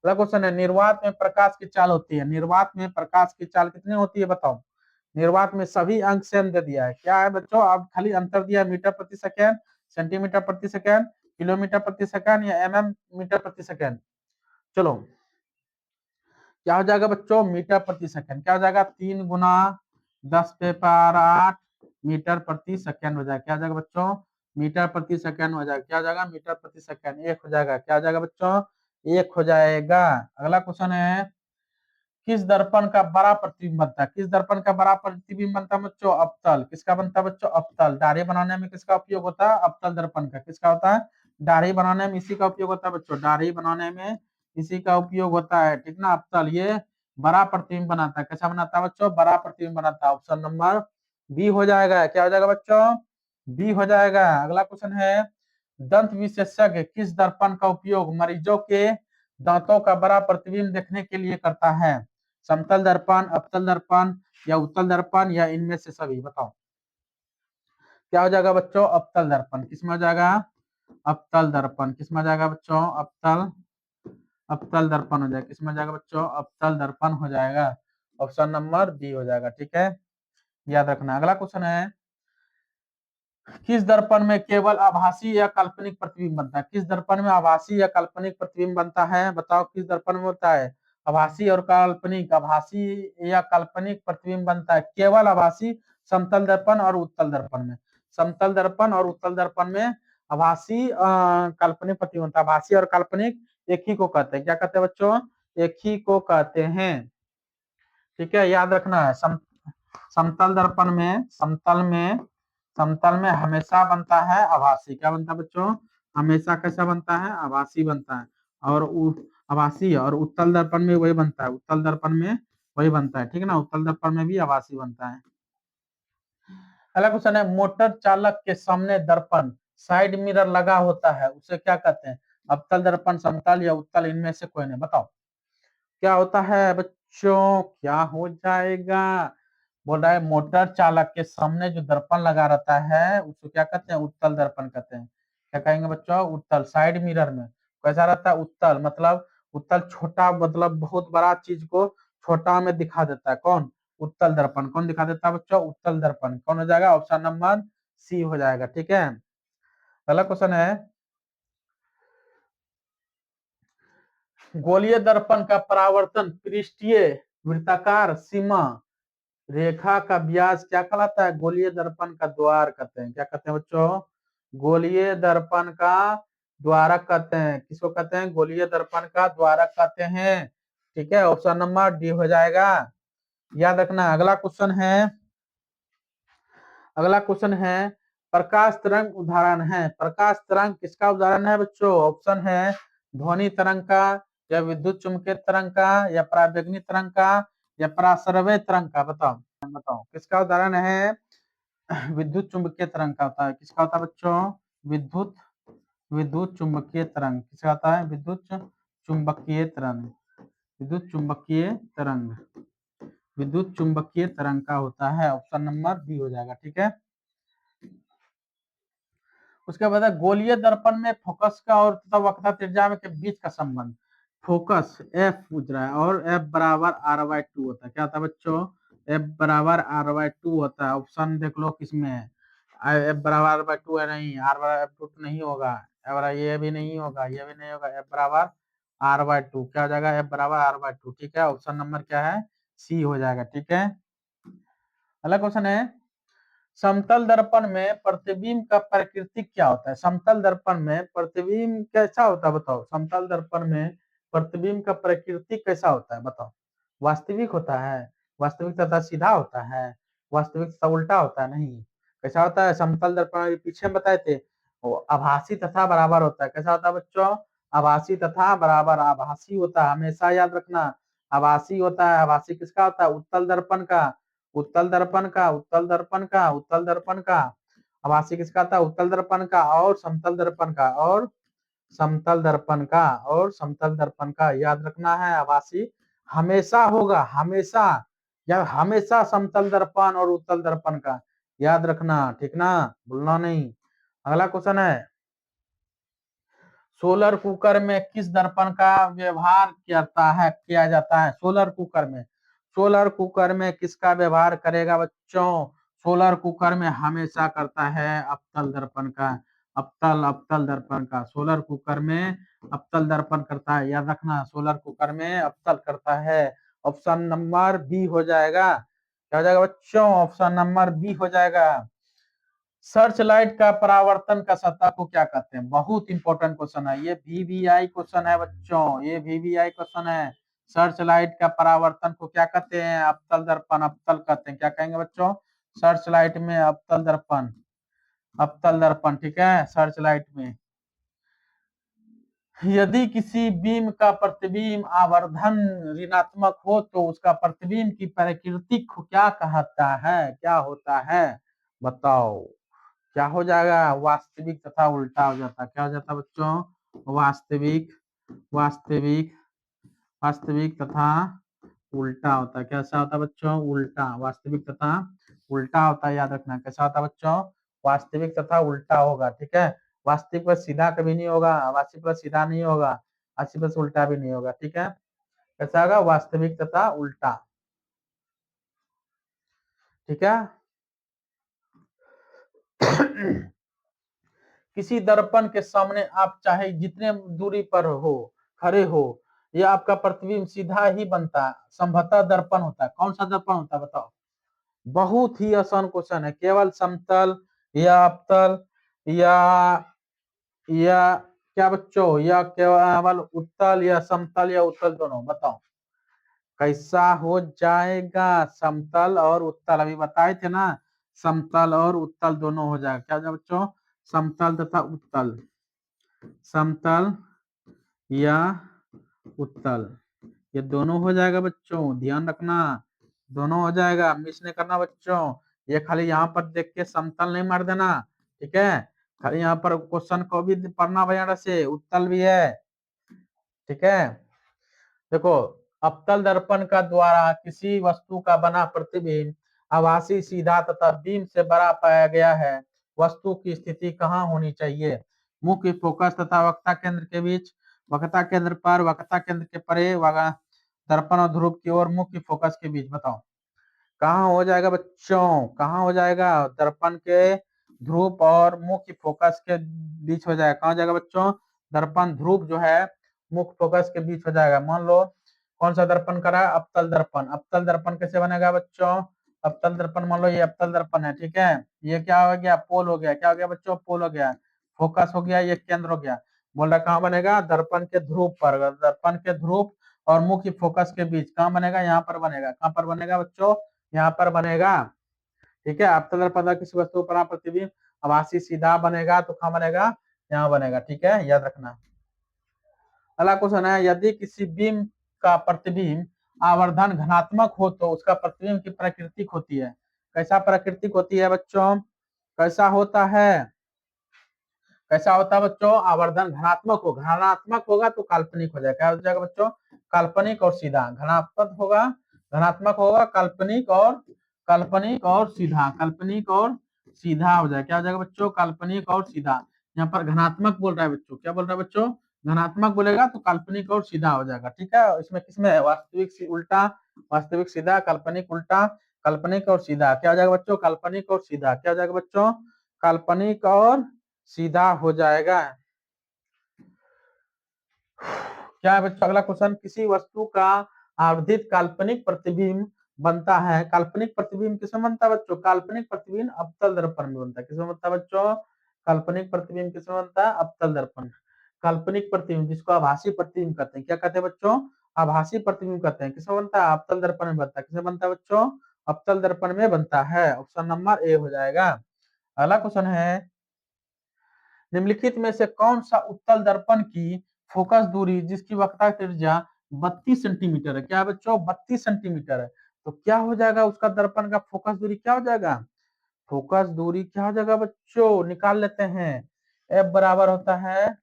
Speaker 1: अगला क्वेश्चन है, निर्वात में प्रकाश की चाल होती है। निर्वात में प्रकाश की चाल कितनी होती है? बताओ, निर्वात में सभी अंक सेम दे दिया है। क्या है बच्चों? आप खाली अंतर दिया मीटर प्रति सेकेंड, सेंटीमीटर प्रति सेकेंड, किलोमीटर प्रति सेकेंड या मीटर प्रति सेकेंड। चलो, क्या हो जाएगा बच्चों? मीटर प्रति सेकेंड। क्या हो जाएगा? 3 गुना 10 पे पावर 8 मीटर प्रति सेकेंड हो जाएगा। क्या हो जाएगा बच्चों? मीटर प्रति सेकेंड हो जाएगा। क्या हो जाएगा? मीटर प्रति सेकेंड। 1 हो जाएगा। क्या हो जाएगा बच्चों? 1 हो जाएगा। अगला क्वेश्चन है, किस दर्पण का बड़ा प्रतिबिंब बनता है? किस दर्पण का बड़ा प्रतिबिंब बनता है बच्चों? अवतल। किसका बनता है बच्चों? अवतल। दाढ़ी बनाने में किसका उपयोग होता है? अवतल दर्पण का। किसका होता है? दाढ़ी बनाने में इसी का उपयोग होता है बच्चों। दाढ़ी बनाने में इसी का उपयोग होता है। ठीक ना, अवतल। ये बड़ा प्रतिबिंब बनाता है। कैसा बनाता है बच्चों? बड़ा प्रतिबिंब बनाता है। ऑप्शन नंबर बी हो जाएगा। क्या हो जाएगा बच्चों? बी हो जाएगा। अगला क्वेश्चन है, दंत विशेषज्ञ किस दर्पण का उपयोग मरीजों के दांतों का बड़ा प्रतिबिंब देखने के लिए करता है? समतल दर्पण, अवतल दर्पण या उत्तल दर्पण या इनमें से सभी? बताओ, क्या हो जाएगा बच्चों? अवतल दर्पण। किसमें हो जाएगा? अवतल दर्पण। किसमें हो जाएगा बच्चों? अवतल अवतल दर्पण हो जाएगा। किसमें हो जाएगा बच्चों? अवतल दर्पण हो जाएगा। ऑप्शन नंबर बी हो जाएगा। ठीक है, याद रखना। अगला क्वेश्चन है, किस दर्पण में केवल आभासी या काल्पनिक प्रतिबिंब बनता है? किस दर्पण में आभासी या काल्पनिक प्रतिबिंब बनता है? बताओ, किस दर्पण में होता है आभासी और काल्पनिक? आभासी या काल्पनिक प्रतिबिंब बनता है केवल आभासी, समतल दर्पण और उत्तल दर्पण में। समतल दर्पण और उत्तल दर्पण में आभासी काल्पनिक प्रतिबिंब बनता है। आभासी और काल्पनिक एक ही को कहते हैं। क्या कहते हैं बच्चों? एक ही को कहते हैं। ठीक है, याद रखना है। समतल दर्पण में समतल में हमेशा बनता है आभासी। क्या बनता है बच्चों? हमेशा कैसा बनता है, आभासी बनता है। और आभासी, और उत्तल दर्पण में वही बनता है, उत्तल दर्पण में वही बनता है, ठीक है ना, उत्तल दर्पण में भी आभासी बनता है। अगला क्वेश्चन है, मोटर चालक के सामने दर्पण साइड मिरर लगा होता है, उसे क्या कहते हैं? अवतल दर्पण, समतल या उत्तल, इनमें से कोई नहीं, बताओ क्या होता है बच्चों, क्या हो जाएगा? बोल रहा है मोटर चालक के सामने जो दर्पण लगा रहता है उसको क्या कहते हैं? उत्तल दर्पण कहते हैं। क्या कहेंगे बच्चों? उत्तल। साइड मिरर में कैसा रहता है? उत्तल। मतलब उत्तल छोटा, मतलब बहुत बड़ा चीज को छोटा में दिखा देता है, कौन? उत्तल दर्पण। कौन दिखा देता है बच्चों? उत्तल दर्पण। कौन हो जाएगा? ऑप्शन नंबर सी हो जाएगा, ठीक है। अगला क्वेश्चन है, गोलीय दर्पण का परावर्तन पृष्ठीय वृत्ताकार सीमा रेखा का व्यास क्या कहलाता है? गोलीय दर्पण का द्वार कहते हैं। क्या कहते हैं बच्चों? गोलीय दर्पण का द्वारक कहते हैं। किसको कहते हैं? गोलीय दर्पण का द्वारक कहते हैं, ठीक है। ऑप्शन नंबर डी हो जाएगा, याद रखना। अगला क्वेश्चन है, प्रकाश तरंग उदाहरण है। प्रकाश तरंग किसका उदाहरण है बच्चों? ऑप्शन है ध्वनि तरंग का, या विद्युत चुम्बकीय तरंग का, या पराबैंगनी तरंग का, या पराश्रव्य तरंग का। बताओ बताओ किसका उदाहरण है? विद्युत चुम्बकीय तरंग का होता है। किसका होता है बच्चों? विद्युत विद्युत चुम्बकीय तरंग। किसका होता है? विद्युत चुम्बकीय तरंग। विद्युत चुम्बकीय तरंग विद्युत चुम्बकीय तरंग का होता है। ऑप्शन नंबर बी हो जाएगा, ठीक है। उसके बाद गोलीय दर्पण में फोकस का और तथा वक्रता त्रिज्या के बीच का संबंध। फोकस एफ पूछ रहा है, और एफ बराबर आर बाई टू होता है। क्या होता है बच्चों? एफ बराबर आर बाई टू होता है। ऑप्शन देख लो किसमें है। एफ बराबर आर बाई टू है, नहीं। आर बराबर एफ टू नहीं होगा, ये भी नहीं होगा, ये भी नहीं होगा। एफ बराबर आर बाई टू क्या हो जाएगा? एफ बराबर आर बाई टू, ठीक है। ऑप्शन नंबर क्या है? सी हो जाएगा, ठीक है। अगला क्वेश्चन है, समतल दर्पण में प्रतिबिंब का प्राकृतिक क्या होता है? समतल दर्पण में प्रतिबिंब कैसा होता है बताओ? समतल दर्पण में प्रतिबिंब का प्राकृतिक कैसा होता है बताओ? वास्तविक होता है? वास्तविक तथा सीधा होता है? वास्तविक तथा उल्टा होता है? नहीं। कैसा होता है समतल दर्पण? पीछे बताए थे, वो आभासी तथा बराबर होता है। कैसा होता है बच्चों? आभासी तथा बराबर। आभासी होता है, हमेशा याद रखना, आभासी होता है। आभासी किसका होता है? उत्तल दर्पण का। उत्तल दर्पण का, उत्तल दर्पण का, उत्तल दर्पण का। आभासी किसका था? उत्तल दर्पण का। और समतल दर्पण का, और समतल दर्पण का, और समतल दर्पण का। याद रखना है, आभासी हमेशा होगा, हमेशा, या हमेशा समतल दर्पण और उत्तल दर्पण का। याद रखना, ठीक ना, भूलना नहीं। अगला क्वेश्चन है, सोलर कुकर में किस दर्पण का व्यवहार किया जाता है? सोलर कुकर में, सोलर कुकर में किसका व्यवहार करेगा बच्चों? सोलर कुकर में हमेशा करता है अवतल दर्पण का। अवतल दर्पण का सोलर कुकर में अवतल दर्पण करता है। याद रखना, सोलर कुकर में अवतल करता है। ऑप्शन नंबर बी हो जाएगा। क्या हो जाएगा बच्चों? ऑप्शन नंबर बी हो जाएगा। सर्च लाइट का परावर्तन का सतह को क्या कहते हैं? बहुत इंपॉर्टेंट क्वेश्चन है ये, वीवीआई क्वेश्चन है बच्चों, ये वीवीआई क्वेश्चन है। सर्च लाइट का परावर्तन को क्या कहते हैं? अवतल दर्पण, अवतल कहते हैं। क्या कहेंगे बच्चों? सर्च लाइट में अवतल दर्पण, अवतल दर्पण, ठीक है, सर्च लाइट में। यदि किसी बीम का प्रतिबिंब आवर्धन ऋणात्मक हो तो उसका प्रतिबिंब की प्रकृति को क्या कहता है? क्या होता है बताओ? क्या हो जाएगा? वास्तविक तथा उल्टा हो जाता है। क्या हो जाता है बच्चों? वास्तविक, वास्तविक, वास्तविक तथा उल्टा होता है। कैसा होता है बच्चों? उल्टा। वास्तविक तथा उल्टा होता है, याद रखना। कैसा होता है बच्चों? वास्तविक तथा उल्टा होगा, ठीक है। वास्तविक पर सीधा कभी नहीं होगा, वास्तविक पर सीधा नहीं होगा, वास्तविक पर उल्टा भी नहीं होगा, ठीक है। कैसा होगा? वास्तविक तथा उल्टा, ठीक है। किसी दर्पण के सामने आप चाहे जितने दूरी पर हो, खड़े हो, यह आपका प्रतिबिंब सीधा ही बनता है। संभवतः दर्पण होता है। कौन सा दर्पण होता है बताओ? बहुत ही आसान क्वेश्चन है। केवल समतल या अवतल, या क्या बच्चों? या केवल उत्तल, या समतल, या उत्तल, दोनों? बताओ कैसा हो जाएगा? समतल और उत्तल, अभी बताए थे ना, समतल और उत्तल दोनों हो जाएगा। क्या हो जाएगा बच्चों? समतल तथा उत्तल। समतल या उत्तल, ये दोनों हो जाएगा बच्चों, ध्यान रखना, दोनों हो जाएगा, मिस नहीं करना बच्चों। ये खाली यहाँ पर देख के समतल नहीं मार देना, ठीक है, खाली यहाँ पर क्वेश्चन को भी पढ़ना बढ़िया से, उत्तल भी है, ठीक है। देखो, अवतल दर्पण का द्वारा किसी वस्तु का बना प्रतिबिंब आभासी, सीधा तथा बीम से बड़ा पाया गया है। वस्तु की स्थिति कहाँ होनी चाहिए? मुख्य फोकस तथा वक्रता केंद्र के बीच, वक्रता केंद्र पर, वक्रता केंद्र के परे, दर्पण और ध्रुव की ओर, मुख्य फोकस के बीच। बताओ कहाँ हो जाएगा बच्चों, कहाँ हो जाएगा? दर्पण के ध्रुव और मुख्य फोकस के बीच हो जाएगा। कहाँ हो जाएगा बच्चों? दर्पण ध्रुव जो है मुख्य फोकस के बीच हो जाएगा। मान लो कौन सा दर्पण करा है? अवतल दर्पण। अवतल दर्पण कैसे बनेगा बच्चों? अवतल दर्पण, मान लो ये अवतल दर्पण है, ठीक है, ये क्या हो गया? पोल हो गया। क्या हो गया बच्चों? पोल हो गया। फोकस हो गया, ये केंद्र हो गया। बोल रहा कहाँ बनेगा? दर्पण के ध्रुव पर। दर्पण के ध्रुव और मुख्य फोकस के बीच कहाँ बनेगा? यहाँ पर बनेगा। कहाँ पर बनेगा बच्चों? यहाँ पर बनेगा, ठीक है। अवतल दर्पण द्वारा किसी वस्तु पर प्रतिबिंब आभासी सीधा बनेगा तो कहाँ बनेगा? यहाँ बनेगा, ठीक है, याद रखना। अगला क्वेश्चन है, यदि किसी बीम का प्रतिबिंब आवर्धन धनात्मक हो तो उसका प्रतिबिंब की प्राकृतिक होती है। कैसा प्राकृतिक होती है बच्चों? कैसा होता है? कैसा होता है बच्चों? आवर्धन धनात्मक हो, धनात्मक होगा तो काल्पनिक हो जाएगा। क्या हो जाएगा बच्चों? काल्पनिक और सीधा। धनात्मक होगा, धनात्मक होगा, काल्पनिक और सीधा, काल्पनिक और सीधा हो जाएगा। क्या हो जाएगा बच्चों? काल्पनिक और सीधा। यहाँ पर धनात्मक बोल रहा है बच्चों, क्या बोल रहा है बच्चों? धनात्मक बोलेगा तो काल्पनिक और सीधा हो जाएगा, ठीक है। इसमें किसमें है? वास्तविक उल्टा, वास्तविक सीधा, काल्पनिक उल्टा, काल्पनिक और सीधा। क्या हो जाएगा बच्चों? काल्पनिक और सीधा। क्या हो जाएगा बच्चों? काल्पनिक और सीधा हो जाएगा। क्या है बच्चों अगला क्वेश्चन? किसी वस्तु का आवर्धित काल्पनिक प्रतिबिंब बनता है। काल्पनिक प्रतिबिंब किसमें बनता है बच्चों? काल्पनिक प्रतिबिंब अवतल दर्पण में बनता है। किसमें बनता है बच्चों? काल्पनिक प्रतिबिंब किसमें बनता है? अवतल दर्पण। काल्पनिक प्रतिबिंब जिसको आभासी प्रतिबिंब कहते हैं, क्या कहते हैं बच्चों? आभासी प्रतिबिंब कहते हैं। किसमें बनता है? अवतल दर्पण में बनता है। किसमें बनता है बच्चों? अवतल दर्पण में बनता है। ऑप्शन नंबर ए हो जाएगा। अगला क्वेश्चन है, निम्नलिखित में से कौन सा उत्तल दर्पण की फोकस दूरी जिसकी वक्रता त्रिज्या 32 सेंटीमीटर है? क्या है बच्चों? 32 सेंटीमीटर है। तो क्या हो जाएगा उसका दर्पण का फोकस दूरी? क्या हो जाएगा? फोकस दूरी क्या हो जाएगा बच्चों? निकाल लेते हैं। एफ बराबर होता है,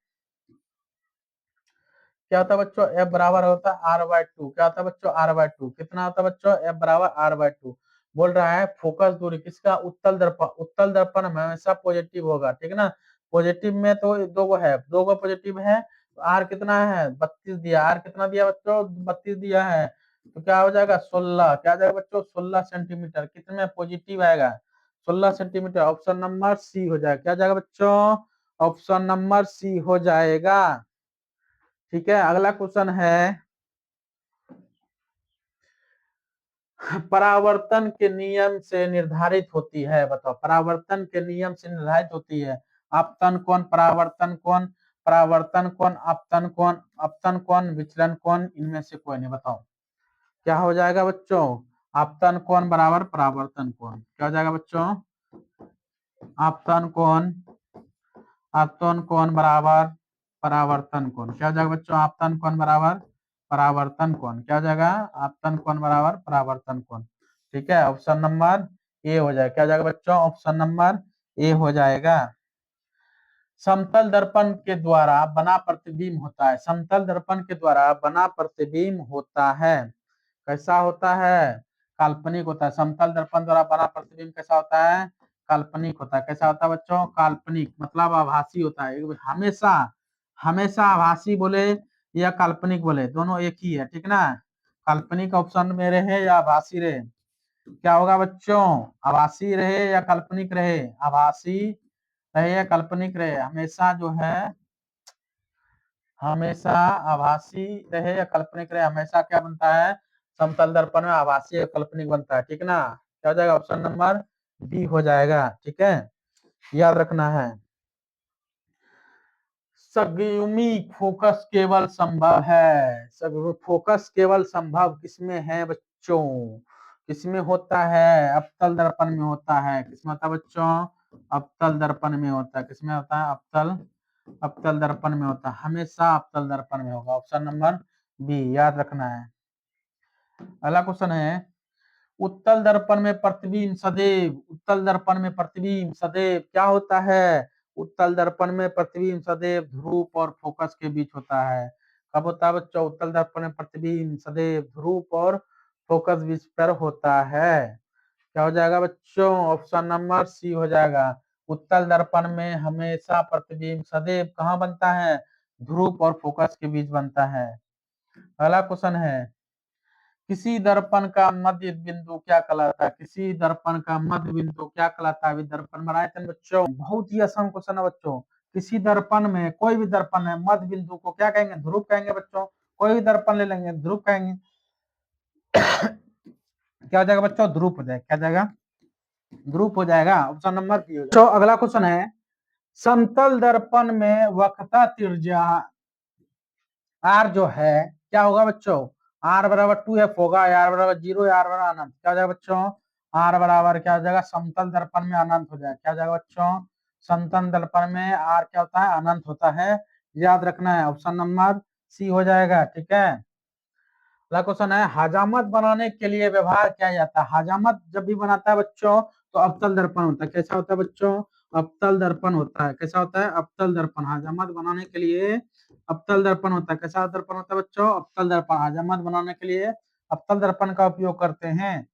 Speaker 1: क्या होता है बच्चों? एफ बराबर होता है r/2। क्या होता है बच्चों? r/2। कितना होता है बच्चों? एफ बराबर r/2। बोल रहा है फोकस दूरी किसका? उत्तल दर्पण। उत्तल दर्पण में हमेशा पॉजिटिव होगा, ठीक है ना। पॉजिटिव में तो दो गो है, दो गो पॉजिटिव है, तो आर कितना है? 32 दिया। आर कितना दिया बच्चों? 32 दिया है। तो क्या हो जाएगा? 16। क्या हो जाएगा बच्चों? 16 सेंटीमीटर। कितने पॉजिटिव आएगा? 16 सेंटीमीटर। ऑप्शन नंबर सी हो जाएगा। क्या हो जाएगा बच्चों? ऑप्शन नंबर सी हो जाएगा, ठीक है। अगला क्वेश्चन है, परावर्तन के नियम से निर्धारित होती है। बताओ परावर्तन के नियम से निर्धारित होती है। आपतन कोण, परावर्तन कोण, परावर्तन कोण, आपतन कोण, आपतन कोण, विचलन कोण, इनमें से कोई नहीं। बताओ क्या हो जाएगा बच्चों? आपतन कोण बराबर परावर्तन कोण। क्या हो जाएगा बच्चों? आपतन कोण, आपतन कोण बराबर परावर्तन कोण। क्या हो जाएगा बच्चों? आपतन कोण बराबर परावर्तन कोण। क्या हो जाएगा? आपतन कोण बराबर परावर्तन कोण, ठीक है। ऑप्शन नंबर ए हो जाएगा। क्या हो जाएगा बच्चों? ऑप्शन नंबर ए हो जाएगा। समतल दर्पण के द्वारा बना प्रतिबिंब होता है। समतल दर्पण के द्वारा बना प्रतिबिंब होता है। कैसा होता है? काल्पनिक होता है। समतल दर्पण द्वारा बना प्रतिबिंब कैसा होता है? काल्पनिक होता है। कैसा होता है बच्चों? काल्पनिक मतलब आभासी होता है। हमेशा, हमेशा आभासी बोले या काल्पनिक बोले दोनों एक ही है, ठीक ना। काल्पनिक ऑप्शन में रहे या आभासी रहे, क्या होगा बच्चों? आभासी रहे या काल्पनिक रहे? आभासी रहे या काल्पनिक रहे, हमेशा जो है, हमेशा आभासी रहे या काल्पनिक रहे, हमेशा क्या बनता है? समतल दर्पण में आभासी या काल्पनिक बनता है, ठीक ना। क्या हो जाएगा? ऑप्शन नंबर डी हो जाएगा, ठीक है, याद रखना है। संयुग्मिक फोकस केवल संभव है। फोकस केवल संभव किसमें है बच्चों? किसमें होता है? अवतल दर्पण में होता है। किसमें होता है बच्चों? अवतल दर्पण में होता है। किसमें होता है? अवतल अवतल दर्पण में होता है, हमेशा अवतल दर्पण में होगा। ऑप्शन नंबर बी याद रखना है। अगला क्वेश्चन है, उत्तल दर्पण में प्रतिबिंब सदैव, उत्तल दर्पण में प्रतिबिंब सदैव क्या होता है? उत्तल दर्पण में प्रतिबिंब सदैव ध्रुव और फोकस के बीच होता है। कब होता है बच्चों? उत्तल दर्पण में प्रतिबिंब सदैव ध्रुव और फोकस बीच पर होता है। क्या हो जाएगा बच्चों? ऑप्शन नंबर सी हो जाएगा। उत्तल दर्पण में हमेशा प्रतिबिंब सदैव कहाँ बनता है? ध्रुव और फोकस के बीच बनता है। अगला क्वेश्चन है, किसी दर्पण का मध्य बिंदु क्या कहलाता है? किसी दर्पण का मध्य बिंदु क्या कहलाता है? अभी दर्पण बनाए थे बच्चों, बहुत ही आसान क्वेश्चन है बच्चों। किसी दर्पण में, कोई भी दर्पण है, मध्य बिंदु को क्या कहेंगे? ध्रुव कहेंगे बच्चों। कोई भी दर्पण ले लेंगे, ध्रुव कहेंगे। क्या हो जाएगा बच्चों? ध्रुव हो जाएगा। क्या जाएगा? ध्रुव हो जाएगा। ऑप्शन नंबर बी हो जाएगा। तो अगला क्वेश्चन है, समतल दर्पण में वक्रता त्रिज्या आर जो है क्या होगा बच्चों? आर बराबर 2f होगा, आर बराबर 0, आर बराबर अनंत। क्या हो जाएगा बच्चों? आर बराबर क्या हो जाएगा? समतल दर्पण में अनंत हो जाएगा। क्या हो जाएगा बच्चों? समतल दर्पण में आर क्या होता है? अनंत होता है। याद रखना है। ऑप्शन नंबर सी हो जाएगा। ठीक है। अगला क्वेश्चन है, हजामत बनाने के लिए व्यवहार किया जाता है। हजामत जब भी बनाता है बच्चों तो अवतल दर्पण होता है। कैसा होता है बच्चों? अवतल दर्पण होता है। कैसा होता है? अवतल दर्पण। हजामत बनाने के लिए अवतल दर्पण होता है। कैसा दर्पण होता है बच्चों? अवतल दर्पण। हजामत बनाने के लिए अवतल दर्पण का उपयोग करते हैं।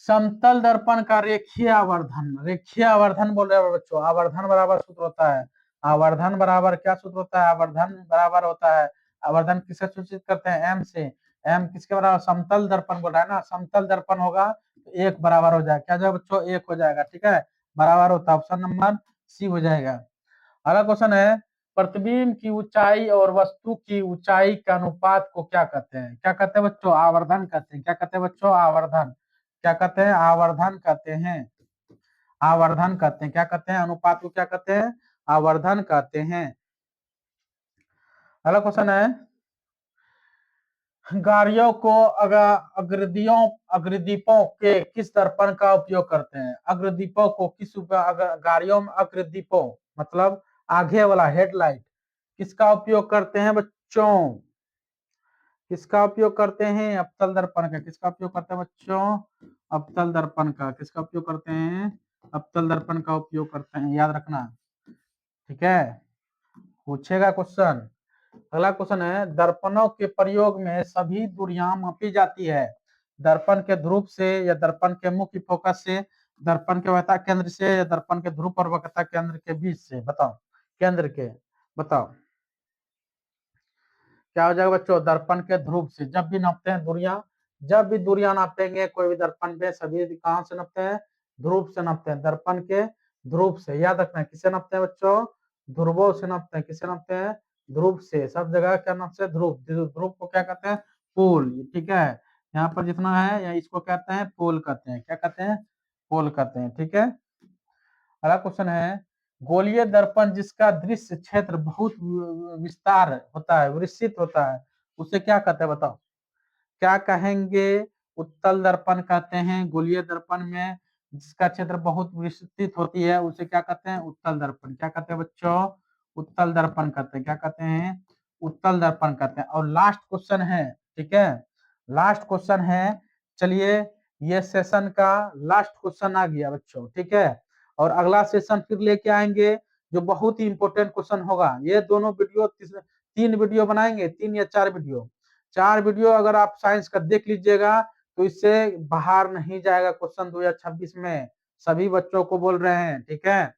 Speaker 1: समतल दर्पण का रेखीय आवर्धन, रेखीय आवर्धन बोल रहे हैं बच्चों। आवर्धन बराबर सूत्र होता है, आवर्धन बराबर क्या सूत्र होता है? आवर्धन बराबर होता है, आवर्धन किससे सूचित करते हैं? एम से। एम किसके बराबर? समतल दर्पण बोल रहा है ना, समतल दर्पण होगा तो एक बराबर हो जाएगा। क्या जाएगा बच्चों? एक हो जाएगा। ठीक है, बराबर होता है। ऑप्शन नंबर सी हो जाएगा। अगला क्वेश्चन है, प्रतिबिंब की ऊंचाई और वस्तु की ऊंचाई के अनुपात को क्या कहते हैं? क्या कहते हैं बच्चों? आवर्धन कहते हैं। क्या कहते हैं बच्चों? आवर्धन। क्या कहते हैं? आवर्धन कहते हैं। आवर्धन कहते हैं। क्या कहते हैं? अनुपात को क्या कहते हैं? आवर्धन कहते हैं। अगला क्वेश्चन है, गाड़ियों को अग्रदीपों अग्रदीपों के किस दर्पण का उपयोग करते हैं? अग्रदीपों को किस गाड़ियों में अग्रदीपों मतलब आगे वाला हेडलाइट किसका उपयोग करते हैं बच्चों? किसका उपयोग करते हैं? अवतल दर्पण का। किसका उपयोग करते हैं बच्चों? अवतल दर्पण का। किसका उपयोग करते हैं? अवतल दर्पण का उपयोग करते हैं। याद रखना। ठीक है, पूछेगा क्वेश्चन। अगला क्वेश्चन है, दर्पणों के प्रयोग में सभी दूरियां मापी जाती है। दर्पण के ध्रुव से या दर्पण के मुख्य फोकस से, दर्पण के वक्रता केंद्र से या दर्पण के ध्रुव और वक्रता केंद्र के बीच से। बताओ, केंद्र के बताओ। क्या हो जाएगा बच्चों? दर्पण के ध्रुव से। जब भी नापते हैं दूरियां, जब भी दूरियां नापेंगे कोई भी दर्पण पे, सभी कहां से नापते हैं? ध्रुव से नापते हैं। दर्पण के ध्रुव से। याद रखना है, किसे नापते हैं बच्चों? ध्रुवों से नापते हैं। किसे नापते हैं? ध्रुव से। सब जगह क्या नापते हैं? ध्रुव। ध्रुव को क्या कहते हैं? पोल। ठीक है, यहाँ पर जितना है या इसको कहते हैं पोल कहते हैं। क्या कहते हैं? पोल कहते हैं। ठीक है। अगला क्वेश्चन है, गोलीय दर्पण जिसका दृश्य क्षेत्र बहुत विस्तार होता है, विस्तृत होता है, उसे क्या कहते हैं? बताओ, क्या कहेंगे? उत्तल दर्पण कहते हैं। गोलीय दर्पण में जिसका क्षेत्र बहुत विस्तृत होती है उसे क्या कहते हैं? उत्तल दर्पण। क्या कहते हैं बच्चों? उत्तल दर्पण कहते हैं। क्या कहते हैं? उत्तल दर्पण कहते हैं। और लास्ट क्वेश्चन है, ठीक है, लास्ट क्वेश्चन है। चलिए, ये सेशन का लास्ट क्वेश्चन आ गया बच्चों। ठीक है, और अगला सेशन फिर लेके आएंगे जो बहुत ही इंपॉर्टेंट क्वेश्चन होगा। ये दोनों वीडियो, तीन वीडियो बनाएंगे, 3 या 4 वीडियो। 4 वीडियो अगर आप साइंस का देख लीजिएगा तो इससे बाहर नहीं जाएगा क्वेश्चन 2026 में। सभी बच्चों को बोल रहे हैं। ठीक है,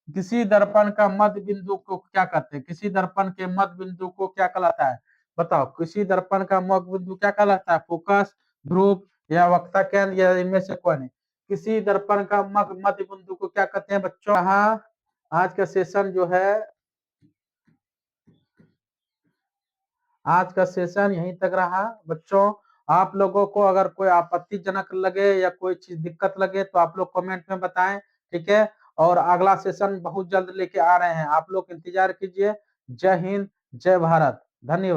Speaker 1: किसी दर्पण का मध्य बिंदु को क्या कहते हैं? किसी दर्पण के मध्य बिंदु को क्या कहलाता है? बताओ, किसी दर्पण का मध्य बिंदु क्या कहलाता है? फोकस, ध्रुव या वक्रता केंद्र या इनमें से कोई नहीं। किसी दर्पण का मध्य बिंदु को क्या कहते हैं बच्चों? हाँ, आज का सेशन जो है, आज का सेशन यहीं तक रहा बच्चों। आप लोगों को अगर कोई आपत्तिजनक लगे या कोई चीज दिक्कत लगे तो आप लोग कमेंट में बताएं। ठीक है, और अगला सेशन बहुत जल्द लेके आ रहे हैं, आप लोग इंतजार कीजिए। जय हिंद, जय भारत, धन्यवाद।